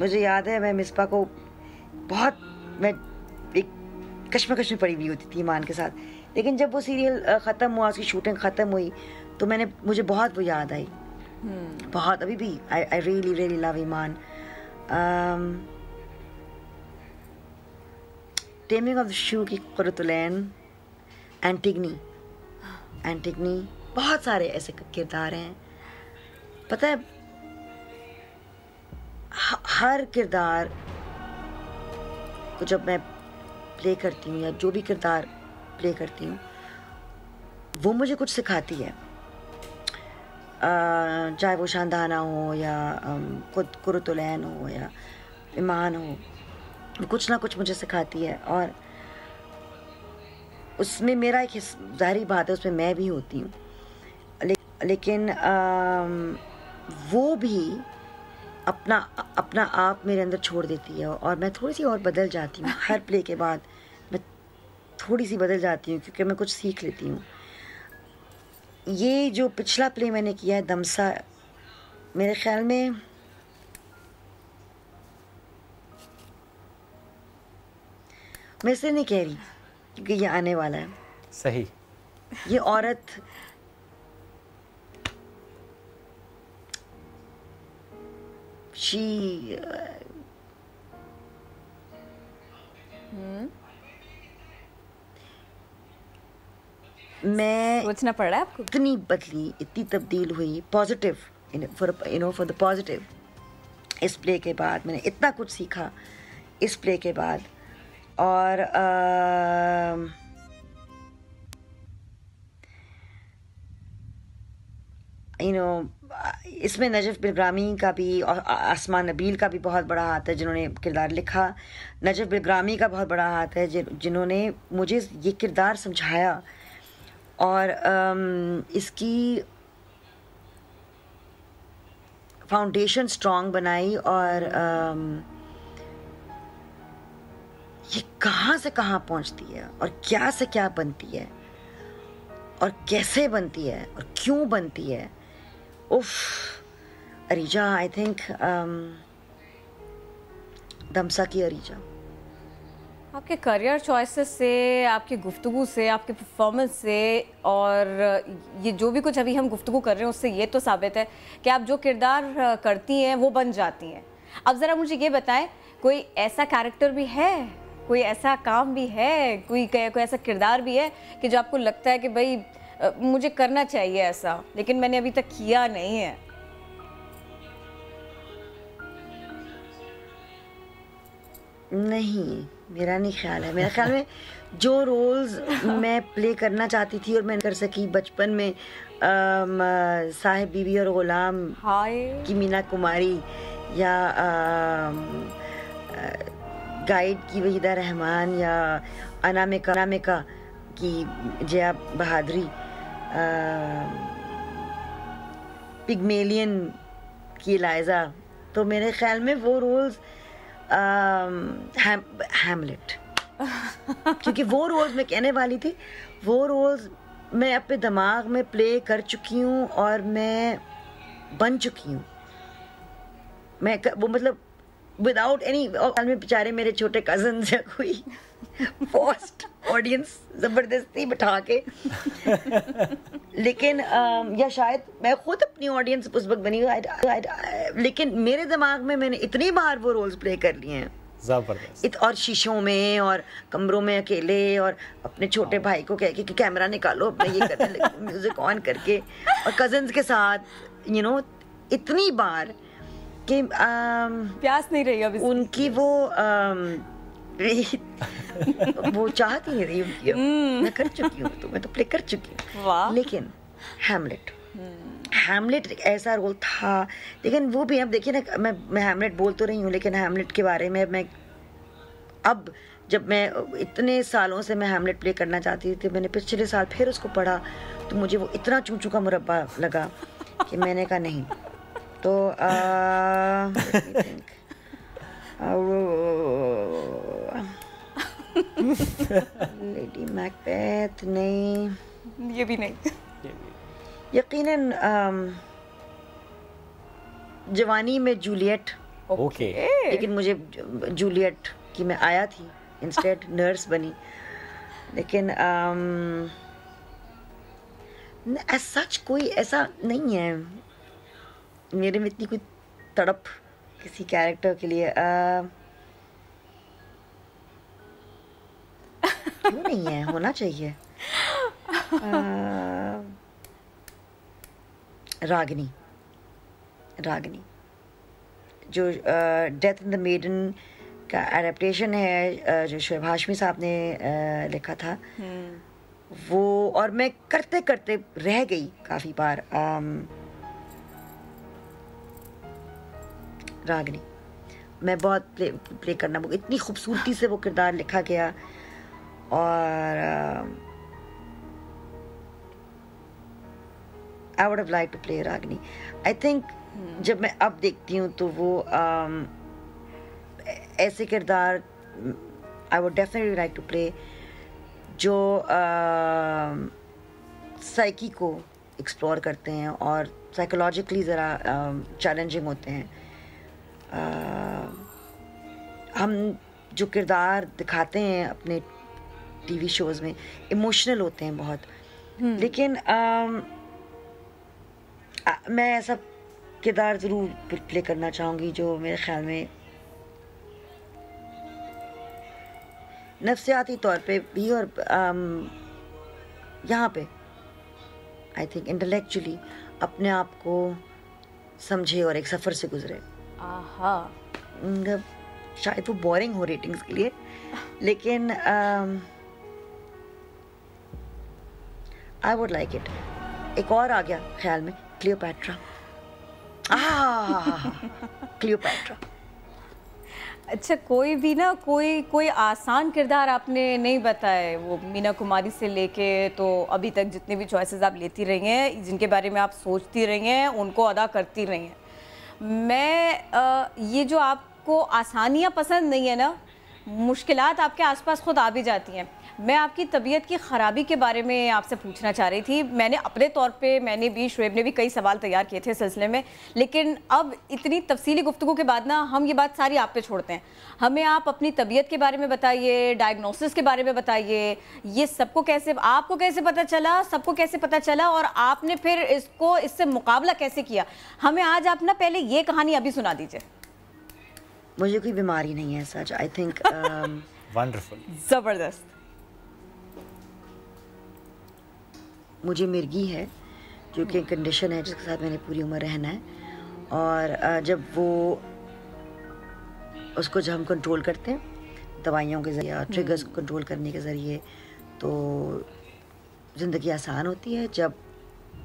मुझे याद है, मैं मिसबा को मैं एक कश्मकश में पड़ी हुई होती थी ईमान के साथ, लेकिन जब वो सीरियल ख़त्म हुआ, उसकी शूटिंग ख़त्म हुई, तो मुझे बहुत वो याद आई, बहुत। अभी भी I really love Eman. Taming of the shrew की कुर्रतुलैन, एंटिगनी, बहुत सारे ऐसे किरदार हैं। पता है, हर किरदार को जब मैं प्ले करती हूँ या जो भी किरदार प्ले करती हूँ, वो मुझे कुछ सिखाती है। चाहे वो शानदाना हो या कुर्रतुलैन हो या ईमान हो, कुछ ना कुछ मुझे सिखाती है। और उसमें मेरा एक ज़ाहिरी बात है, उसमें मैं भी होती हूँ, लेकिन वो भी अपना आप मेरे अंदर छोड़ देती है और मैं थोड़ी सी और बदल जाती हूँ। हर प्ले के बाद मैं थोड़ी सी बदल जाती हूँ, क्योंकि मैं कुछ सीख लेती हूँ। ये जो पिछला प्ले मैंने किया है दमसा, मेरे ख्याल में मैं इसलिए नहीं कह रही क्योंकि ये आने वाला है। सही। ये औरत मैं सोचना पड़ रहा है आपको, इतनी बदली, इतनी तब्दील हुई, पॉजिटिव, फॉर द पॉजिटिव। इस प्ले के बाद मैंने इतना कुछ सीखा, इस प्ले के बाद। और इसमें नजफ बिलग्रामी का भी और आसमान नबील का भी बहुत बड़ा हाथ है, जिन्होंने किरदार लिखा। नजफ बिलग्रामी का बहुत बड़ा हाथ है, जिन्होंने मुझे ये किरदार समझाया और इसकी फाउंडेशन स्ट्रॉन्ग बनाई। और ये कहाँ से कहाँ पहुँचती है और क्या से क्या बनती है और कैसे बनती है और क्यों बनती है। उफ, अरीजा, आई थिंक दमसा की अरीजा। आपके करियर चॉइसेस से, आपकी गुफ्तगू से, आपके परफॉर्मेंस से और ये जो भी कुछ अभी हम गुफ्तगू कर रहे हैं उससे ये तो साबित है कि आप जो किरदार करती हैं वो बन जाती हैं। अब ज़रा मुझे ये बताएं, कोई ऐसा कैरेक्टर भी है, कोई ऐसा काम भी है, कोई ऐसा किरदार भी है कि जो आपको लगता है कि भाई मुझे करना चाहिए ऐसा, लेकिन मैंने अभी तक किया नहीं है? नहीं, मेरा नहीं ख्याल है। मेरा ख्याल में जो रोल्स मैं प्ले करना चाहती थी और मैंने कर सकी बचपन में, साहिब बीबी और गुलाम की मीना कुमारी, या गाइड की वहीदा रहमान, या अनामिका की जया बहादुरी, पिग्मेलियन की लाइजा, तो मेरे ख्याल में वो रोल्स हैमलेट, क्योंकि वो रोल्स मैं कहने वाली थी, वो रोल्स मैं अपने दिमाग में प्ले कर चुकी हूँ और मैं बन चुकी हूँ। मैं वो मतलब विदाउट एनी, में बेचारे मेरे छोटे कजन्स या कोई फर्स्ट ऑडियंस ज़बरदस्ती बिठा के लेकिन या शायद मैं खुद अपनी ऑडियंस उस वक्त बनी हूँ, लेकिन मेरे दिमाग में मैंने इतनी बार वो रोल्स प्ले कर लिए हैं जबरदस्त, और शीशों में और कमरों में अकेले और अपने छोटे भाई को कह के कि कैमरा निकालो अपना ये करने लगे, म्यूजिक ऑन करके, और कजन्स के साथ यू नो इतनी बार कि प्यास नहीं रही अब उनकी वो चाहत ही नहीं रही उनकी। मैं कर चुकी हूँ, तो मैं तो प्ले कर चुकी हूँ। लेकिन हैमलेट एक ऐसा रोल था, लेकिन वो भी अब देखिए ना, मैं हैमलेट बोल तो रही हूँ, लेकिन हैमलेट के बारे में मैं अब जब मैं इतने सालों से मैं हैमलेट प्ले करना चाहती थी, मैंने पिछले साल फिर उसको पढ़ा तो मुझे वो इतना चूचू का मुरब्बा लगा कि मैंने कहा नहीं। तो लेडी मैकबेथ नहीं, ये भी नहीं, यकीनन जवानी में जूलियट। ओके, लेकिन मुझे जूलियट की मैं आया थी, इंस्टेड नर्स बनी। लेकिन सच कोई ऐसा नहीं है मेरे में इतनी कोई तड़प किसी कैरेक्टर के लिए। क्यों नहीं है, होना चाहिए। रागिनी जो डेथ इन द मेडन का एडेप्टेशन है, जो शोएब हाशमी साहब ने लिखा था, वो और मैं करते करते रह गई काफ़ी बार। रागिनी मैं बहुत प्ले करना, वो इतनी खूबसूरती से वो किरदार लिखा गया, और I would have like to play Ragini. I think जब मैं अब देखती हूँ तो वो ऐसे किरदार I would definitely like to play जो साइकी को एक्सप्लोर करते हैं और साइकोलॉजिकली ज़रा चैलेंजिंग होते हैं। हम जो किरदार दिखाते हैं अपने टीवी शोज़ में इमोशनल होते हैं बहुत, लेकिन मैं ऐसा किरदार ज़रूर प्ले करना चाहूँगी जो मेरे ख्याल में नफ्सियाती तौर पे भी और यहाँ पे आई थिंक इंटेलेक्चुअली अपने आप को समझे और एक सफ़र से गुजरे। शायद वो बोरिंग हो रेटिंग्स के लिए, लेकिन आई वुड लाइक इट। एक और आ गया ख्याल में, क्लियोपैट्रा। क्लियोपैट्रा। अच्छा, कोई भी ना कोई आसान किरदार आपने नहीं बताए, वो मीना कुमारी से लेके तो अभी तक जितने भी चॉइसेस आप लेती रही हैं, जिनके बारे में आप सोचती रही हैं, उनको अदा करती रही हैं। मैं ये जो आपको आसानियाँ पसंद नहीं है ना, मुश्किलात आपके आसपास खुद आ भी जाती हैं। मैं आपकी तबीयत की ख़राबी के बारे में आपसे पूछना चाह रही थी। मैंने अपने तौर पे, मैंने भी, शोएब ने भी कई सवाल तैयार किए थे सिलसिले में, लेकिन अब इतनी तफसीली गुफ्तगू के बाद ना हम ये बात सारी आप पे छोड़ते हैं। हमें आप अपनी तबीयत के बारे में बताइए, डायग्नोसिस के बारे में बताइए, ये सबको कैसे, आपको कैसे पता चला, सबको कैसे पता चला, और आपने फिर इससे मुकाबला कैसे किया। हमें आज आप ना पहले ये कहानी अभी सुना दीजिए। मुझे कोई बीमारी नहीं है सच, आई थिंक। वंडरफुल, ज़बरदस्त। मुझे मिर्गी है, जो कि कंडीशन है जिसके साथ मैंने पूरी उम्र रहना है, और जब उसको हम कंट्रोल करते हैं दवाइयों के ज़रिए, ट्रिगर्स को कंट्रोल करने के ज़रिए, तो ज़िंदगी आसान होती है। जब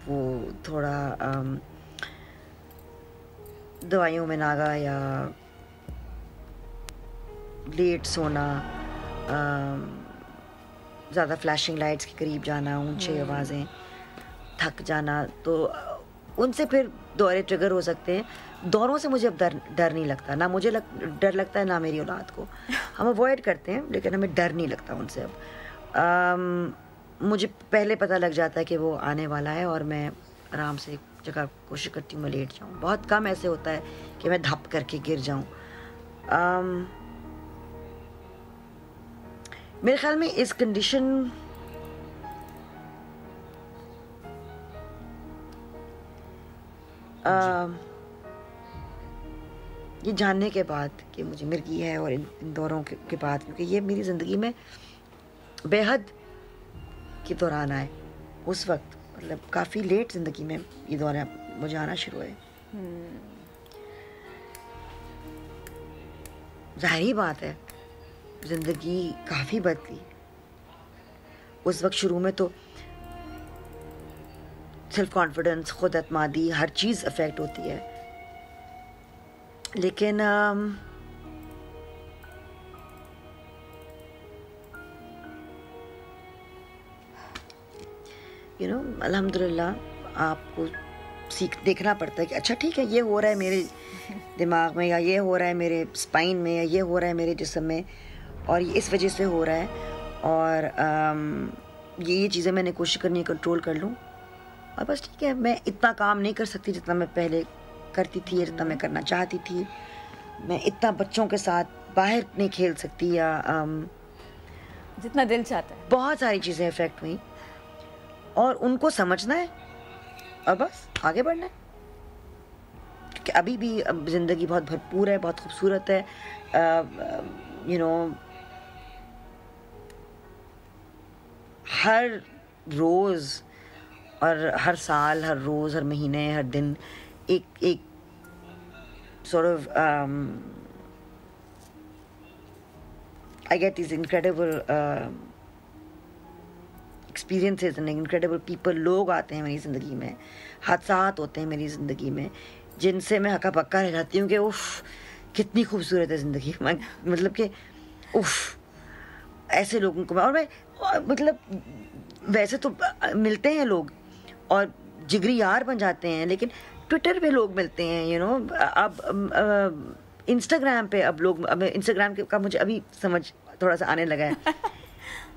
वो थोड़ा दवाइयों में नागा या लेट सोना, ज़्यादा फ्लैशिंग लाइट्स के करीब जाना, ऊंची आवाज़ें, थक जाना, तो उनसे फिर दौरे ट्रिगर हो सकते हैं। दौरों से मुझे अब डर नहीं लगता, ना मुझे डर लगता है ना मेरी औलाद को। हम अवॉइड करते हैं लेकिन हमें डर नहीं लगता उनसे अब। मुझे पहले पता लग जाता है कि वो आने वाला है और मैं आराम से एक जगह कोशिश करती हूँ मैं लेट जाऊँ। बहुत कम ऐसे होता है कि मैं धप करके गिर जाऊँ। मेरे ख्याल में इस कंडीशन ये जानने के बाद कि मुझे मिर्गी है और इन दौरों के बाद, क्योंकि ये मेरी ज़िंदगी में बेहद के दौरान आए, उस वक्त मतलब काफ़ी लेट ज़िंदगी में ये दौरे मुझे आना शुरू हुए। ज़ाहिरी बात है ज़िंदगी काफ़ी बदली। उस वक्त शुरू में तो सेल्फ कॉन्फिडेंस, खुद एतमादी, हर चीज़ अफेक्ट होती है, लेकिन अल्हम्दुलिल्लाह आपको देखना पड़ता है कि अच्छा ठीक है, ये हो रहा है मेरे दिमाग में, या ये हो रहा है मेरे स्पाइन में, या ये हो रहा है मेरे जिस्म में, और ये इस वजह से हो रहा है, और ये चीज़ें मैंने कोशिश करनी है कंट्रोल कर लूँ। और बस ठीक है, मैं इतना काम नहीं कर सकती जितना मैं पहले करती थी या जितना मैं करना चाहती थी। मैं इतना बच्चों के साथ बाहर नहीं खेल सकती या जितना दिल चाहता है। बहुत सारी चीज़ें इफ़ेक्ट हुई और उनको समझना है और बस आगे बढ़ना है, क्योंकि अभी भी अब ज़िंदगी बहुत भरपूर है, बहुत खूबसूरत है। हर रोज़ और हर साल, हर रोज़, हर महीने, हर दिन एक sort of I get these incredible experiences and incredible people। लोग आते हैं मेरी ज़िंदगी में, हादसात होते हैं मेरी ज़िंदगी में, जिनसे मैं हक्का बक्का रह जाती हूँ कि उफ़ कितनी खूबसूरत है ज़िंदगी। मतलब कि उफ़ ऐसे लोगों को मैं, और मैं मतलब वैसे तो मिलते हैं लोग और जिगरी यार बन जाते हैं, लेकिन ट्विटर पे लोग मिलते हैं, अब इंस्टाग्राम पे अब लोग, अब इंस्टाग्राम का मुझे अभी समझ थोड़ा सा आने लगा है।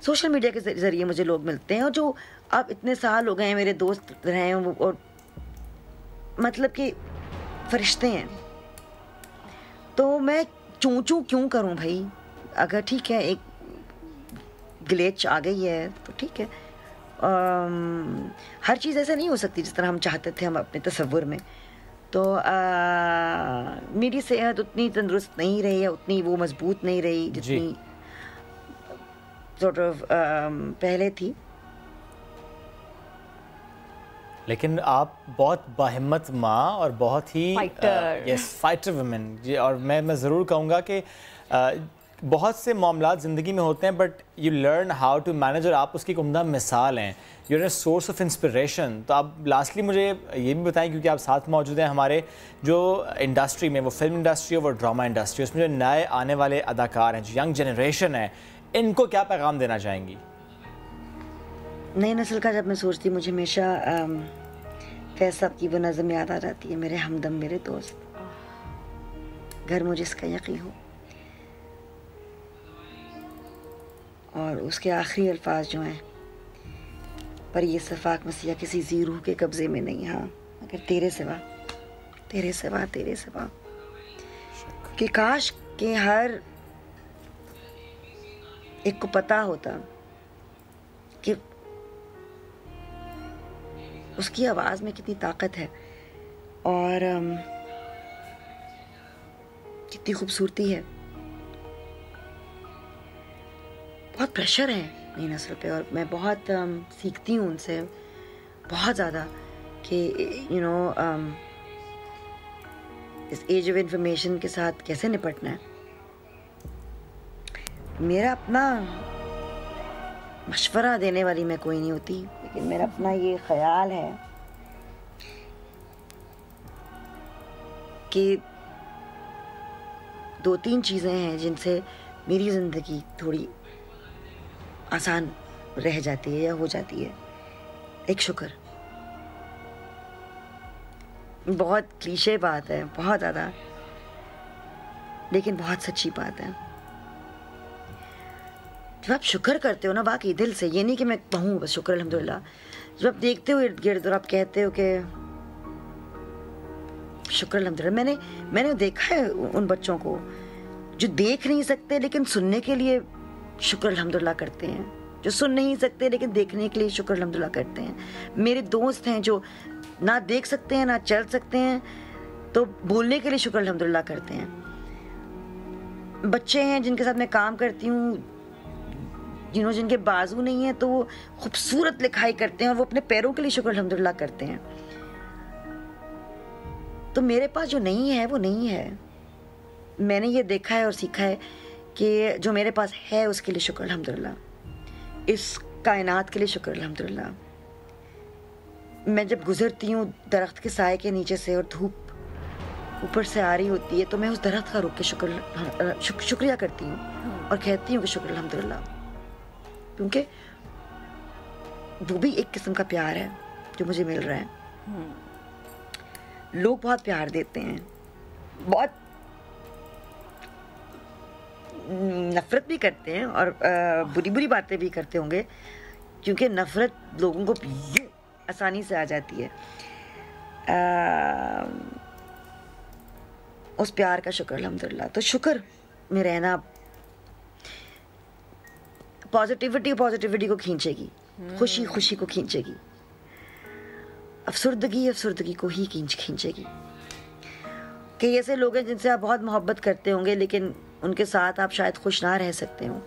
सोशल मीडिया के ज़रिए मुझे लोग मिलते हैं और जो अब इतने साल हो गए हैं मेरे दोस्त रहे हैं, और मतलब कि फरिश्ते हैं। तो मैं चूं क्यों करूं भाई? अगर ठीक है एक ग्लिच आ गई है तो ठीक है, हर चीज़ ऐसे नहीं हो सकती जिस तरह हम चाहते थे हम अपने तसव्वुर में। तो मेरी सेहत उतनी तंदुरुस्त नहीं रही है, उतनी वो मजबूत नहीं रही जितनी sort of पहले थी। लेकिन आप बहुत बाहिम्मत माँ और बहुत ही फाइटर वुमेन। और मैं ज़रूर कहूँगा कि बहुत से मामलात ज़िंदगी में होते हैं, but you learn how to manage, और आप उसकी एक उम्दा मिसाल हैं। You are a source of inspiration. तो आप लास्टली मुझे ये भी बताएं, क्योंकि आप साथ मौजूद हैं हमारे जो इंडस्ट्री में, वो फिल्म इंडस्ट्री और वो ड्रामा इंडस्ट्री, उसमें जो नए आने वाले अदाकार हैं, जो यंग जनरेशन है, इनको क्या पैगाम देना चाहेंगी? नई नस्ल का जब मैं सोचती, मुझे हमेशा फैज़ साहब की वो नज़म याद आ जाती है, मेरे हमदम मेरे दोस्त, घर मुझे इसका यकीन हो। और उसके आखिरी अल्फाज जो हैं, पर ये सफ़ाक मसीहा किसी ज़ी रूह के कब्ज़े में नहीं, हाँ मगर तेरे सिवा, तेरे सिवा, तेरे सिवा। कि काश के हर एक को पता होता कि उसकी आवाज़ में कितनी ताकत है और कितनी खूबसूरती है। बहुत प्रेशर है नई नस्ल पे, और मैं बहुत सीखती हूँ उनसे बहुत ज़्यादा कि इस एज ऑफ इंफॉर्मेशन के साथ कैसे निपटना है। मेरा अपना मशवरा देने वाली मैं कोई नहीं होती, लेकिन मेरा अपना ये ख्याल है कि 2-3 चीज़ें हैं जिनसे मेरी ज़िंदगी थोड़ी आसान रह जाती है या हो जाती है। एक शुक्र। बहुत क्लीशे बात है, बहुत ज़्यादा, लेकिन बहुत सच्ची बात है। जब आप शुक्र करते हो ना वाकई दिल से, ये नहीं कि मैं कहूँ बस शुक्र अल्हम्दुलिल्लाह, जब आप देखते हो इर्द गिर्द और आप कहते हो कि शुक्र अल्हम्दुलिल्लाह। मैंने देखा है उन बच्चों को जो देख नहीं सकते लेकिन सुनने के लिए शुक्र अल्हम्दुलिल्लाह करते हैं, जो सुन नहीं सकते लेकिन देखने के लिए शुक्र अल्हम्दुलिल्लाह करते हैं। मेरे दोस्त हैं जो ना देख सकते हैं ना चल सकते हैं, तो बोलने के लिए शुक्र अल्हम्दुलिल्लाह करते हैं। बच्चे हैं जिनके साथ मैं काम करती हूँ, जिनके बाजू नहीं है तो वो खूबसूरत लिखाई करते हैं और वो अपने पैरों के लिए शुक्र अल्हम्दुलिल्लाह करते हैं। तो मेरे पास जो नहीं है वो नहीं है। मैंने ये देखा है और सीखा है कि जो मेरे पास है उसके लिए शुक्र अल्हम्दुलिल्लाह, इस कायनात के लिए शुक्र अल्हम्दुलिल्लाह। मैं जब गुजरती हूँ दरख्त के साए के नीचे से और धूप ऊपर से आ रही होती है, तो मैं उस दरख्त का रुक के शुक्रिया करती हूँ और कहती हूँ कि शुक्र अल्हम्दुलिल्लाह, क्योंकि वो भी एक किस्म का प्यार है जो मुझे मिल रहा है। लोग बहुत प्यार देते हैं, बहुत नफरत भी करते हैं और बुरी बुरी बातें भी करते होंगे, क्योंकि नफरत लोगों को यूं आसानी से आ जाती है। उस प्यार का शुक्र अल्हम्दुलिल्लाह। तो शुक्र में रहना पॉजिटिविटी को खींचेगी, खुशी को खींचेगी, अफसुर्दगी को ही खींचेगी। कई ऐसे लोग हैं जिनसे आप बहुत मोहब्बत करते होंगे लेकिन उनके साथ आप शायद खुश ना रह सकते हो।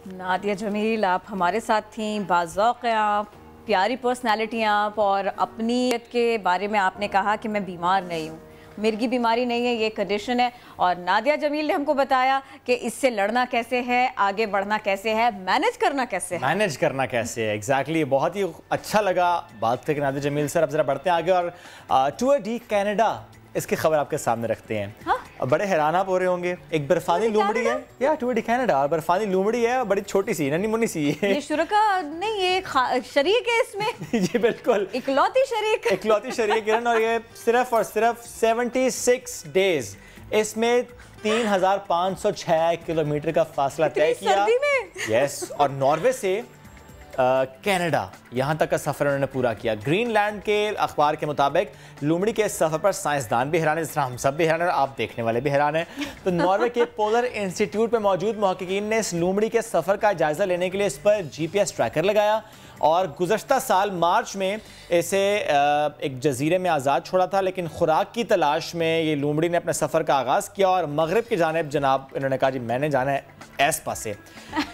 नादिया जमील, आप हमारे साथ थी, बाज़ौक़ हैं आप, प्यारी पर्सनालिटी आप, और अपनी के बारे में आपने कहा कि मैं बीमार नहीं हूँ, मिर्गी बीमारी नहीं है, ये कंडीशन है। और नादिया जमील ने हमको बताया कि इससे लड़ना कैसे है, आगे बढ़ना कैसे है, मैनेज करना कैसे है। एग्जैक्टली। बहुत ही अच्छा लगा बात करके नादिया जमील सर। अब जरा बढ़ते हैं आगे और टूर डी कनाडा, इसकी खबर आपके सामने रखते हैं। हाँ? बड़े हैरान आप हो रहे होंगे। एक बर्फानी लूमड़ी है, या टूर डी कनाडा, बर्फानी लूमड़ी है, बड़ी छोटी सी नन्ही मुन्नी सी है। ये शुरका नहीं, ये शरीक है इसमें। जी बिल्कुल, इकलौती शरीक किरण। और ये सिर्फ और सिर्फ 76 डेज इसमें 3506 किलोमीटर का फासला तय किया। यस, और नॉर्वे से कनाडा यहाँ तक का सफ़र उन्होंने पूरा किया। ग्रीनलैंड के अखबार के मुताबिक लूमड़ी के सफ़र पर साइंसदान भी हैरान है, जिस तरह हम सब भी हैरान है, आप देखने वाले भी हैरान हैं। तो नॉर्वे के पोलर इंस्टीट्यूट में मौजूद मुहक्किकीन ने इस लूमड़ी के सफ़र का जायज़ा लेने के लिए इस पर GPS ट्रैकर लगाया और गुज़श्ता साल मार्च में इसे एक जजीरे में आज़ाद छोड़ा था, लेकिन खुराक की तलाश में ये लूमड़ी ने अपने सफ़र का आगाज़ किया और मगरिब की जानिब जनाब इन्होंने कहा जी मैंने जाना है एस्पा से।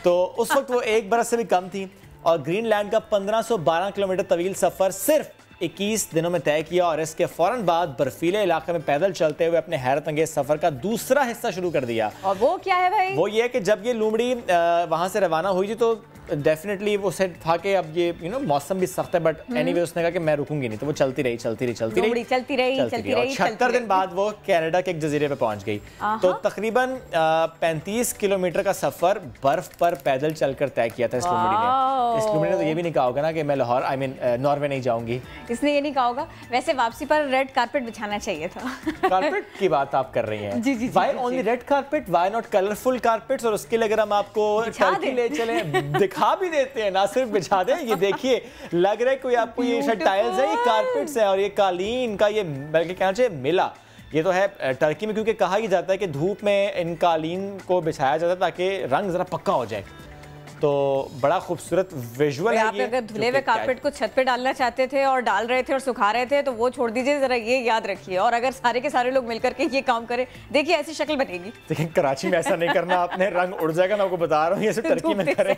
तो उस वक्त वो 1 बरस से भी कम थी और ग्रीनलैंड का 1512 किलोमीटर तवील सफ़र सिर्फ 21 दिनों में तय किया और इसके फ़ौरन बाद बर्फीले इलाके में पैदल चलते हुए अपने हैरत अंगेज सफ़र का दूसरा हिस्सा शुरू कर दिया। और वो क्या है भाई? वो ये है कि जब ये लूमड़ी वहाँ से रवाना हुई थी तो डेफिनेटली वो सेट था कि अब ये मौसम भी सख्त है, बट एनीवे उसने कहा कि मैं रुकूंगी नहीं, तो वो चलती रही। 76 दिन बाद वो कनाडा के एक जजीरे पे पहुंच गई। तो तकरीबन 35 किलोमीटर का सफर बर्फ पर पैदल चलकर तय किया था इस लूमड़ी ने। इस लूमड़ी ने तो ये भी नहीं कहा होगा ना कि मैं लाहौर नॉर्वे नहीं जाऊंगी। इसने ये नहीं कहा होगा। वैसे वापसी पर रेड कारपेट बिछाना चाहिए था। कारपेट की बात आप कर रही हैं? जी। Why only red carpet, why not colourful carpets? और उसके लिए अगर हम आपको टर्की ले चले, दिखा भी देते हैं, ना सिर्फ बिछा दें। ये देखिए, लग रहा है कोई आपको ये शायद टाइल्स है, ये कारपेट्स है और ये कालीन का, ये बल्कि कहना चाहिए मिला। ये तो है टर्की में, क्योंकि कहा ही जाता है कि धूप में इन कालीन को बिछाया जाता है ताकि रंग जरा पक्का हो जाए। तो बड़ा खूबसूरत विजुअल है। आप अगर धुले हुए कारपेट को छत पे डालना चाहते थे और डाल रहे थे और सुखा रहे थे तो वो छोड़ दीजिए, जरा ये याद रखिए। और अगर सारे के सारे लोग मिलकर के ये काम करें, देखिए ऐसी शक्ल बनेगी। देखिए कराची में ऐसा नहीं करना आपने, रंग उड़ जाएगा। मैं आपको बता रहा हूँ, ये सिर्फ टर्की में करें।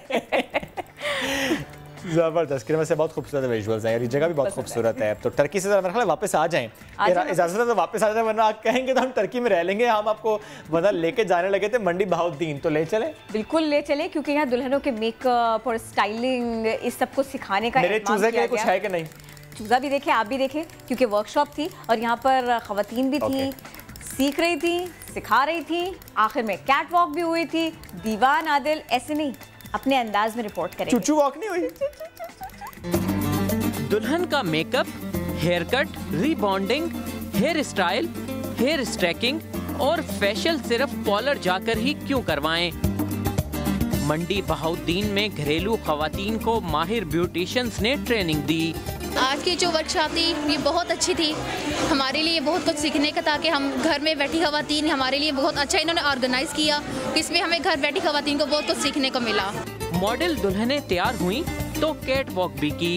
जबरदस्त, वैसे बहुत खूबसूरत विजुअल्स हैं, ये जगह भी बहुत खूबसूरत है। तो टर्की से मेरा ख्याल है वापस आ जाएं, इजाजत है तो वापस आ जाए, वरना आप कहेंगे तो हम टर्की में रह लेंगे। हम आपको मतलब लेके जाने लगे थे मंडी बहाउद्दीन, तो ले चले? बिल्कुल ले चले, क्योंकि यहाँ दुल्हनों के मेकअप और स्टाइलिंग इस सब को सिखाने का मेरे चूजे के कुछ है कि नहीं? चूजा भी देखे, आप भी देखे, क्योंकि वर्कशॉप थी और यहाँ पर खवातीन भी थी, सीख रही थी, सिखा रही थी, आखिर में कैट वॉक भी हुई थी। दीवान आदिल ऐसे नहीं, अपने अंदाज में रिपोर्ट करेंगे। चुचू वॉक नहीं हुई। दुल्हन का makeup, haircut, rebonding, hairstyle, hair streaking और फेशियल सिर्फ पार्लर जाकर ही क्यों करवाएं? मंडी बहाउद्दीन में घरेलू खवातीन को माहिर ब्यूटिशियंस ने ट्रेनिंग दी। आज की जो वर्कशॉप थी ये बहुत अच्छी थी, हमारे लिए बहुत कुछ सीखने का था कि हम घर में बैठी खवातीन, हमारे लिए बहुत अच्छा इन्होंने ऑर्गेनाइज किया, इसमें हमें घर बैठी खवातीन को बहुत कुछ सीखने को मिला। मॉडल दुल्हनें तैयार हुई तो कैट वॉक भी की।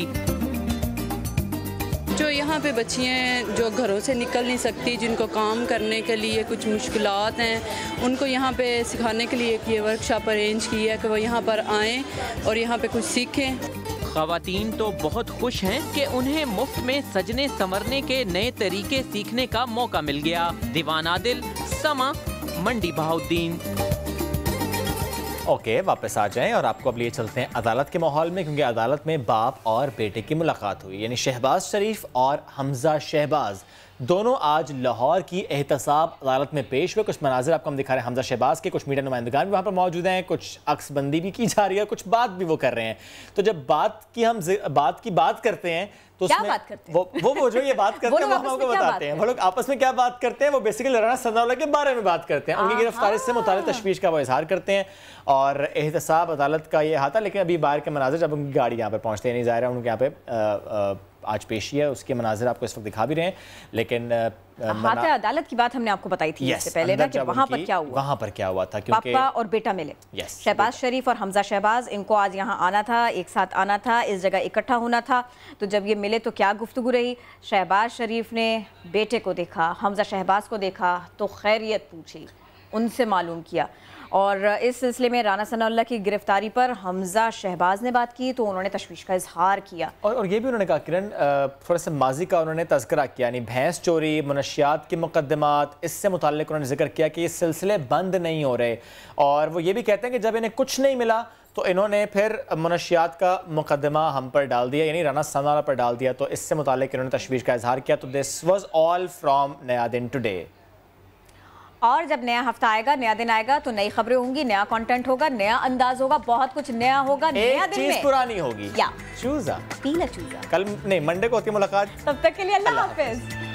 जो यहाँ पे बच्चियाँ जो घरों से निकल नहीं सकती, जिनको काम करने के लिए कुछ मुश्किलात हैं, उनको यहाँ पे सिखाने के लिए ये वर्कशॉप अरेंज की है कि वो यहाँ पर आएँ और यहाँ पे कुछ सीखें। खवातीन तो बहुत खुश हैं कि उन्हें मुफ्त में सजने संवरने के नए तरीके सीखने का मौका मिल गया। दीवान आदिल, समा, मंडी बहाउद्दीन। ओके, वापस आ जाएं और आपको अब लिए चलते हैं अदालत के माहौल में, क्योंकि अदालत में बाप और बेटे की मुलाकात हुई। यानी शहबाज शरीफ और हमजा शहबाज दोनों आज लाहौर की एहतसाब अदालत में पेश हुए। कुछ मनाजिर आपको हम दिखा रहे हैं हमजा शहबाज के, कुछ मीडिया नुमाइंदगान भी वहाँ पर मौजूद हैं, कुछ अक्सबंदी भी की जा रही है, कुछ बात भी वो कर रहे हैं। तो जब बात की बात करते हैं तो क्या बात करते हैं? वो जो ये बात करते हैं वो हम आपको बताते हैं। वो लोग आपस में क्या बात करते हैं, वो बेसिकली राना सनाउल्लाह के बारे में बात करते हैं, उनकी गिरफ्तारी से मुताल्लिक तशवीश का वो इजहार करते हैं और एहतसाब अदालत का ये हाथा। लेकिन अभी बाहर के मनाजिर जब उनकी गाड़ी यहाँ पे पहुँचते हैं, नहीं ज़ाहिर है उनके यहाँ पे आज पेशी है, उसके मनाजिर आपको इस वक्त दिखा भी रहे हैं। लेकिन हाथा अदालत की बात हमने आपको बताई थी इससे पहले ना कि वहाँ पर क्या हुआ था, क्योंकि पापा और बेटा मिले, शहबाज शरीफ और हमजा शहबाज, इनको आज यहाँ आना था, एक साथ आना था, इस जगह इकट्ठा होना था। तो जब ये मिले तो क्या गुफ्तगू रही? शहबाज शरीफ ने बेटे को देखा, हमजा शहबाज को देखा तो खैरियत पूछी, उनसे मालूम किया। और इस सिलसिले में राना सनाउल्लाह की गिरफ्तारी पर हमजा शहबाज ने बात की तो उन्होंने तशवीश का इजहार किया। और ये भी उन्होंने कहा किरण, थोड़ा सा माजी का उन्होंने तज़किरा किया, यानी भैंस चोरी, मुनशियात के मुकदमात, इससे मुताल्लिक उन्होंने जिक्र किया कि ये सिलसिले बंद नहीं हो रहे। और वो ये भी कहते हैं कि जब इन्हें कुछ नहीं मिला तो इन्होंने फिर मुनशियात का मुकदमा हम पर डाल दिया, यानी राना सनाउल्लाह पर डाल दिया। तो इससे मुताल्लिक इन्होंने तशवीश का इजहार किया। तो दिस वॉज ऑल फ्रॉम नया दिन टुडे। और जब नया हफ्ता आएगा, नया दिन आएगा तो नई खबरें होंगी, नया कंटेंट होगा, नया अंदाज होगा, बहुत कुछ नया होगा। नया दिन में पुरानी होगी, या चूजा पीला चूजा। कल नहीं, मंडे को होती है मुलाकात। तब तक के लिए अल्लाह हाफिज।